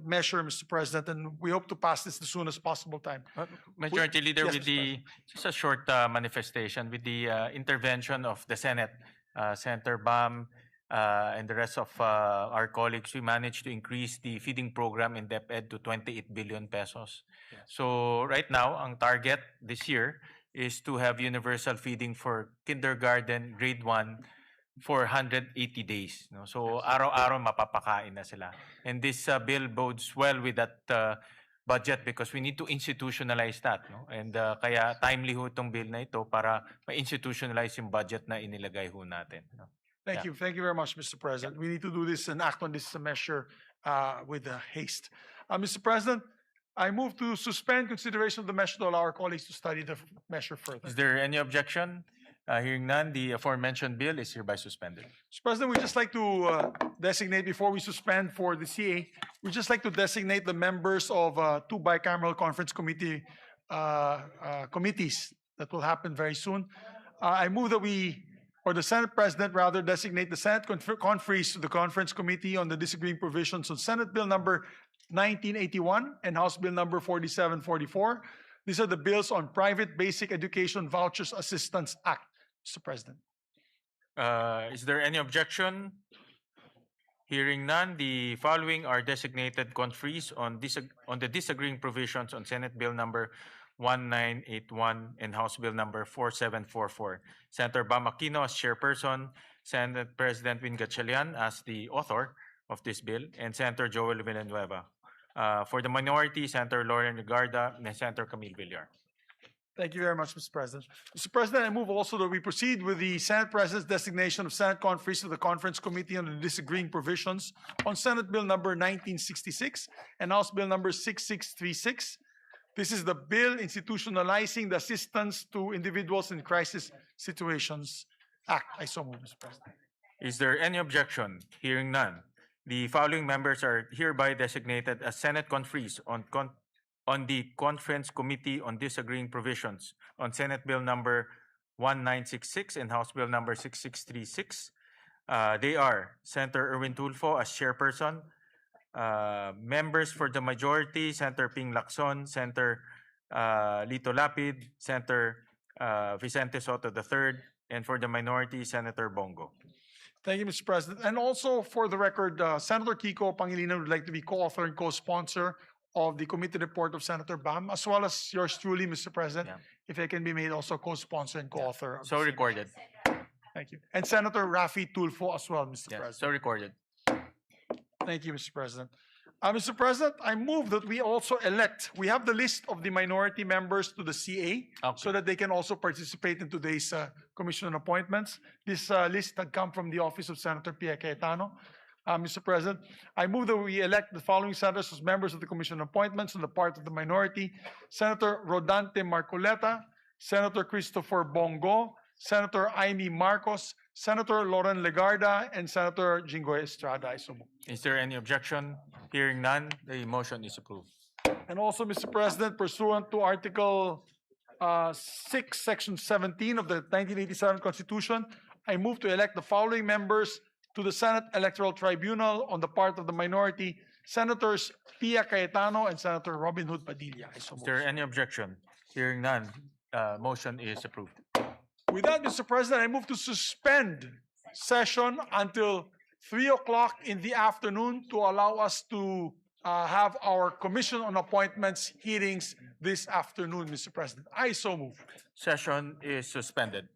measure, Mr. President, and we hope to pass this as soon as possible time. Majority Leader, Yes, with Mr. the just a short manifestation with the intervention of the Senate, Senator Bam, and the rest of our colleagues, we managed to increase the feeding program in DepEd to 28 billion pesos. So right now, ang target this year is to have universal feeding for kindergarten, grade 1, for 180 days. No? So araw-araw mapapakain na sila. And this bill bodes well with that budget because we need to institutionalize that. No? And kaya timely ho itong bill na ito para ma-institutionalize yung budget na inilagay ho natin. No? Thank you. Thank you very much, Mr. President. We need to do this and act on this measure with haste. Mr. President, I move to suspend consideration of the measure to allow our colleagues to study the measure further. Is there any objection? Hearing none, the aforementioned bill is hereby suspended. Mr. President, we'd just like to designate, before we suspend for the CA, we'd just like to designate the members of two bicameral conference committees that will happen very soon. I move that the Senate President rather designate the Senate conferees to the Conference Committee on the Disagreeing Provisions on Senate Bill number 1981 and House Bill number 4744. These are the bills on Private Basic Education Vouchers Assistance Act, Mr. President. Is there any objection? Hearing none, the following are designated conferees on the disagreeing provisions on Senate Bill number 1981 and House Bill number 4744. Senator Bam Aquino as chairperson, Senate President Win Gatchalian as the author of this bill, and Senator Joel Villanueva. For the minority, Senator Lauren Legarda and Senator Camille Villar. Thank you very much, Mr. President. Mr. President, I move also that we proceed with the Senate President's designation of Senate conferees to the Conference Committee on the Disagreeing Provisions on Senate Bill number 1966 and House Bill number 6636. This is the bill institutionalizing the Assistance to Individuals in Crisis Situations Act. I so move, Mr. President. Is there any objection? Hearing none, the following members are hereby designated as Senate conferees on the Conference Committee on Disagreeing Provisions on Senate Bill number 1966 and House Bill number 6636. They are Senator Erwin Tulfo as chairperson, members for the majority, Senator Ping Lacson, Senator Lito Lapid, Senator Vicente Soto III, and for the minority, Senator Bongo. Thank you, Mr. President. And also, for the record, Senator Kiko Pangilinan would like to be co-author and co-sponsor of the committee report of Senator Bam, as well as yours truly, Mr. President, if it can be made also co-sponsor and co-author. So recorded. Thank you. And Senator Rafi Tulfo as well, Mr. President. So recorded. Thank you, Mr. President. Mr. President, I move that we also elect, we have the list of the minority members to the CA so that they can also participate in today's commission on appointments. This list had come from the office of Senator Pia Cayetano. Mr. President, I move that we elect the following senators as members of the commission on appointments on the part of the minority: Senator Rodante Marcoleta, Senator Christopher Bongo, Senator Amy Marcos, Senator Lauren Legarda, and Senator Jinggoy Estrada. I so move. Is there any objection? Hearing none, the motion is approved. And also, Mr. President, pursuant to Article 6, Section 17 of the 1987 Constitution, I move to elect the following members to the Senate Electoral Tribunal on the part of the minority: Senators Pia Cayetano and Senator Robin Hood Padilla. I so move. Is there any objection? Hearing none, motion is approved. With that, Mr. President, I move to suspend session until 3 o'clock in the afternoon to allow us to have our Commission on Appointments hearings this afternoon, Mr. President. I so move. Session is suspended.